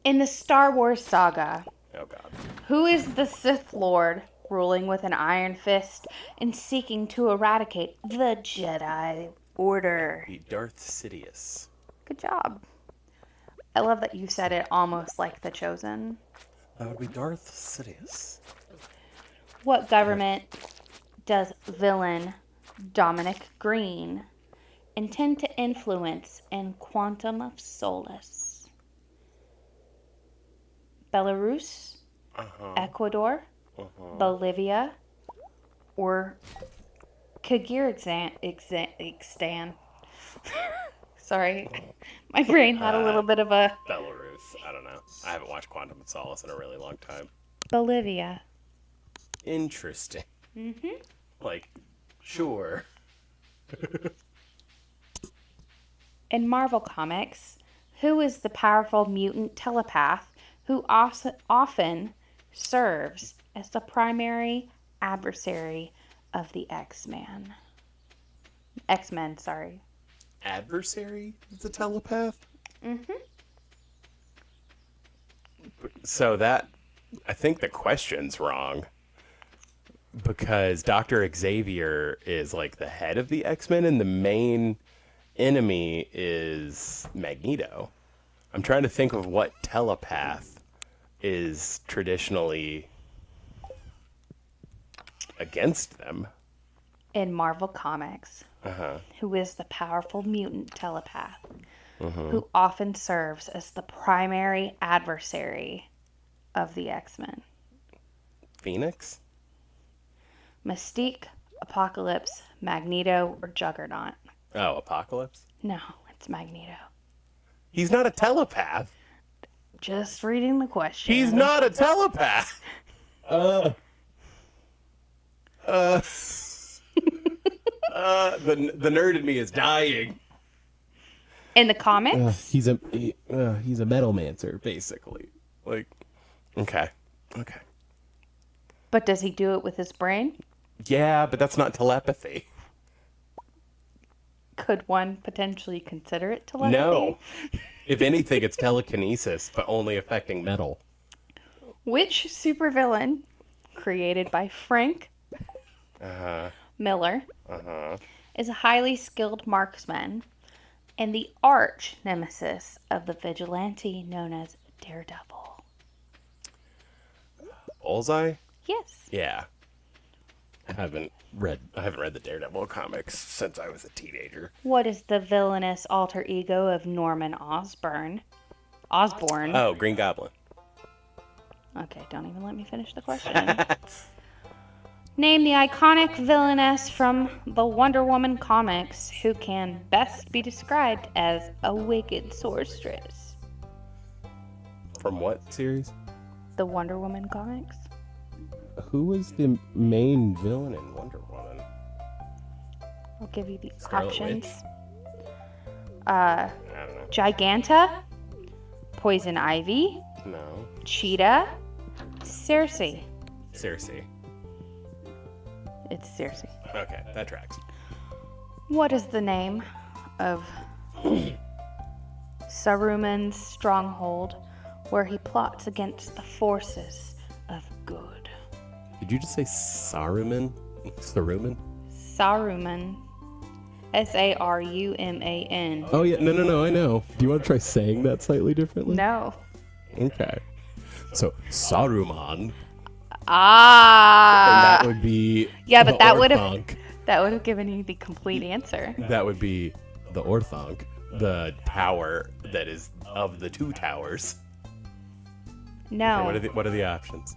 In the Star Wars saga, Oh god. who is the Sith Lord ruling with an iron fist and seeking to eradicate the Jedi Order? The Darth Sidious. Good job. I love that you said it almost like The Chosen. That would be Darth Sidious. What government does villain Dominic Green intend to influence in Quantum of Solace? Belarus, Ecuador, Bolivia, or Kyrgyzstan? Sorry. My brain had a little bit of a Belarus. I don't know. I haven't watched Quantum of Solace in a really long time. Bolivia. Interesting. Like, sure. In Marvel Comics, who is the powerful mutant telepath who often serves as the primary adversary of the X-Men? X-Men, sorry. Adversary is a telepath? So I think the question's wrong. Because Dr. Xavier is like the head of the X-Men and the main enemy is Magneto. I'm trying to think of what telepath is traditionally against them. In Marvel Comics, who is the powerful mutant telepath who often serves as the primary adversary of the X-Men? Phoenix? Mystique, Apocalypse, Magneto, or Juggernaut? Oh, Apocalypse? No, it's Magneto. He's not a telepath. Just reading the question. He's not a telepath. The nerd in me is dying. In the comics? He's a metalmancer, Basically. Like, okay. But does he do it with his brain? Yeah, but that's not telepathy. Could one potentially consider it telepathy? No. If anything, it's telekinesis, but only affecting metal. Which supervillain, created by Frank Miller, is a highly skilled marksman and the arch nemesis of the vigilante known as Daredevil? Bullseye? Yes. Yeah. I haven't read the Daredevil comics since I was a teenager. What is the villainous alter ego of Norman Osborn? Oh, Green Goblin. Okay, don't even let me finish the question. Name the iconic villainess from the Wonder Woman comics who can best be described as a wicked sorceress. From what series? The Wonder Woman comics? Who was the main villain in Wonder Woman? I'll give you the Scarlet options. Witch? I don't know. Giganta, Poison Ivy, No. Cheetah, Circe. Circe. It's Circe. Okay, that tracks. What is the name of Saruman's stronghold where he plots against the forces of good? Did you just say Saruman? Saruman? Saruman. Saruman. Oh yeah, no, I know. Do you want to try saying that slightly differently? No. Okay. So, Saruman. Ah. And that would be Yeah, but the that would Orthonk. have given you the complete answer. That would be the Orthonk, the tower that is of the two towers. No. Okay, what are the options?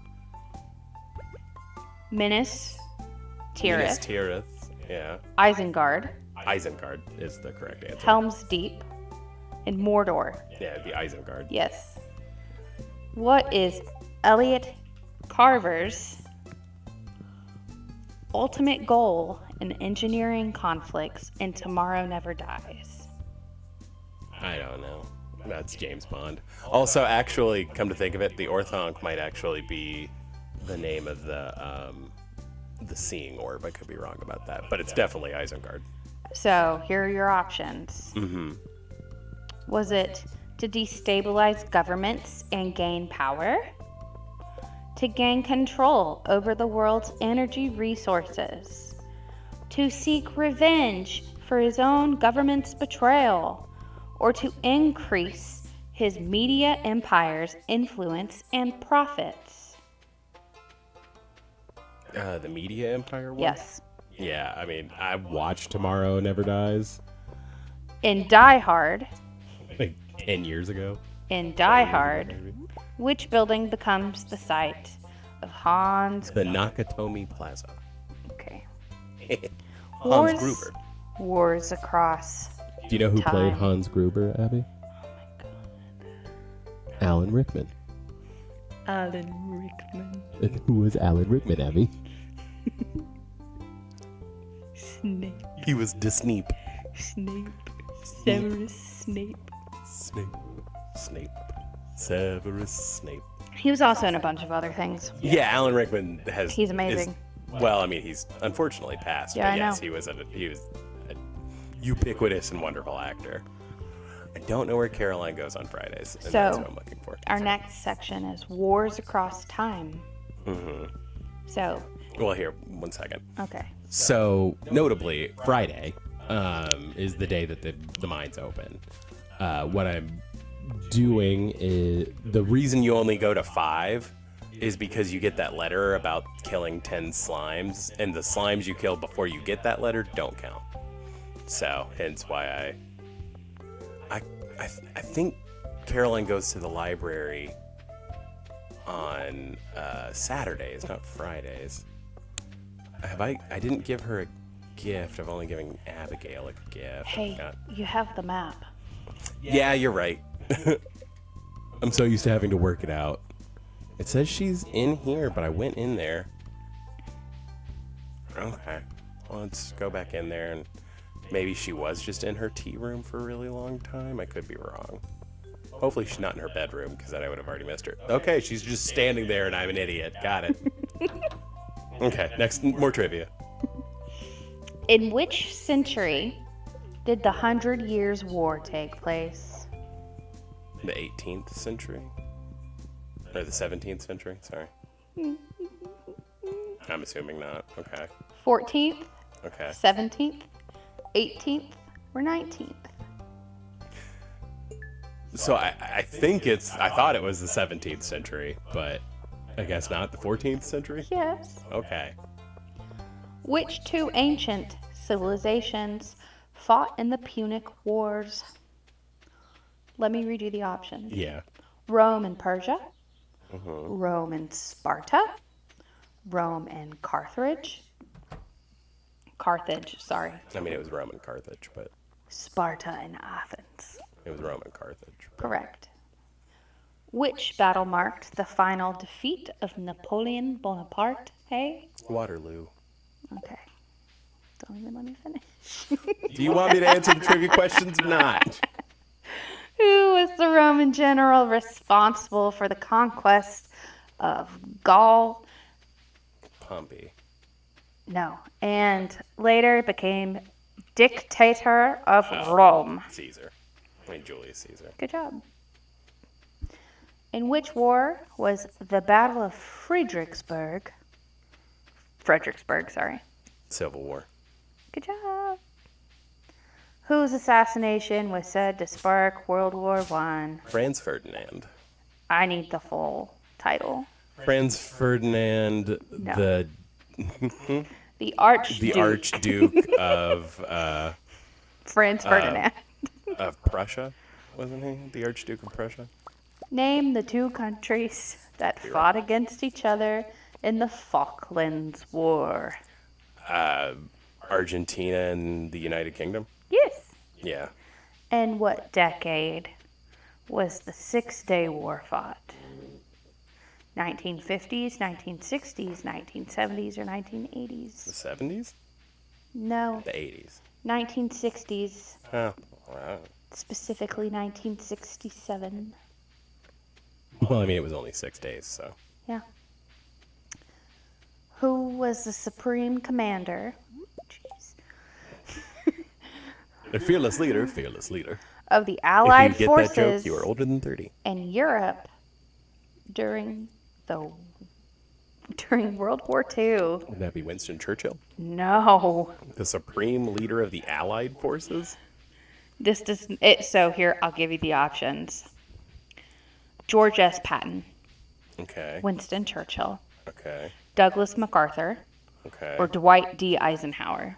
Minas Minas Tirith, Tirith. Yeah. Isengard, Isengard is the correct answer. Helm's Deep, and Mordor. Yeah, it'd be Isengard. Yes. What is Elliot Carver's ultimate goal in engineering conflicts in Tomorrow Never Dies? I don't know. That's James Bond. Also, actually, come to think of it, the Orthonk might actually be the name of the seeing orb. I could be wrong about that, but it's definitely Isengard. So, here are your options. Was it to destabilize governments and gain power? To gain control over the world's energy resources? To seek revenge for his own government's betrayal? Or to increase his media empire's influence and profits? The media empire one? Yes. Yeah, I mean, I Watch Tomorrow Never Dies. In Die Hard, like 10 years ago. Which building becomes the site of Hans? The Nakatomi Plaza. Okay. Hans Wars- Gruber. Wars across Do you know who played time. Hans Gruber, Abby? Alan Rickman. Alan Rickman. And who was Alan Rickman, Abby? Snape. He was Snape. Snape. Severus Snape. Snape. Severus Snape. He was also in a bunch of other things. Yeah, Alan Rickman He's amazing. Well, I mean, he's unfortunately passed. Yeah, but I yes, know. he was a ubiquitous and wonderful actor. I don't know where Caroline goes on Fridays, and that's what I'm looking for. Our next section is Wars Across Time. Mm-hmm. So, Well, here, 1 second. okay. So, notably, Friday is the day that the mines open. What I'm doing is... The reason you only go to 5 is because you get that letter about killing 10 slimes, and the slimes you kill before you get that letter don't count. So, hence why I think Caroline goes to the library on Saturdays, not Fridays. I didn't give her a gift. I've only given Abigail a gift. Hey, you have the map. Yeah, you're right. I'm so used to having to work it out. It says she's in here, but I went in there. Okay. Well, let's go back in there, and maybe she was just in her tea room for a really long time. I could be wrong. Hopefully she's not in her bedroom, because then I would have already missed her. Okay, she's just standing there, and I'm an idiot. Got it. Okay, next, more trivia. In which century did the 100 Years' War take place? The 18th century? Or the 17th century? Sorry. I'm assuming not. Okay. 14th, Okay. 17th, 18th, or 19th? So I think I thought it was the 17th century, but I guess not. The 14th century? Yes. Okay. Which two ancient civilizations fought in the Punic Wars? Let me read you the options. Yeah. Rome and Persia, Rome and Sparta, Rome and Carthage. Sorry. I mean, it was Rome and Carthage, but Sparta and Athens. it was Rome and Carthage. Correct. Which battle marked the final defeat of Napoleon Bonaparte? Hey? Waterloo. Okay. Don't even let me finish. Do you want me to answer the trivia questions or not? Who was the Roman general responsible for the conquest of Gaul? Pompey. No. And later became dictator of Rome. Caesar. I mean, Julius Caesar. Good job. In which war was the Battle of Fredericksburg, sorry. Civil War. Good job. Whose assassination was said to spark World War I? Franz Ferdinand. I need the full title. Franz Ferdinand, No. the Archduke. Archduke of Franz Ferdinand. of Prussia, wasn't he? The Archduke of Prussia. Name the two countries that fought against each other in the Falklands War. Argentina and the United Kingdom. Yes. Yeah. And what decade was the Six-Day War fought? 1950s, 1960s, 1970s, or 1980s? The 70s? No. The 80s. 1960s. Oh, wow. Specifically 1967. Well, I mean, it was only 6 days, so. Yeah. Who was the supreme commander? Jeez. The fearless leader. Of the Allied if you get forces that joke, you are older than 30. in Europe during World War II. Would that be Winston Churchill? No. The supreme leader of the Allied forces? So here, I'll give you the options. George S. Patton, Okay. Winston Churchill, Okay. Douglas MacArthur, Okay. or Dwight D. Eisenhower.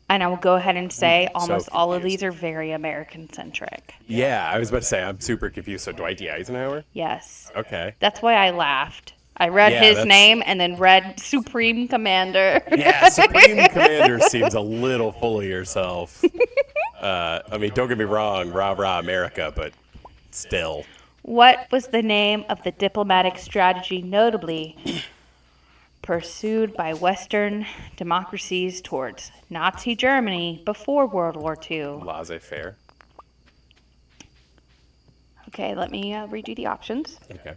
And I will go ahead and say almost all of confused. these are very American-centric. Yeah, I was about to say, I'm super confused. So Dwight D. Eisenhower? Yes. Okay. That's why I laughed. I read Yeah, his that's- name and then read Supreme Commander. Yeah, Supreme Commander seems a little full of yourself. I mean, don't get me wrong, rah rah America, but still. What was the name of the diplomatic strategy notably pursued by Western democracies towards Nazi Germany before World War II? Laissez-faire. Okay, let me read you the options. Okay.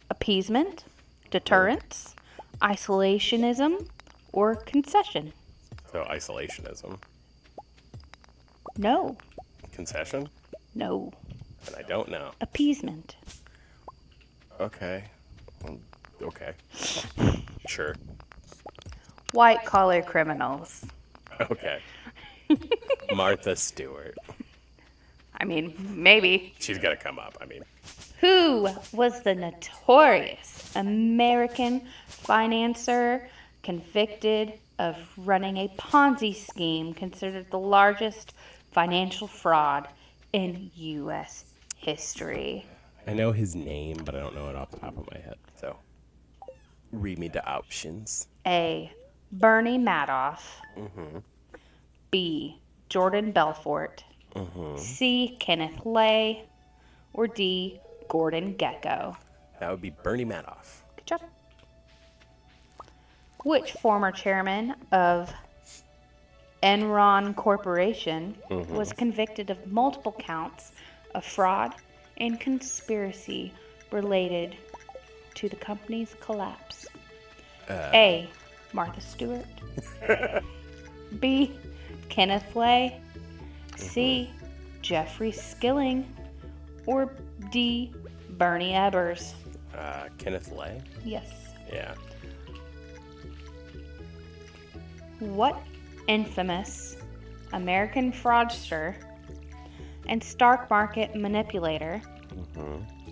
Appeasement, deterrence, isolationism, or concession? So isolationism. No. Concession? No. And I don't know. Appeasement. Okay. Okay. Sure. White collar criminals. Okay. Martha Stewart. I mean, maybe. She's got to come up. I mean, Who was the notorious American financier convicted of running a Ponzi scheme considered the largest financial fraud in U.S. history? I know his name, but I don't know it off the top of my head. So, read me the options. A. Bernie Madoff. B. Jordan Belfort. C. Kenneth Lay. Or D. Gordon Gekko. That would be Bernie Madoff. Good job. Which former chairman of Enron Corporation was convicted of multiple counts of fraud and conspiracy related to the company's collapse? A. Martha Stewart. B. Kenneth Lay. C. Jeffrey Skilling. Or D. Bernie Ebbers. Kenneth Lay? Yes. Yeah. What infamous American fraudster and stock market manipulator?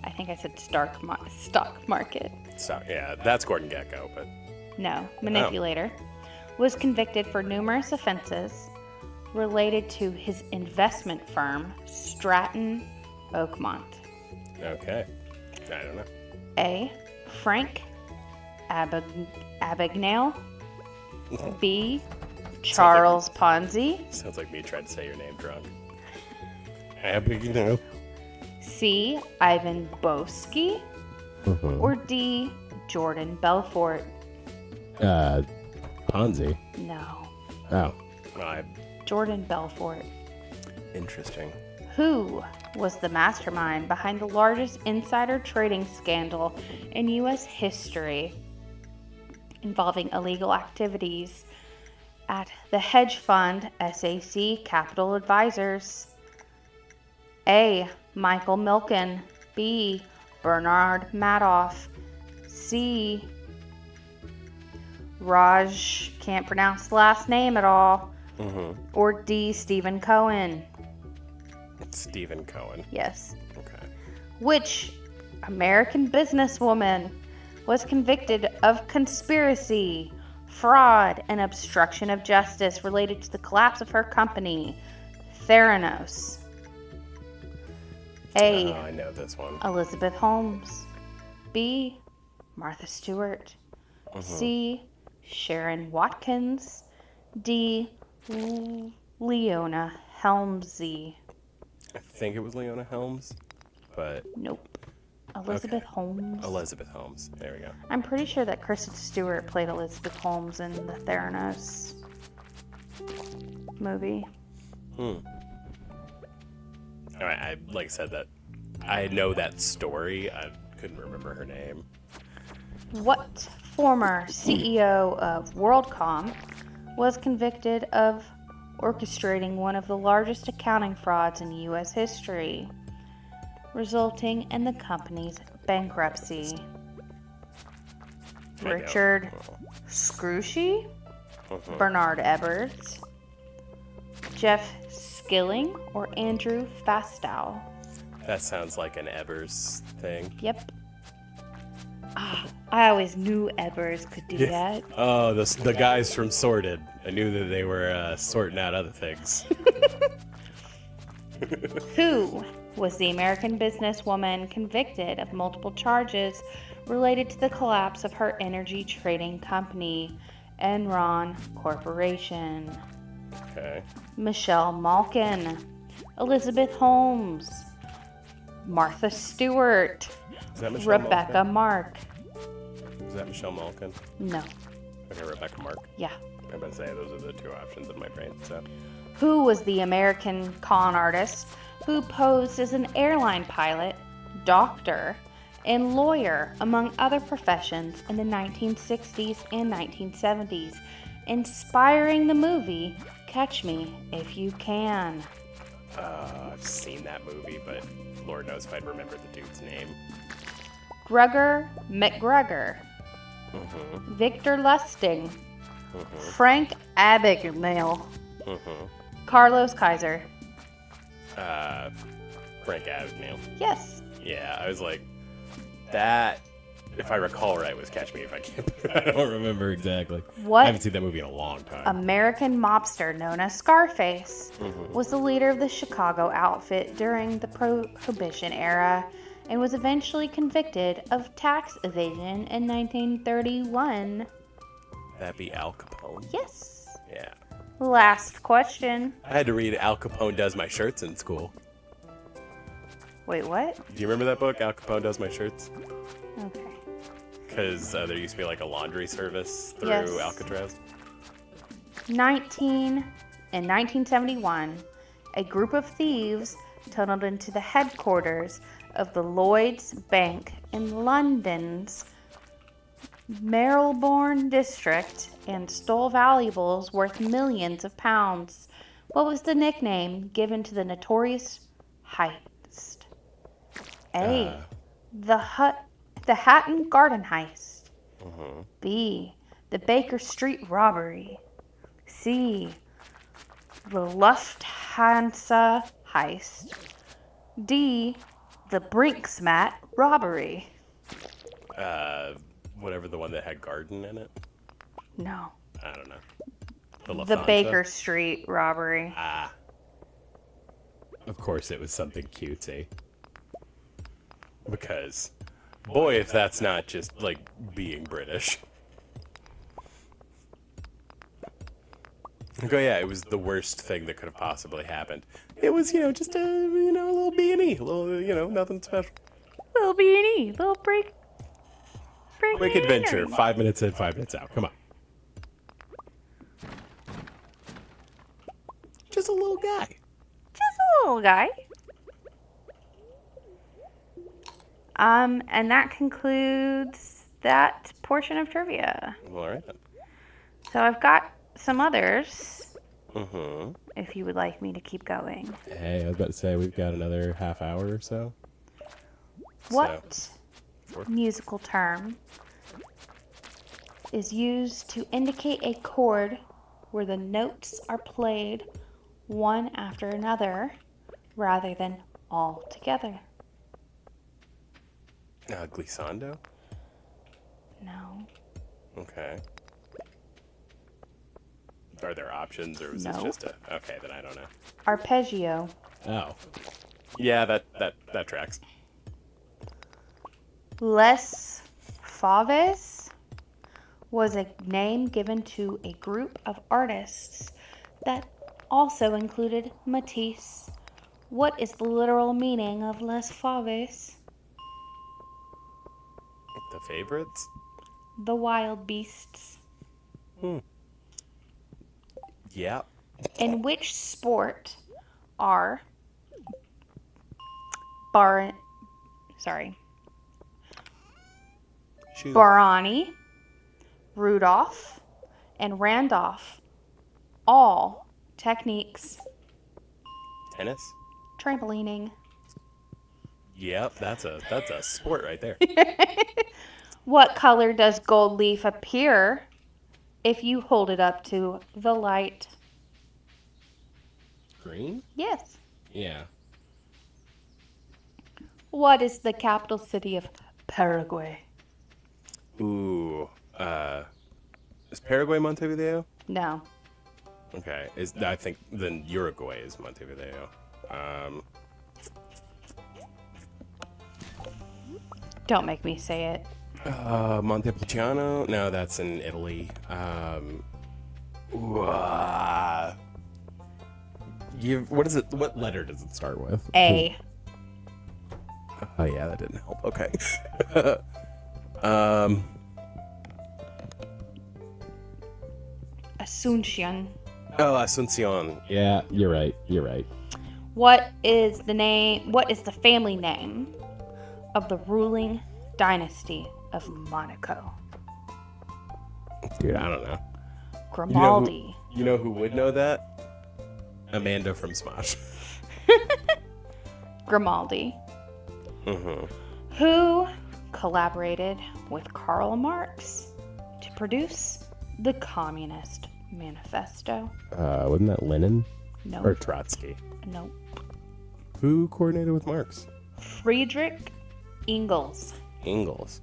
I think I said stock market. So, yeah, that's Gordon Gekko, but No, manipulator. Was convicted for numerous offenses related to his investment firm, Stratton Oakmont. okay. I don't know. A. Frank Abagnale. B. Charles Ponzi. Sounds like me trying to say your name drunk. Abigail. C. Ivan Boesky. Or D. Jordan Belfort. Ponzi. No. Oh. Jordan Belfort. Interesting. Who was the mastermind behind the largest insider trading scandal in U.S. history involving illegal activities at the hedge fund SAC Capital Advisors? A. Michael Milken. B. Bernard Madoff. C. Raj, can't pronounce the last name at all. Or D. Stephen Cohen. Stephen Cohen. Yes. Okay. Which American businesswoman was convicted of conspiracy, fraud, and obstruction of justice related to the collapse of her company, Theranos? A. I know this one. Elizabeth Holmes. B. Martha Stewart. C. Sharon Watkins. D. Leona Helmsley. I think it was Leona Helms, but Nope. Elizabeth Holmes. Elizabeth Holmes. There we go. I'm pretty sure that Kristen Stewart played Elizabeth Holmes in the Theranos movie. All right, like I said, that I know that story. I couldn't remember her name. What former CEO of WorldCom was convicted of orchestrating one of the largest accounting frauds in U.S. history, resulting in the company's bankruptcy? Richard Scrushy, Bernard Ebbers, Jeff Skilling, or Andrew Fastow? That sounds like an Evers thing. Yep. I always knew Ebbers could do that. Oh, the guys from Sorted. I knew that they were sorting out other things. Who was the American businesswoman convicted of multiple charges related to the collapse of her energy trading company, Enron Corporation? Okay. Michelle Malkin. Elizabeth Holmes, Martha Stewart, Is that Michelle Rebecca Mark. Malkin? Is that Michelle Malkin? No. Okay, Rebecca Mark. Yeah. I'm about to say those are the two options in my brain. So, Who was the American con artist who posed as an airline pilot, doctor, and lawyer, among other professions, in the 1960s and 1970s, inspiring the movie Catch Me If You Can? I've seen that movie, but Lord knows if I'd remember the dude's name. Gregor McGregor, Victor Lustig, Frank Abagnale, Carlos Kaiser. Frank Abagnale. Yes. Yeah, I was like, that, if I recall right, was Catch Me If I Can. I don't remember exactly. What I haven't seen that movie in a long time. American mobster known as Scarface was the leader of the Chicago outfit during the Prohibition era and was eventually convicted of tax evasion in 1931. That'd be Al Capone. Yes. Yeah. Last question. I had to read Al Capone Does My Shirts in school. Wait, what? Do you remember that book, Al Capone Does My Shirts? Okay. Because there used to be like a laundry service through Yes. Alcatraz. In 1971, a group of thieves tunneled into the headquarters of the Lloyds Bank in London's Marylebone district and stole valuables worth millions of pounds. What was the nickname given to the notorious heist? A. The Hatton Garden heist. B. The Baker Street robbery. C. The Lufthansa heist. D. The Brinksmat robbery. Whatever the one that had garden in it. No. I don't know. The Lufthansa? Baker Street robbery. Ah. Of course it was something cutesy. Because, boy, if that's not just, like, being British. Like, oh yeah, it was the worst thing that could have possibly happened. It was, just a, a little B&E. A little, nothing special. Little B&E. Little break. Quick adventure. 5 minutes in, 5 minutes out. Come on. Just a little guy. Just a little guy. And that concludes that portion of trivia. All right. So I've got some others, Mm-hmm. if you would like me to keep going. Hey, I was about to say we've got another half hour or so. What musical term is used to indicate a chord where the notes are played one after another rather than all together? Glissando? No. Okay. Are there options, or was this No. just a... Okay, then I don't know. Arpeggio. Oh. Yeah, that tracks. Les Faves was a name given to a group of artists that also included Matisse. What is the literal meaning of Les Faves? The favorites? The wild beasts. Yeah. In which sport are Shoes. Barani, Rudolph, and Randolph all techniques? Tennis? Trampolining. Yep, that's a sport right there. What color does gold leaf appear if you hold it up to the light? Green? Yes. Yeah. What is the capital city of Paraguay? Ooh. Is Paraguay Montevideo? No. Okay. I think then Uruguay is Montevideo. Don't make me say it. Montepulciano? No, that's in Italy. What is it? What letter does it start with? A. Oh yeah, that didn't help. Okay. um. Asuncion. Oh, Asuncion. Yeah, you're right. You're right. What is the family name of the ruling dynasty of Monaco? Dude, I don't know. Grimaldi. You know who would know that? Amanda from Smosh. Grimaldi. Mm-hmm. Who collaborated with Karl Marx to produce the Communist Manifesto? Wasn't that Lenin? No. Or Trotsky. No. Who coordinated with Marx? Friedrich Engels. Engels.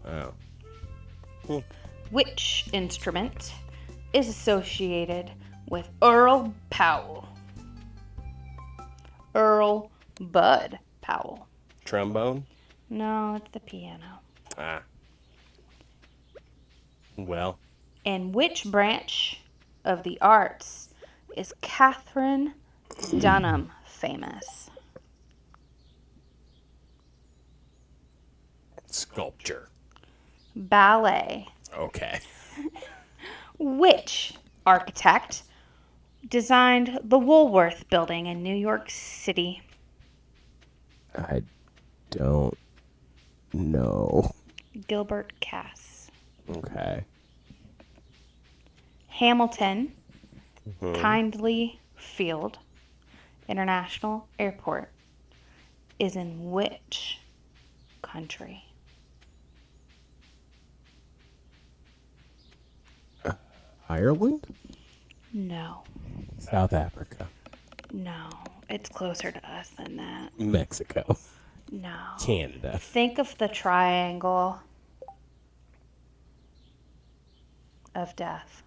Oh. Which instrument is associated with Earl Powell? Earl Bud Powell. Trombone? No, it's the piano. Ah. Well. In which branch of the arts is Catherine Dunham famous? Sculpture. Ballet. Okay. Which architect designed the Woolworth Building in New York City? I don't know. Gilbert Cass. Okay. Hamilton Kindley Field International Airport is in which country? Ireland? No. South Africa. No. It's closer to us than that. Mexico. No. Canada. Think of the triangle of death.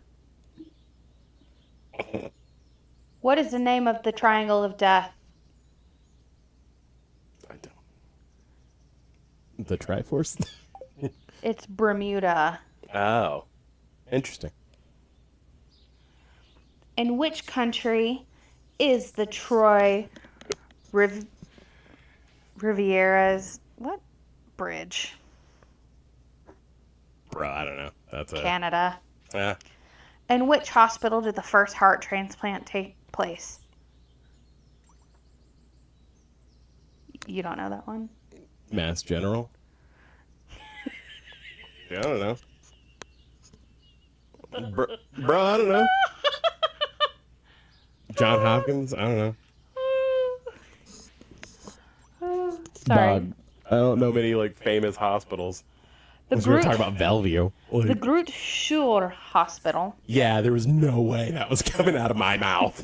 What is the name of the triangle of death? I don't. The Triforce? It's Bermuda. Oh. Interesting. In which country is the Troy Riviera's what bridge? Bro, I don't know. That's a... Canada. Yeah. In which hospital did the first heart transplant take place? You don't know that one? Mass General? Yeah, I don't know. Bro, I don't know. John Hopkins? I don't know. Sorry. Dog. I don't know many like famous hospitals. The We were Groot, talking about Bellevue. Like, the Groot Schuur Hospital. yeah, there was no way that was coming out of my mouth.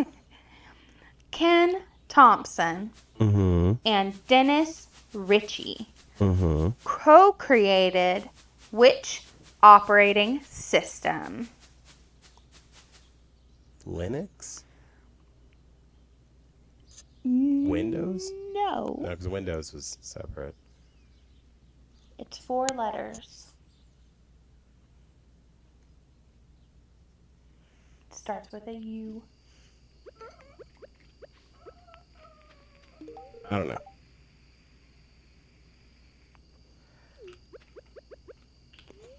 Ken Thompson Mm-hmm. and Dennis Ritchie Mm-hmm. co-created which operating system? Linux? Windows? No. No, because Windows was separate. It's 4 letters. It starts with a U. I don't know.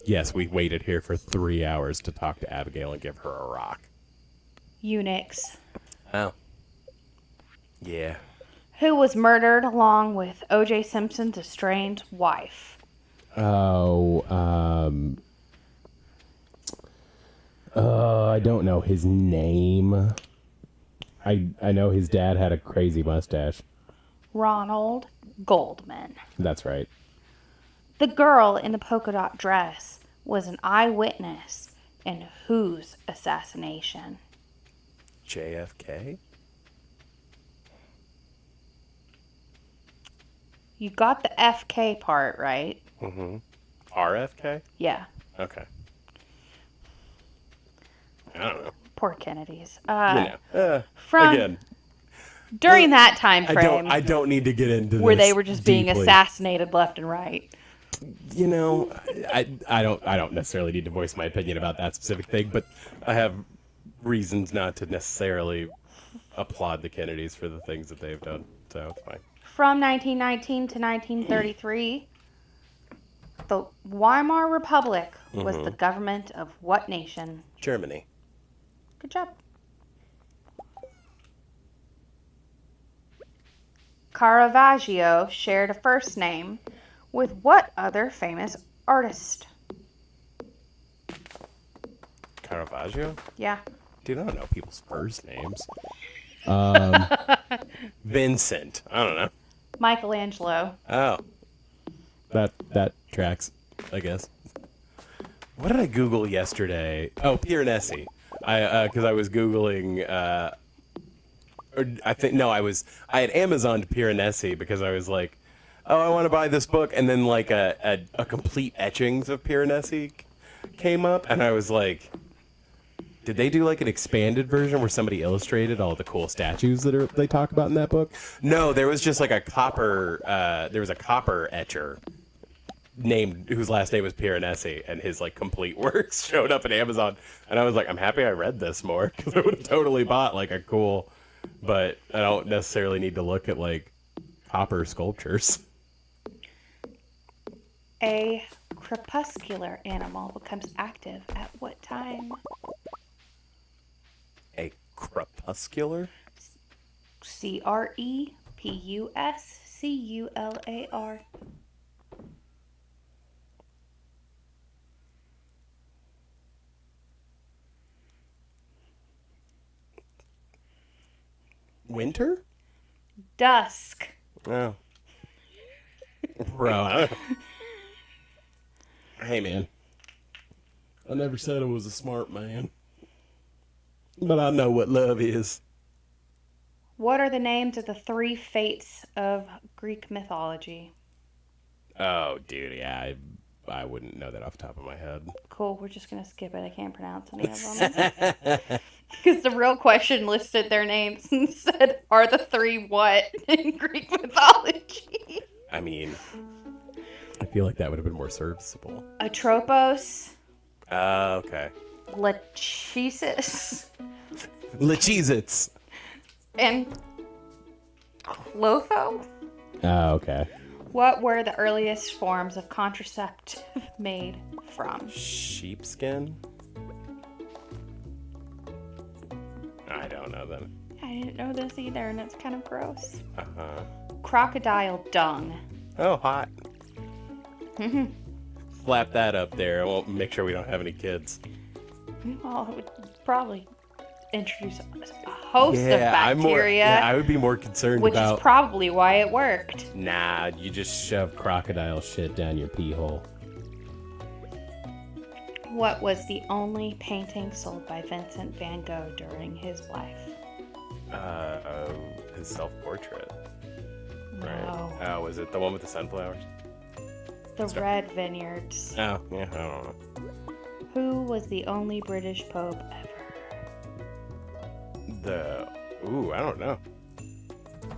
Yes, we waited here for 3 hours to talk to Abigail and give her a rock. Unix. Oh. Yeah. Who was murdered along with O.J. Simpson's estranged wife? Oh, I don't know his name. I know his dad had a crazy mustache. Ronald Goldman. That's right. The girl in the polka dot dress was an eyewitness in whose assassination? JFK? You got the FK part right. Mm-hmm. RFK? Yeah. Okay. I don't know. Poor Kennedys. From again, during that time frame, I don't need to get into where this they were just being deeply. assassinated left and right. You know, I don't necessarily need to voice my opinion about that specific thing, but I have reasons not to necessarily applaud the Kennedys for the things that they've done, so it's fine. From 1919 to 1933, the Weimar Republic was the government of what nation? Germany. Good job. Caravaggio shared a first name with what other famous artist? Caravaggio? Yeah. Dude, I don't know people's first names. Vincent. I don't know. Michelangelo. Oh, That tracks, I guess. what did I Google yesterday? Oh, Piranesi. Because I was Googling. I had Amazoned Piranesi because I was like, oh, I want to buy this book, and then like a complete etchings of Piranesi came up, and I was like, did they do like an expanded version where somebody illustrated all the cool statues that they talk about in that book? No, there was just like a copper. There was a copper etcher named whose last name was Piranesi, and his like complete works showed up at Amazon, and I was like, I'm happy I read this more because I would have totally bought like a cool, but I don't necessarily need to look at like copper sculptures. A crepuscular animal becomes active at what time? A crepuscular? Crepuscular. Winter? Dusk. Oh. Bro. Hey, man. I never said I was a smart man. But I know what love is. What are the names of the three fates of Greek mythology? Oh, dude, yeah, I wouldn't know that off the top of my head. Cool, we're just going to skip it. I can't pronounce any of them. Because the real question listed their names and said, are the three what in Greek mythology? I mean, I feel like that would have been more serviceable. Atropos, Okay. Lachesis, Cheez-Its. and Clotho? Oh, okay. What were the earliest forms of contraceptive made from? Sheepskin? I don't know then. I didn't know this either, and it's kind of gross. Uh-huh. Crocodile dung. Oh, hot. Slap that up there. I won't make sure we don't have any kids. Well, it would probably introduce a host of bacteria, I would be more concerned which about... is probably why it worked. Nah, you just shove Crocodile shit down your pee hole. What was the only painting sold by Vincent van Gogh during his life? his self-portrait. No. Right. Oh, was it the one with the sunflowers? The Red Vineyards. Oh, yeah, I don't know. Who was the only British pope ever? I don't know.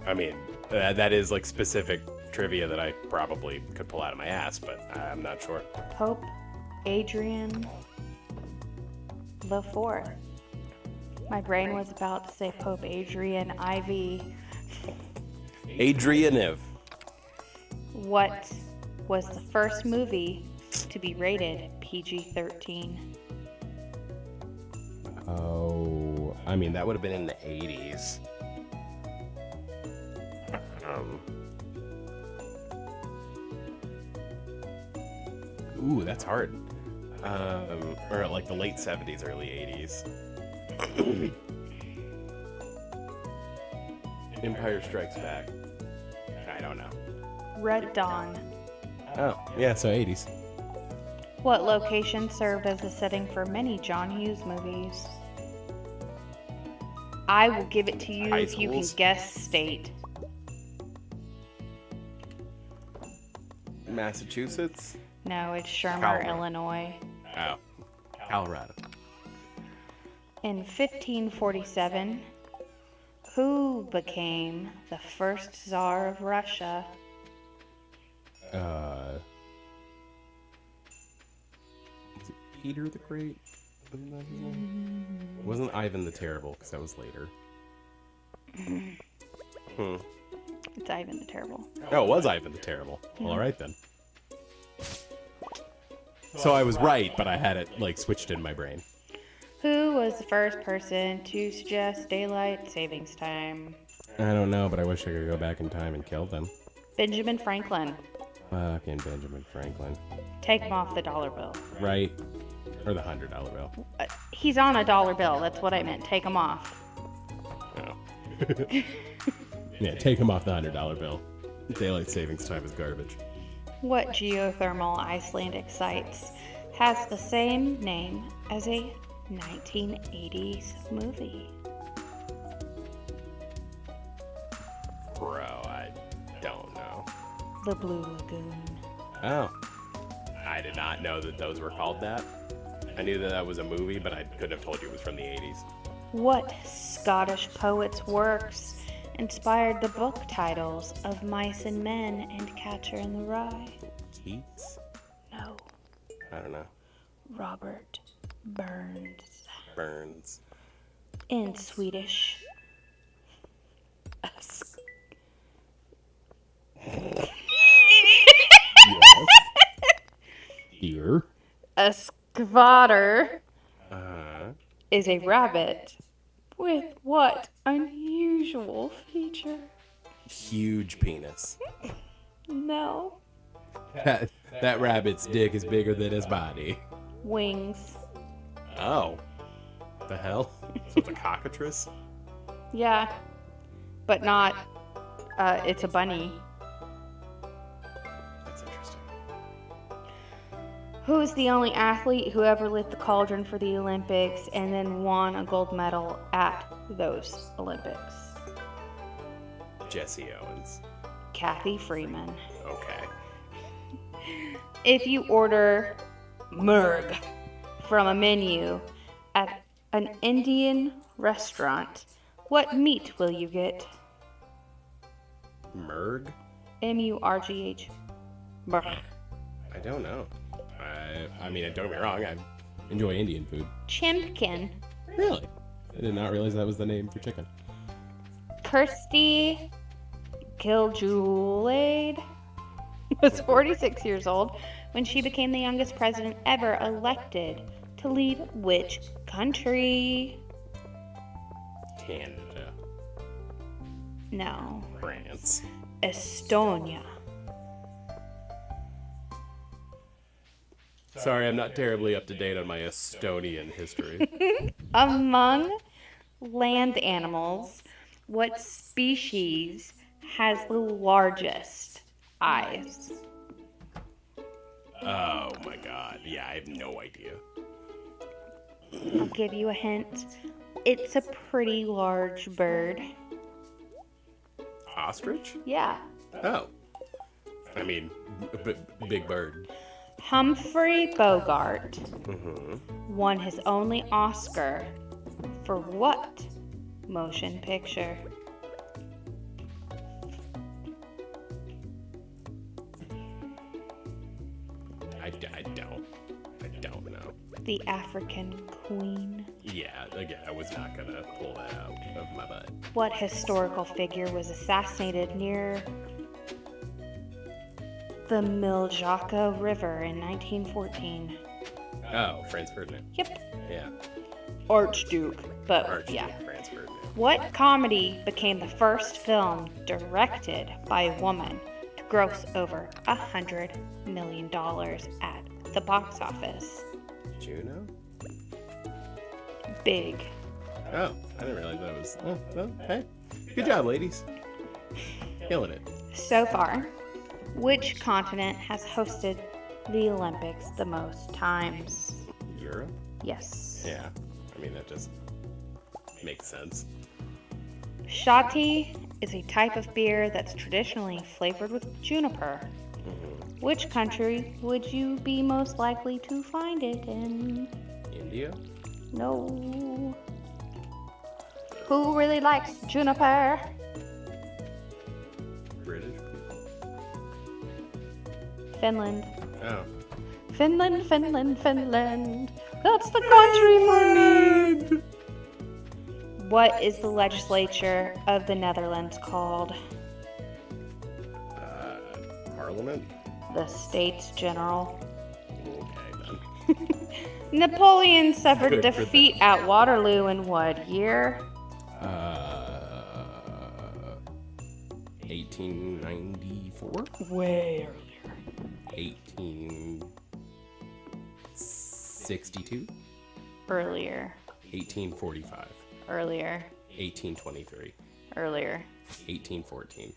I mean, that is like specific trivia that I probably could pull out of my ass, but I'm not sure. Pope Adrian the Fourth. My brain was about to say Pope Adrian IV. Adrianev. What was the first movie to be rated PG-13? Oh, I mean, that would have been in the 80s. Ooh, that's hard. Or like the late 70s, early 80s. Empire Strikes Back. I don't know. Red Dawn. Oh, yeah, so 80s. What location served as the setting for many John Hughes movies? I will give it to you High if you can schools? guess state. Massachusetts? No, it's Shermer, Colorado. Illinois. Oh, Colorado. In 1547, who became the first Tsar of Russia? Was it Peter the Great? Wasn't that his name? Wasn't Ivan the Terrible, because that was later. It's Ivan the Terrible. Oh, it was Ivan the Terrible. Well, all right then. So I was right, but I had it like switched in my brain. Who was the first person to suggest daylight savings time? I don't know, but I wish I could go back in time and kill them. Benjamin Franklin. Fucking Benjamin Franklin. Take him off the dollar bill. Right? Or the $100 bill. He's on a dollar bill. That's what I meant. Take him off. Oh. Yeah, take him off the $100 bill. Daylight savings time is garbage. What geothermal Icelandic sites has the same name as a 1980s movie? Bro, I don't know. The Blue Lagoon. Oh. I did not know that those were called that. I knew that was a movie, but I couldn't have told you it was from the 80s. What Scottish poet's works inspired the book titles of Mice and Men and Catcher in the Rye? Keats? No. I don't know. Robert Burns. Burns. In Swedish. Yes. Deer. A skvatter Uh-huh. is a rabbit with what unusual feature? Huge penis. No. That rabbit's dick is bigger than his body. Wings. Oh. The hell? So it's a cockatrice? Yeah. But not, it's a bunny. That's interesting. Who is the only athlete who ever lit the cauldron for the Olympics and then won a gold medal at those Olympics? Jesse Owens. Kathy Freeman. Okay. If you order murg from a menu at an Indian restaurant, what meat will you get? Murg? M-U-R-G-H. Murg. I don't know. I mean, don't get me wrong, I enjoy Indian food. Chimpkin. Really? I did not realize that was the name for chicken. Kirsty Giljoulaid was 46 years old when she became the youngest president ever elected to lead which country? Canada. No. France. Estonia. Sorry, I'm not terribly up to date on my Estonian history. Among land animals, what species has the largest eyes? Oh my god. Yeah, I have no idea. I'll give you a hint. It's a pretty large bird. Ostrich? Yeah. Oh. I mean, big bird. Humphrey Bogart won his only Oscar for what motion picture? I don't know. The African Queen. Yeah, again, I was not gonna pull that out of my butt. What historical figure was assassinated near the Miljacka River in 1914? Oh, Franz Ferdinand. Yep. Yeah. Archduke. But Archduke yeah. Franz Ferdinand. What comedy became the first film directed by a woman to gross over $100 million at the box office? Juno? Big. Oh, I didn't realize that was. Oh, well, hey. Good job, ladies. Killing it. So far, which continent has hosted the Olympics the most times? Europe? Yes. Yeah. I mean, that just makes sense. Shotty is a type of beer that's traditionally flavored with juniper. Which country would you be most likely to find it in? India? No. Who really likes juniper? British people? Finland. Oh. Finland, Finland, Finland. That's the country for me. What is the legislature of the Netherlands called? Parliament? The States General. Okay, then. Napoleon suffered Good for defeat at Waterloo in what year? 1894? Way 1862? earlier. 1845. Earlier. 1823. Earlier. 1814.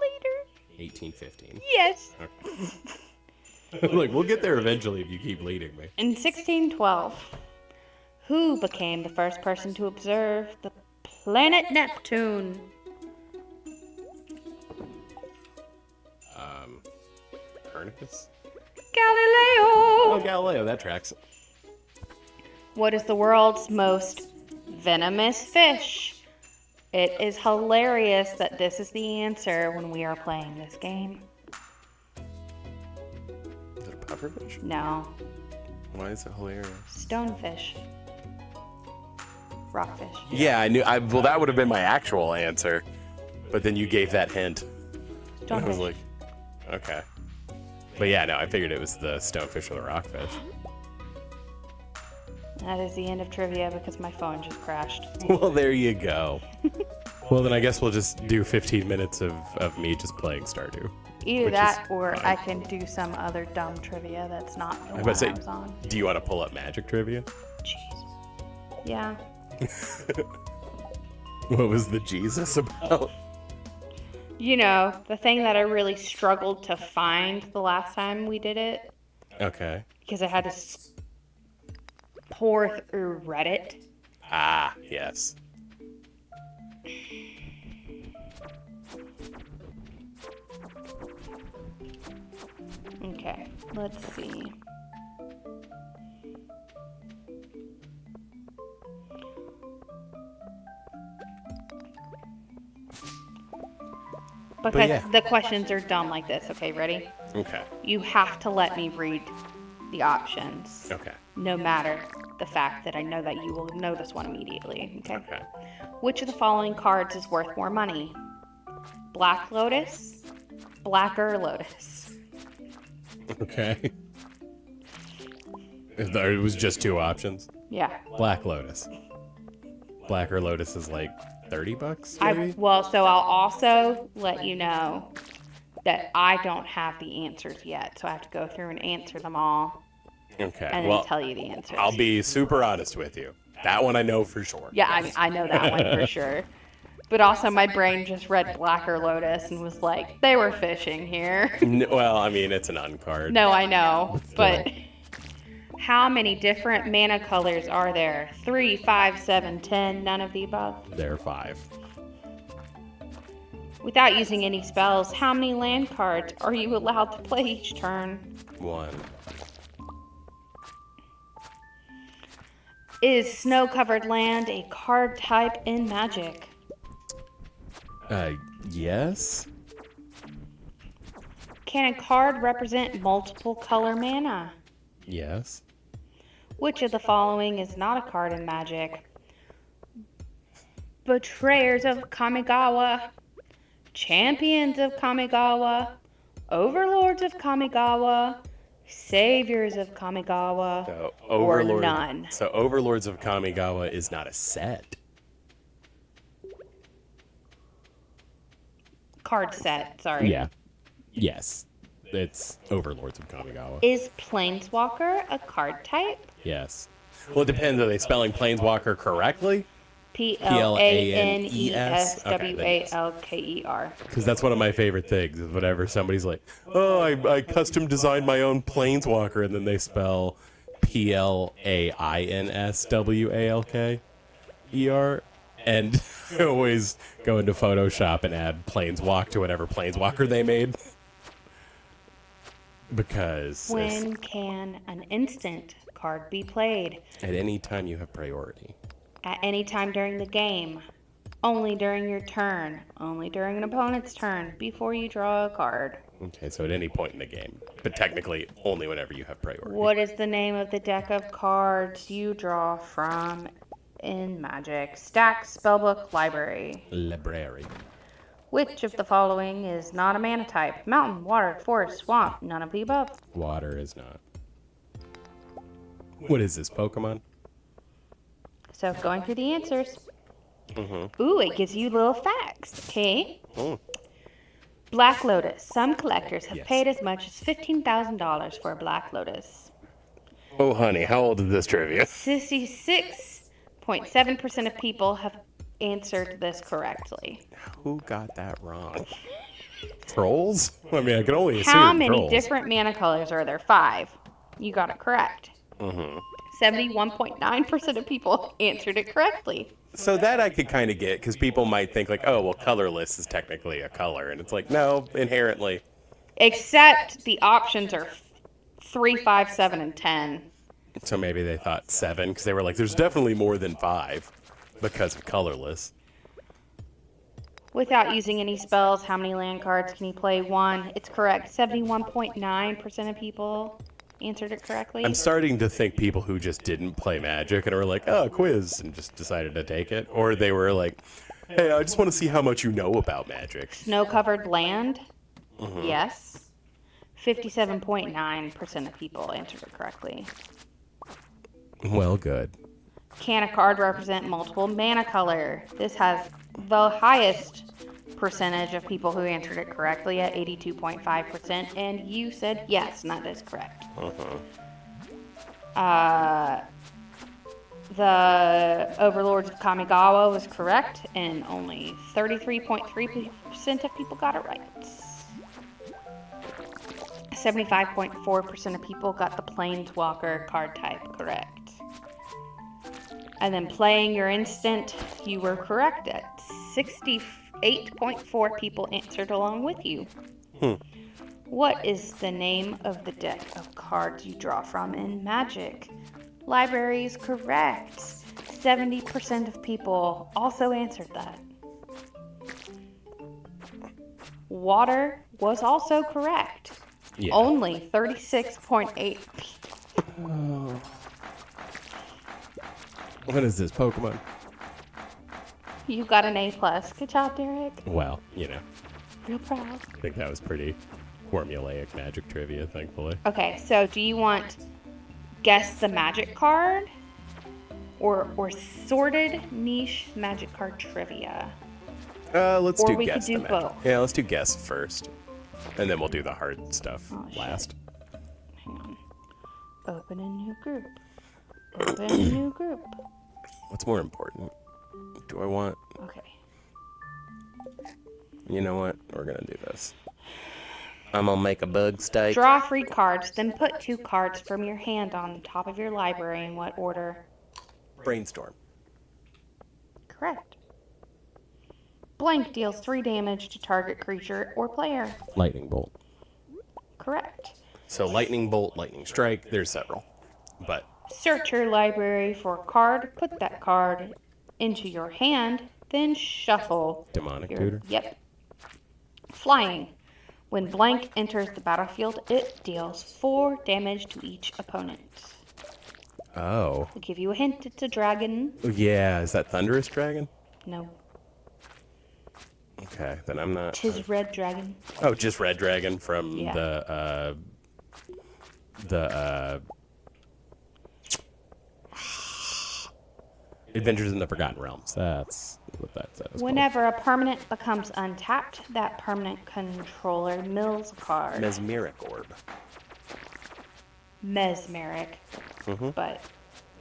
Later. 1815. Yes. Look, we'll get there eventually if you keep leading me. In 1612, who became the first person to observe the planet Neptune? Copernicus? Galileo. Oh, Galileo, that tracks. What is the world's most venomous fish? It is hilarious that this is the answer when we are playing this game. Is it a pufferfish? No. Why is it hilarious? Stonefish. Rockfish. Yeah, I knew. Well, that would have been my actual answer, but then you gave that hint. And I was Stonefish. like, okay. But yeah, no, I figured it was the stonefish or the rockfish. That is the end of trivia because my phone just crashed. Well, there you go. Well, then I guess we'll just do 15 minutes of me just playing Stardew. Either Which that is or fine. I can do some other dumb trivia that's not the I one was about I to was on. say, do you want to pull up magic trivia? Jeez. Yeah. What was the Jesus about? You know, the thing that I really struggled to find the last time we did it, Okay. because I had to pour through Reddit. Ah, yes. Okay, let's see. Because yeah. the questions are dumb like this. Okay, ready? Okay. You have to let me read the options. Okay. No matter the fact that I know that you will know this one immediately. Okay? Okay. Which of the following cards is worth more money? Black Lotus, Blacker Lotus. Okay. It was just two options. Yeah. Black Lotus. Blacker Lotus is like $30, maybe? So I'll also let you know that I don't have the answers yet. So I have to go through and answer them all Okay. and then Well, tell you the answers. I'll be super honest with you. That one I know for sure. Yeah, I know that one for sure. But also my brain just read Blacker Lotus and was like, they were fishing here. Well, I mean, it's an uncard. No, I know. But how many different mana colors are there? 3, 5, 7, 10, none of the above? There are 5. Without using any spells, how many land cards are you allowed to play each turn? 1. Is snow-covered land a card type in Magic? Yes? Can a card represent multiple color mana? Yes. Which of the following is not a card in Magic? Betrayers of Kamigawa, Champions of Kamigawa, Overlords of Kamigawa, Saviors of Kamigawa, So, or none. So, Overlords of Kamigawa is not a set. Card set, sorry. Yeah. Yes. It's Overlords of Kamigawa. Is Planeswalker a card type? Yes. Well, it depends. Are they spelling Planeswalker correctly? Planeswalker. Because that's one of my favorite things. Is whenever somebody's like, "Oh, I custom designed my own Planeswalker," and then they spell Planeswalker, and I always go into Photoshop and add Planeswalk to whatever Planeswalker they made. Because When can an instant card be played? at any time you have priority. At any time during the game. Only during your turn. Only during an opponent's turn. Before you draw a card. Okay, so at any point in the game, but technically only whenever you have priority. What is the name of the deck of cards you draw from in Magic. Stack, spellbook, library. Library. Which of the following is not a mana type? Mountain, water, forest, swamp, none of the above. Water is not. What is this, Pokemon? So going through the answers. Ooh, it gives you little facts. Okay. Black Lotus. Some collectors have paid as much as $15,000 for a Black Lotus. Oh, honey, how old is this trivia? 66.7% of people have answered this correctly. Who got that wrong? Trolls? I mean, I can only assume How many trolls. different mana colors are there? 5. You got it correct. 71.9% of people answered it correctly. So that I could kind of get, because people might think like, oh, well, colorless is technically a color. And it's like, no, inherently. Except the options are 3, 5, 7, and 10. So maybe they thought 7, because they were like, there's definitely more than 5 because of colorless. Without using any spells, how many land cards can you play? 1. It's correct. 71.9% of people answered it correctly. I'm starting to think people who just didn't play Magic and were like, oh, quiz, and just decided to take it. Or they were like, hey, I just want to see how much you know about Magic. Snow-covered land? Yes. 57.9% of people answered it correctly. Well, good. Can a card represent multiple mana color? This has the highest percentage of people who answered it correctly at 82.5%, and you said yes, and that is correct. The Overlords of Kamigawa was correct, and only 33.3% of people got it right. 75.4% of people got the Planeswalker card type correct. And then playing your instant, you were correct at 68.4 people answered along with you. What is the name of the deck of cards you draw from in Magic? Library is correct. 70% of people also answered that. Water was also correct. Yeah. Only 36.8 people. What is this, Pokemon? You got an A+. Good job, Derek. Well, you know, Real proud. I think that was pretty formulaic Magic trivia, thankfully. Okay, so do you want guess the Magic card or sorted niche Magic card trivia? Let's Or do we guess could do the Magic. both. Yeah, let's do guess first. And then we'll do the hard stuff Oh, shit. last. Hang on. Open a new group. Open a new group. What's more important? Do I want... Okay. You know what? We're gonna do this. I'm gonna make a bug steak. Draw 3 cards, then put 2 cards from your hand on the top of your library. In what order? Brainstorm. Correct. Blank deals 3 damage to target creature or player. Lightning bolt. Correct. So lightning bolt, lightning strike. There's several, but Search your library for a card, put that card into your hand, then shuffle. demonic tutor. Yep. Flying. When blank enters the battlefield, it deals 4 damage to each opponent. Oh, I'll give you a hint, it's a dragon. yeah. Is that thunderous dragon? No, Okay, then I'm not. tis red dragon. Oh, just red dragon from Yeah. the Adventures in the Forgotten Realms. That's what that says. Whenever a permanent becomes untapped, that permanent controller mills a card. Mesmeric orb. Mesmeric. But,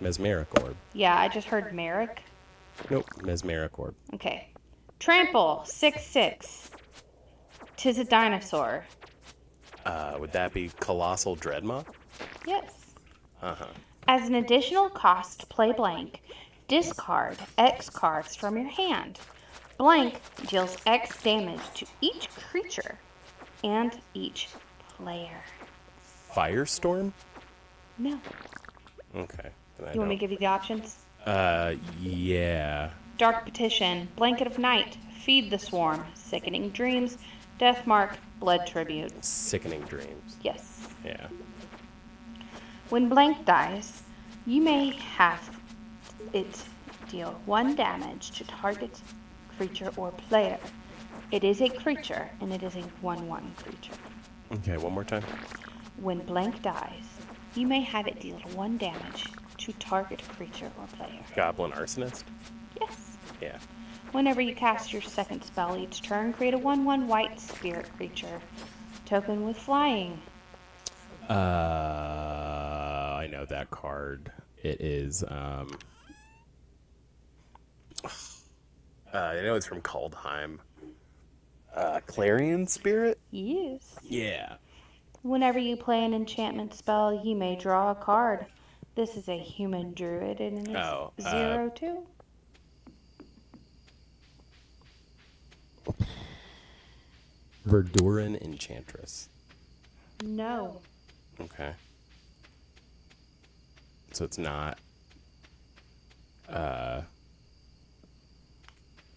Mesmeric orb. yeah, I just heard Merrick. Nope, mesmeric orb. Okay. Trample, 6/6. Tis a dinosaur. Would that be Colossal Dreadmaw? Yes. Uh-huh. As an additional cost, play blank. Discard X cards from your hand. Blank deals X damage to each creature and each player. Firestorm? No. Okay. Then I You want me to don't. give you the options? Yeah. Dark Petition, Blanket of Night, Feed the Swarm, Sickening Dreams, Deathmark, Blood Tribute. Sickening Dreams. Yes. Yeah. When blank dies, you may have it Deal 1 damage to target creature or player. It is a creature, and it is a 1/1 creature. Okay, one more time. When blank dies, you may have it deal 1 damage to target creature or player. Goblin Arsonist? Yes. Yeah. Whenever you cast your second spell each turn, create a 1/1 white spirit creature. Token with flying. I know that card. It is, I know it's from Kaldheim. Clarion Spirit? Yes. Yeah. Whenever you play an enchantment spell, you may draw a card. This is a human druid, and it is 0/2. Verduran Enchantress. No. Okay. So it's not.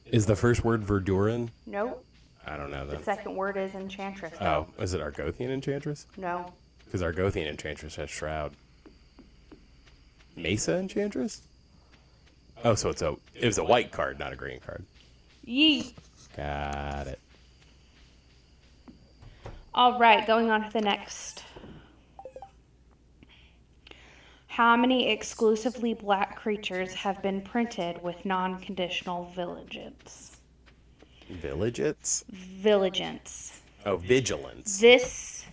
Is the first word Verduran? Nope. I don't know The then. second word is enchantress. Oh, is it Argothian Enchantress? No. Because Argothian Enchantress has Shroud. Mesa Enchantress? Oh, so it was a white card, not a green card. Yee. Got it. All right, going on to the next. How many exclusively black creatures have been printed with non-conditional vigilance? Villages? Vigilance. Oh, Vigilance. This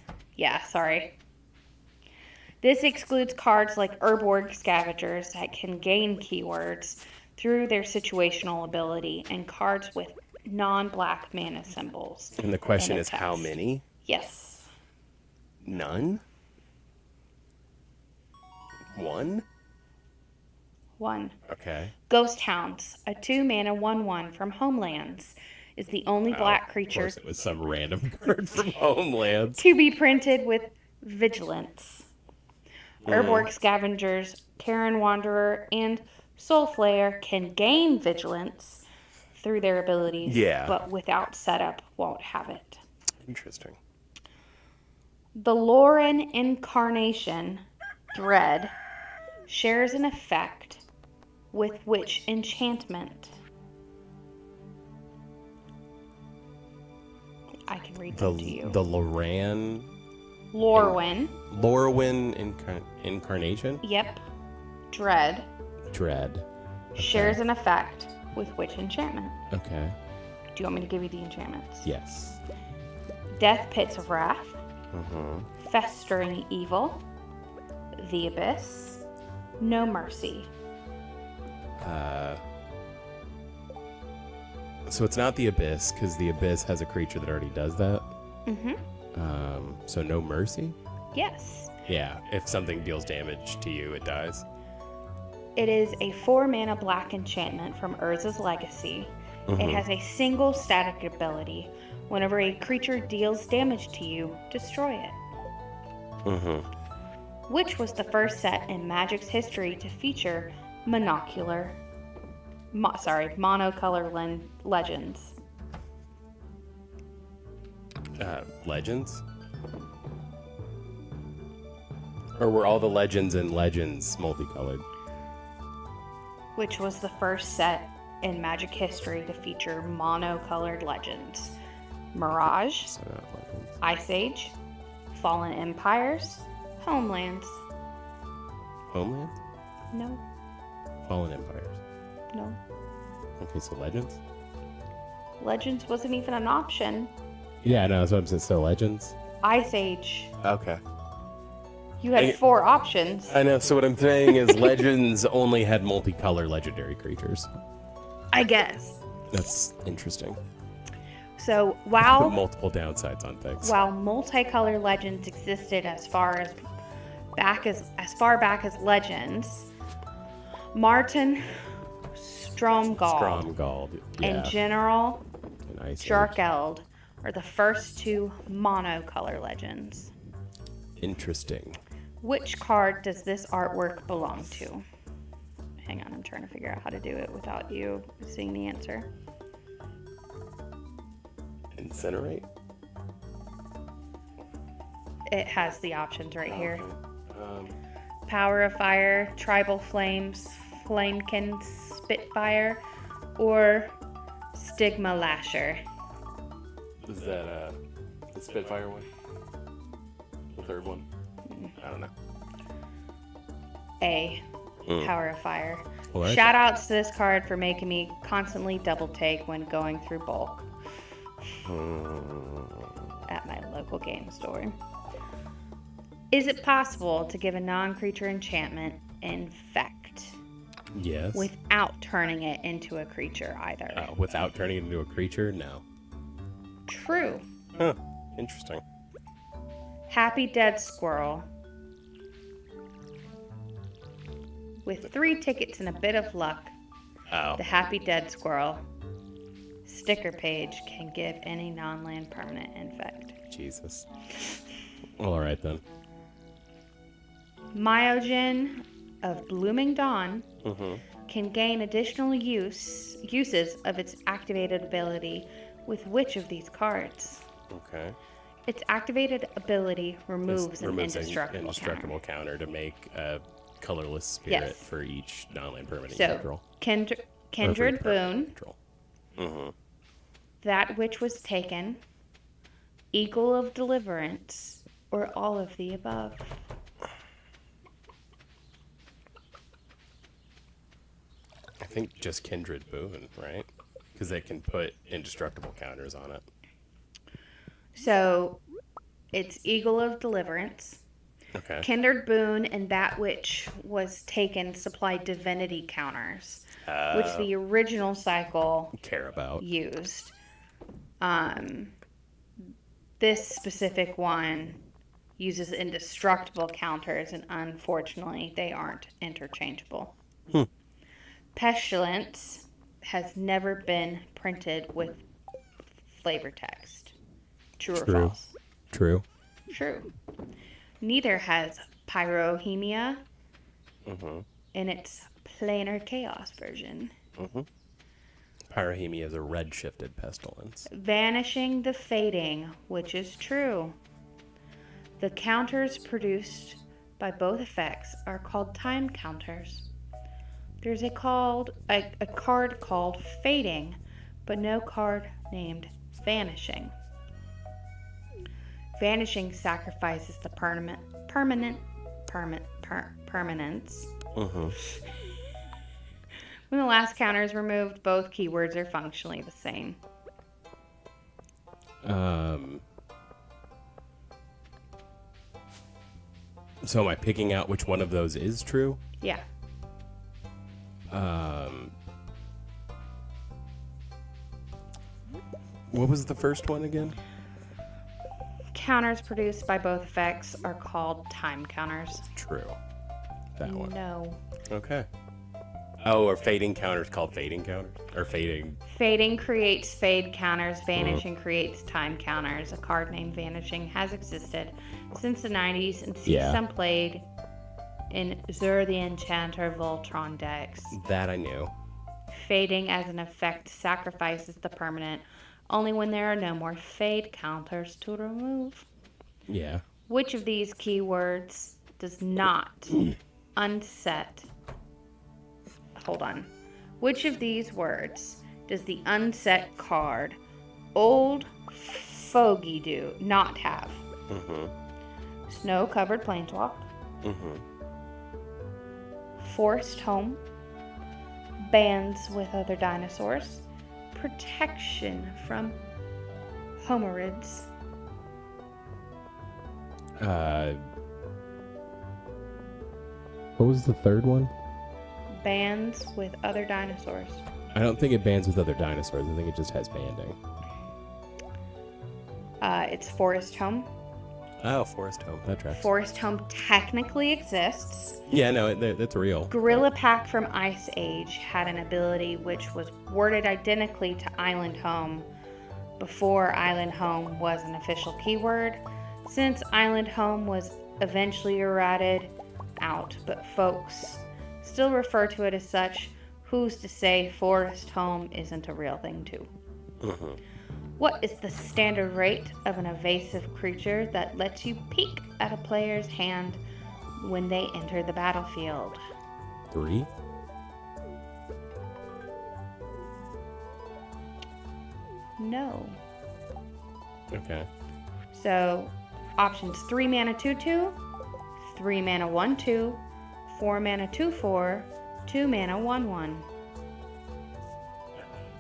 excludes cards like Urborg Scavengers that can gain keywords through their situational ability and cards with non-black mana symbols. And the question in a is how text. many? Yes. None? One? 1. Okay. Ghost Hounds, a 2-mana 1/1 from Homelands, is the only black Of creature course it was some random card from Homelands. to be printed with vigilance. Urborg Scavengers, Karen Wanderer, and Soulflayer can gain vigilance through their abilities, Yeah. but without setup won't have it. Interesting. The Lauren Incarnation, Dread, shares an effect with which enchantment? I can read them to you. The Loran... Lorwyn. Lorwyn Incarnation? Yep. Dread. Dread. Shares an effect with which enchantment? Okay. Do you want me to give you the enchantments? Yes. Death Pits of Wrath. Mm-hmm. Festering Evil. The Abyss. No Mercy. So it's not the Abyss, because the Abyss has a creature that already does that. Mm-hmm. So no mercy? Yes. Yeah, if something deals damage to you, it dies. It is a 4-mana black enchantment from Urza's Legacy. It has a single static ability. Whenever a creature deals damage to you, destroy it. Mm-hmm. Which was the first set in Magic's history to feature monocolor legends. Legends? Or were all the legends in Legends multicolored? Which was the first set in Magic history to feature monocolored legends. Mirage, So not Legends. Ice Age, Fallen Empires, Homelands. Homeland? No, Fallen Empires. no. Okay, so Legends? Legends wasn't even an option. Yeah, no, that's what I'm saying. So Legends? Ice Age. Okay. You had 4 options. I know, so what I'm saying is Legends only had multicolor legendary creatures. I guess. That's interesting. So while Multiple downsides on things. multicolored legends existed as far back as Legends, Martin Stromgald Stromgald. and General And Ice Age. Jarkeld are the first 2 monocolor legends. Interesting. Which card does this artwork belong to? Hang on, I'm trying to figure out how to do it without you seeing the answer. Incinerate? It has the options right here. Okay. Power of Fire, Tribal Flames, Flamekins, Spitfire or Stigma Lasher. Is that the Spitfire one? The third one? I don't know. A. Power of Fire. Well, right. Shout outs to this card for making me constantly double take when going through bulk at my local game store. Is it possible to give a non-creature enchantment Infect Yes. without turning it into a creature either? Without turning it into a creature? No. True. Huh. Interesting. Happy Dead Squirrel. With 3 tickets and a bit of luck, Oh. the Happy Dead Squirrel sticker page can give any non-land permanent infect. Jesus. Well, all right then. Myogen of Blooming Dawn can gain additional uses of its activated ability with which of these cards? Okay. Its activated ability removes an indestructible counter to make a colorless spirit Yes. for each non-land permanent So, control. Kindred Boon, Control. that which was taken, Eagle of Deliverance, or all of the above. I think just Kindred Boon, right? Because they can put indestructible counters on it. So, it's Eagle of Deliverance. Okay. Kindred Boon and that which was taken supply divinity counters, which the original cycle Care about. used. This specific one uses indestructible counters, and unfortunately, they aren't interchangeable. Pestilence has never been printed with flavor text. True or false? True. True. Neither has Pyrohemia in its planar chaos version. Pyrohemia is a red-shifted pestilence. Vanishing the Fading, which is true. The counters produced by both effects are called time counters. There's a card called Fading, but no card named Vanishing. Vanishing sacrifices the permanence. When the last counter is removed, both keywords are functionally the same. So am I picking out which one of those is true? Yeah. What was the first one again? Counters produced by both effects are called time counters. True. That one. No. Okay. Oh, or fading counters called fading counters? Or fading... Fading creates fade counters. Vanishing creates time counters. A card named Vanishing has existed since the 90s and sees some played in Zur the Enchanter Voltron decks. That I knew. Fading as an effect sacrifices the permanent only when there are no more fade counters to remove. Yeah. Which of these keywords does not unset... Hold on. Which of these words does the unset card Old Fogey do not have? Snow-covered planeswalk. Forest home. Bands with other dinosaurs. Protection from homerids. What was the third one? Bands with other dinosaurs. I don't think it bans with other dinosaurs. I think it just has banding. It's Forest home. Oh, Forest Home. That tracks. Forest home technically exists. Yeah, no, that's real. Gorilla Pack from Ice Age had an ability which was worded identically to Island Home before Island Home was an official keyword. Since Island Home was eventually errated out, but folks still refer to it as such, who's to say Forest Home isn't a real thing too? What is the standard rate of an evasive creature that lets you peek at a player's hand when they enter the battlefield? 3? No. Okay. So, options 3 mana 2/2, 3 mana 1/2, 4 mana 2/4, 2 mana 1/1.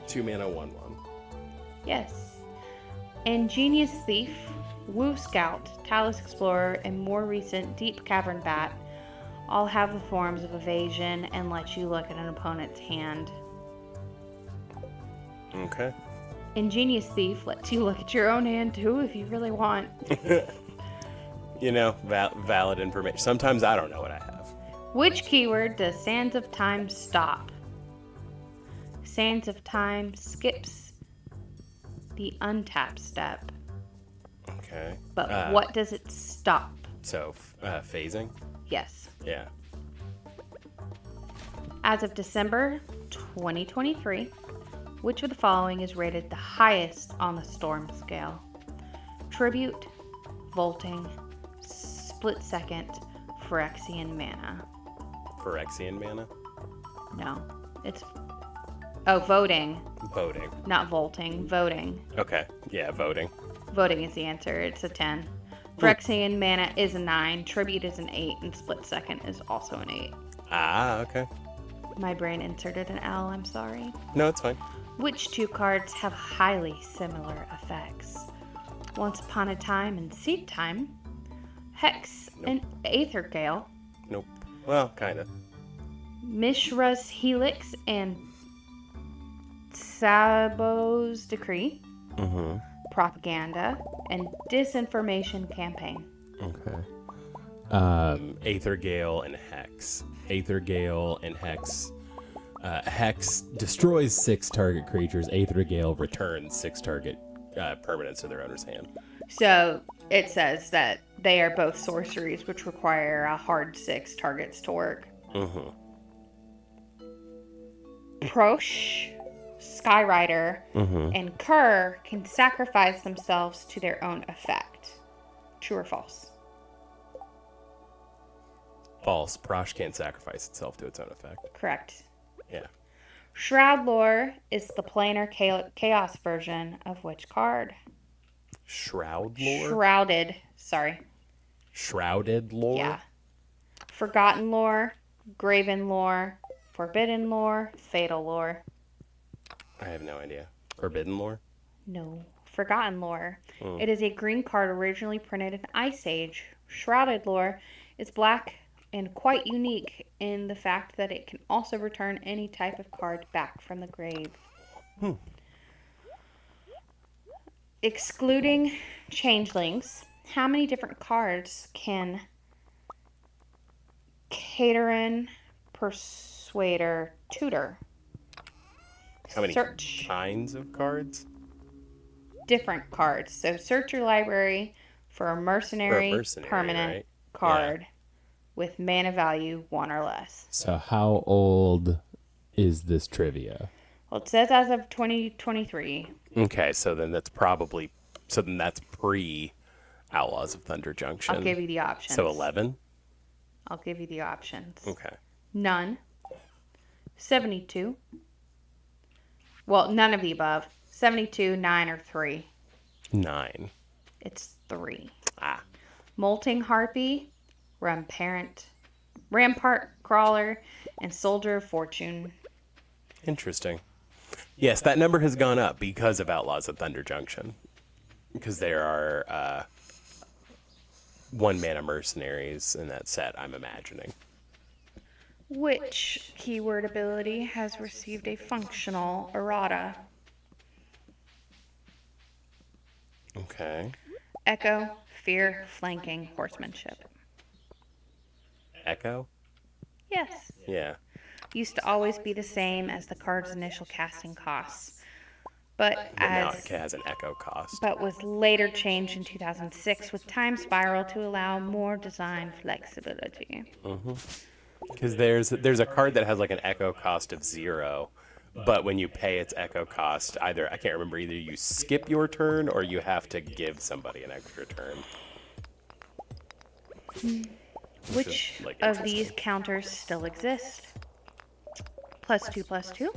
2 mana 1/1. Yes. Ingenious Thief, Woo Scout, Talus Explorer, and more recent Deep Cavern Bat all have the forms of evasion and let you look at an opponent's hand. Okay. Ingenious Thief lets you look at your own hand too if you really want. You know, valid information. Sometimes I don't know what I have. Which keyword does Sands of Time stop? Sands of Time skips the untap step. Okay. But what does it stop? So, phasing? Yes. Yeah. As of December 2023, which of the following is rated the highest on the storm scale? Tribute, Volting, Split Second, Phyrexian Mana. Phyrexian mana? No. It's... Oh, voting. Voting. Not volting. Voting. Okay. Yeah, voting. Voting is the answer. It's a 10. Phyrexian Mana is a 9. Tribute is an 8. And Split Second is also an 8. Ah, okay. My brain inserted an L. I'm sorry. No, it's fine. Which two cards have highly similar effects? Once Upon a Time and Seed Time. Hex and Aether Gale. Nope. Well, kind of. Mishra's Helix and Sabo's Decree. Mm-hmm. Propaganda and Disinformation Campaign. Okay. Aether Gale and Hex. Aether Gale and Hex. Hex destroys 6 target creatures. Aether Gale returns 6 target permanents to their owner's hand. So it says that they are both sorceries which require a hard 6 targets to work. Mm-hmm. Prosh, Skyrider, and Kerr can sacrifice themselves to their own effect. True or false? False. Prosh can't sacrifice itself to its own effect. Correct. Yeah. Shroud Lore is the planar chaos version of which card? Shroud Lore? Shrouded. Sorry. Shrouded Lore? Yeah. Forgotten Lore, Graven Lore, Forbidden Lore, Fatal Lore. I have no idea. Forbidden Lore? No. Forgotten Lore. It is a green card originally printed in Ice Age. Shrouded Lore is black and quite unique in the fact that it can also return any type of card back from the grave. Excluding changelings, how many different cards can Cateran, Persuader, Tutor? How many Search kinds of cards? different cards. So search your library for a mercenary, permanent right? card with mana value 1 or less. So how old is this trivia? Well, it says as of 2023. Okay, so then that's pre Outlaws of Thunder Junction. I'll give you the options. So 11? I'll give you the options. Okay. None. 72. Well, none of the above. 72, 9, or 3. 9. It's 3. Ah. Molting Harpy, Rampart Crawler, and Soldier of Fortune. Interesting. Yes, that number has gone up because of Outlaws of Thunder Junction. Because there are 1 mana mercenaries in that set, I'm imagining. Which keyword ability has received a functional errata? Okay. Echo, Fear, Flanking, Horsemanship. Echo? Yes. Yeah. Used to always be the same as the card's initial casting costs, but Now it has an echo cost. but was later changed in 2006 with Time Spiral to allow more design flexibility. Because there's a card that has like an echo cost of 0, but when you pay its echo cost, I can't remember, either you skip your turn or you have to give somebody an extra turn. Which like, of these counters still exist? +2/+2,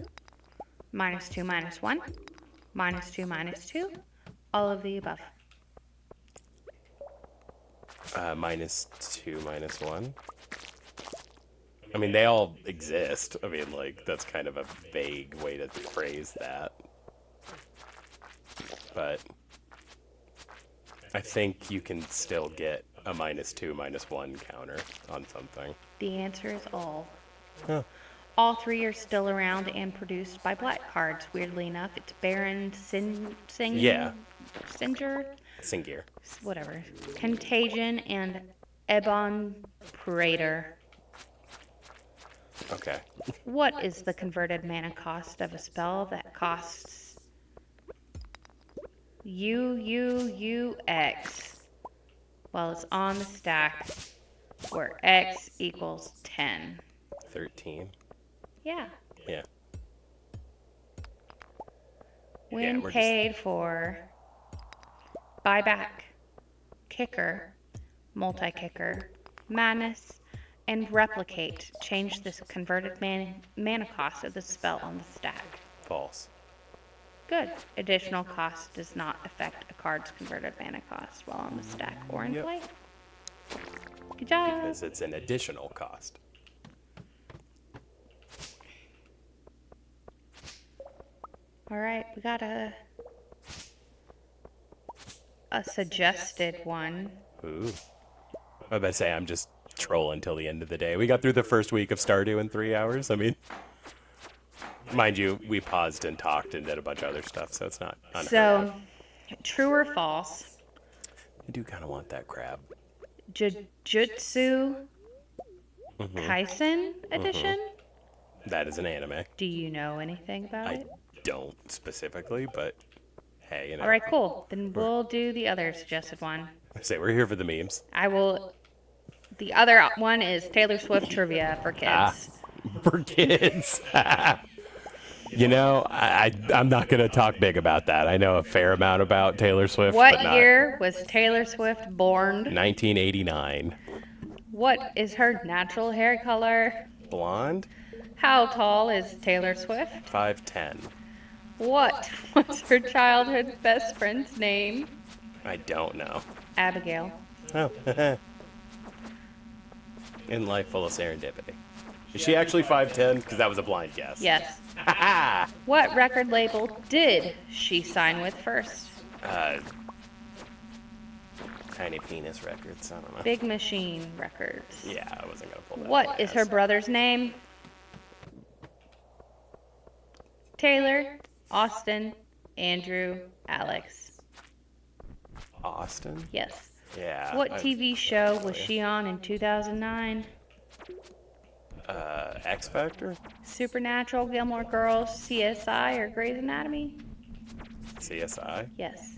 -2/-1, -2, -2. All of the above. -2, -1. I mean, they all exist. I mean, like, that's kind of a vague way to phrase that. But I think you can still get a -2, -1 counter on something. The answer is all. Huh. All three are still around and produced by Black Cards. Weirdly enough, it's Baron Yeah. Singer, Singir. whatever, Contagion, and Ebon Praetor. Okay. What is the converted mana cost of a spell that costs UUUX? Well, it's on the stack where X equals 10. 13. Yeah. Yeah. When we're paid for, buyback, kicker, multi-kicker, madness, and replicate. Change this converted mana cost of the spell on the stack. False. Good. Additional cost does not affect a card's converted mana cost while on the stack or in play. Good job. Because it's an additional cost. All right, we got a suggested one. Ooh. I was about to say, I'm just trolling till the end of the day. We got through the first week of Stardew in 3 hours. I mean, mind you, we paused and talked and did a bunch of other stuff, so it's not unheard So, of. true or false? I do kind of want that crab. Jujutsu Kaisen edition? That is an anime. Do you know anything about I it? don't specifically, but hey, you know. All right, cool. Then we'll do the other suggested one. I say we're here for the memes. I will. The other one is Taylor Swift trivia for kids. For kids. You know, I'm not going to talk big about that. I know a fair amount about Taylor Swift, What but not. year was Taylor Swift born? 1989. What is her natural hair color? Blonde? How tall is Taylor Swift? 5'10". What was her childhood best friend's name? I don't know. Abigail. Oh. In life full of serendipity. Is she actually 5'10"? Because that was a blind guess. Yes. What record label did she sign with first? Tiny Penis Records. I don't know. Big Machine Records. Yeah, I wasn't going to pull that. What is her brother's name? Taylor, Austin, Andrew, Alex. Austin? Yes. Yeah. What TV show was she on in 2009? X Factor? Supernatural, Gilmore Girls, CSI, or Grey's Anatomy? CSI? Yes.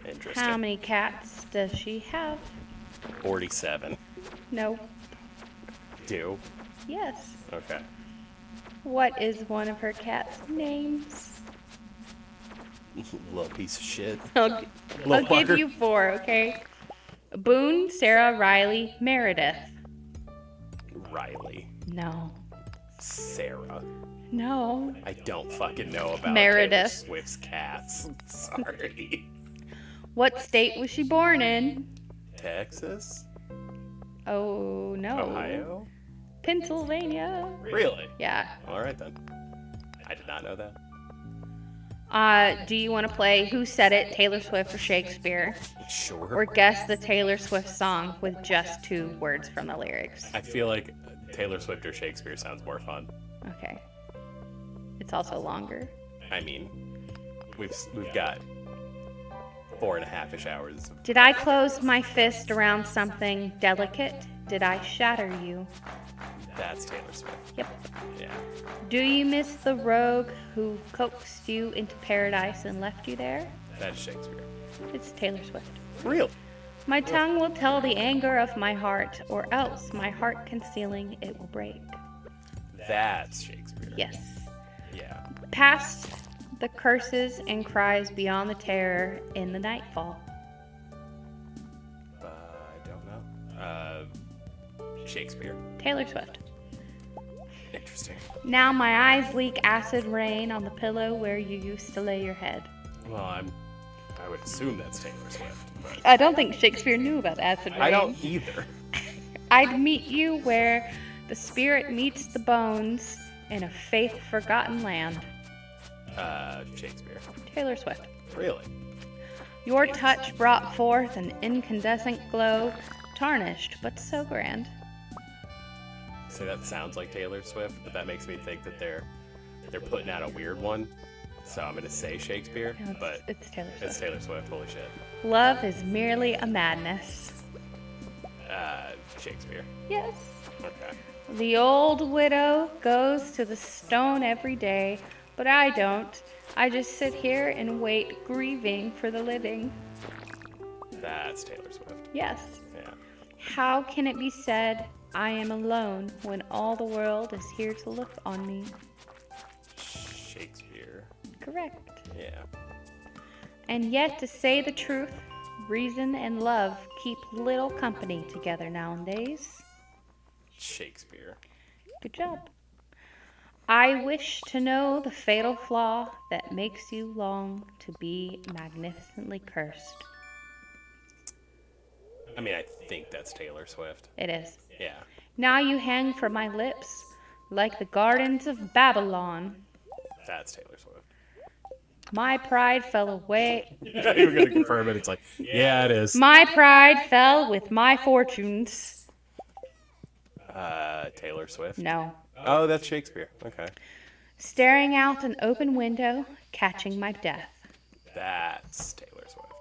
Interesting. How many cats does she have? 47. No. 2? Yes. Okay. What is one of her cat's names? Little piece of shit. I'll Little give fucker. you 4, okay? Boone, Sarah, Riley, Meredith. Riley. No. Sarah. No. I don't fucking know about Meredith. Taylor Swift's cats. Sorry. What state was she born in? Texas? Oh, no. Ohio? Pennsylvania. Really? Yeah. All right then. I did not know that. Do you want to play Who Said It, Taylor Swift or Shakespeare? Sure. Or guess the Taylor Swift song with just 2 words from the lyrics? I feel like Taylor Swift or Shakespeare sounds more fun. Okay. It's also longer. I mean, we've got 4.5-ish hours. Did I close my fist around something delicate? Did I shatter you? That's Taylor Swift. Yep. Yeah. Do you miss the rogue who coaxed you into paradise and left you there? That is Shakespeare. It's Taylor Swift. Real. My tongue will tell the anger of my heart, or else my heart concealing it will break. That's Shakespeare. Yes. Yeah. Past the curses and cries beyond the terror in the nightfall. I don't know. Shakespeare. Taylor Swift. Interesting. Now my eyes leak acid rain on the pillow where you used to lay your head. Well, I would assume that's Taylor Swift, but I don't think Shakespeare knew about acid rain. I don't either. I'd meet you where the spirit meets the bones in a faith-forgotten land. Shakespeare. Taylor Swift. Really? Your touch brought forth an incandescent glow, tarnished but so grand. So that sounds like Taylor Swift, but that makes me think that they're putting out a weird one. So I'm gonna say Shakespeare, No, but it's Taylor Swift. it's Taylor Swift. Holy shit. Love is merely a madness. Shakespeare. Yes. Okay. The old widow goes to the stone every day, but I don't. I just sit here and wait, grieving for the living. That's Taylor Swift. Yes. Yeah. How can it be said I am alone when all the world is here to look on me? Shakespeare. Correct. Yeah. And yet, to say the truth, reason and love keep little company together nowadays. Shakespeare. Good job. I wish to know the fatal flaw that makes you long to be magnificently cursed. I mean, I think that's Taylor Swift. It is. Yeah. Now you hang from my lips like the gardens of Babylon. That's Taylor Swift. My pride fell away. You were gonna confirm it. It's like, yeah, it is. My pride fell with my fortunes. Taylor Swift. No. Oh, that's Shakespeare. Okay. Staring out an open window, catching my death. That's Taylor Swift.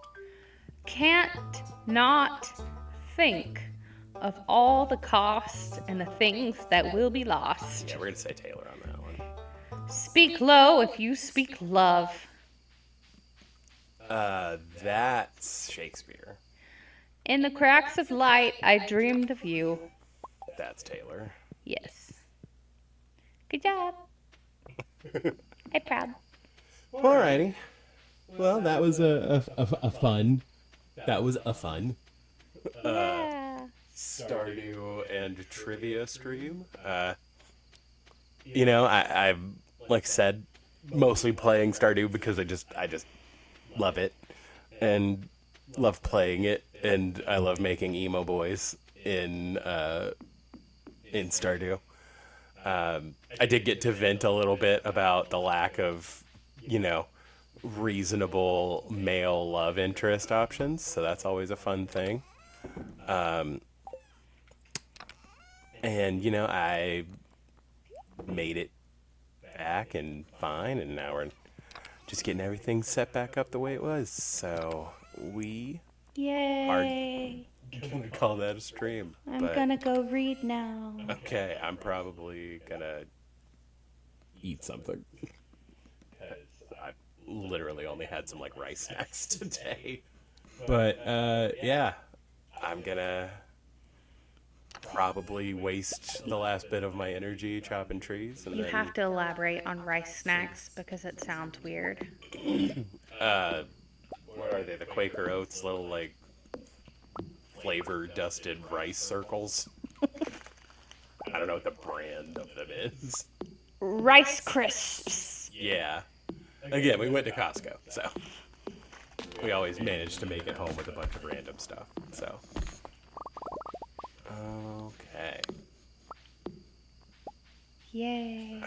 Can't not think of all the cost and the things that will be lost. Yeah, we're gonna say Taylor on that one. Speak low if you speak love. That's Shakespeare. In the cracks of light, I dreamed of you. That's Taylor. Yes. Good job. I'm proud. Alrighty. Well, that was a fun. That was a fun. Yeah. Stardew and trivia stream. You know, I've like said, mostly playing Stardew because I just love it and love playing it, and I love making emo boys in Stardew. I did get to vent a little bit about the lack of, you know, reasonable male love interest options, so that's always a fun thing. And you know, I made it back and fine, and now we're just getting everything set back up the way it was. So we Yay. gonna call that a stream. I'm gonna go read now. Okay, I'm probably gonna eat something. 'Cause I literally only had some like rice snacks today. But yeah, I'm gonna probably waste the last bit of my energy chopping trees, and You then have to elaborate on rice snacks because it sounds weird. what are they? The Quaker Oats little like flavor dusted rice circles. I don't know what the brand of them is. Rice Crisps. Yeah. Again, we went to Costco, so we always managed to make it home with a bunch of random stuff. So okay. Yay.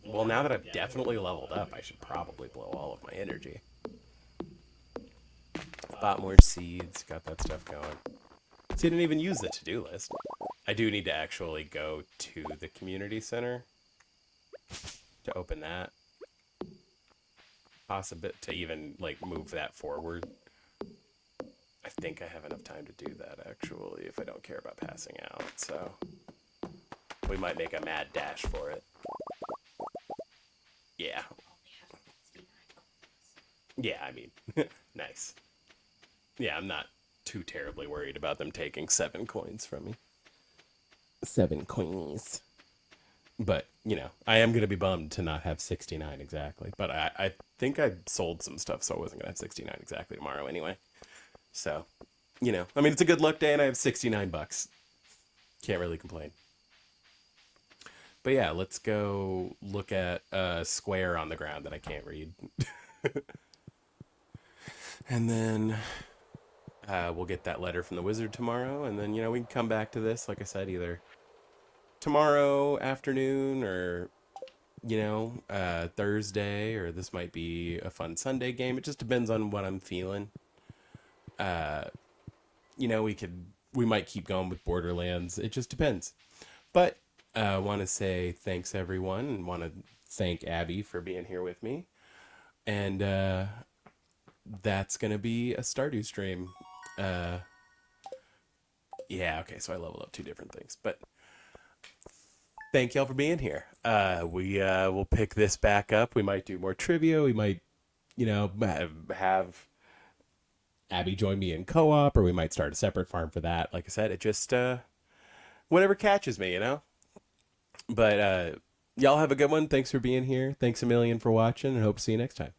Well, now that I've definitely leveled up, I should probably blow all of my energy. Bought more seeds, got that stuff going. See, I didn't even use the to-do list. I do need to actually go to the community center to open that. Possibly to even, like, move that forward. I think I have enough time to do that, actually, if I don't care about passing out, so we might make a mad dash for it. Yeah. Yeah, I mean, nice. Yeah, I'm not too terribly worried about them taking 7 coins from me. 7 coins. But, you know, I am going to be bummed to not have 69 exactly. But I think I sold some stuff, so I wasn't going to have 69 exactly tomorrow anyway. So, you know, I mean, it's a good luck day and I have $69. Can't really complain. But yeah, let's go look at a square on the ground that I can't read. And then we'll get that letter from the wizard tomorrow. And then, we can come back to this, like I said, either tomorrow afternoon or, Thursday, or this might be a fun Sunday game. It just depends on what I'm feeling. We might keep going with Borderlands. It just depends. But I want to say thanks, everyone, and want to thank Abby for being here with me. And that's going to be a Stardew stream. Yeah, okay, so I leveled up two different things. But thank y'all for being here. We will pick this back up. We might do more trivia. We might, have Abby join me in co-op, or we might start a separate farm for that. Like I said, it just whatever catches me, But y'all have a good one. Thanks for being here. Thanks a million for watching, and hope to see you next time.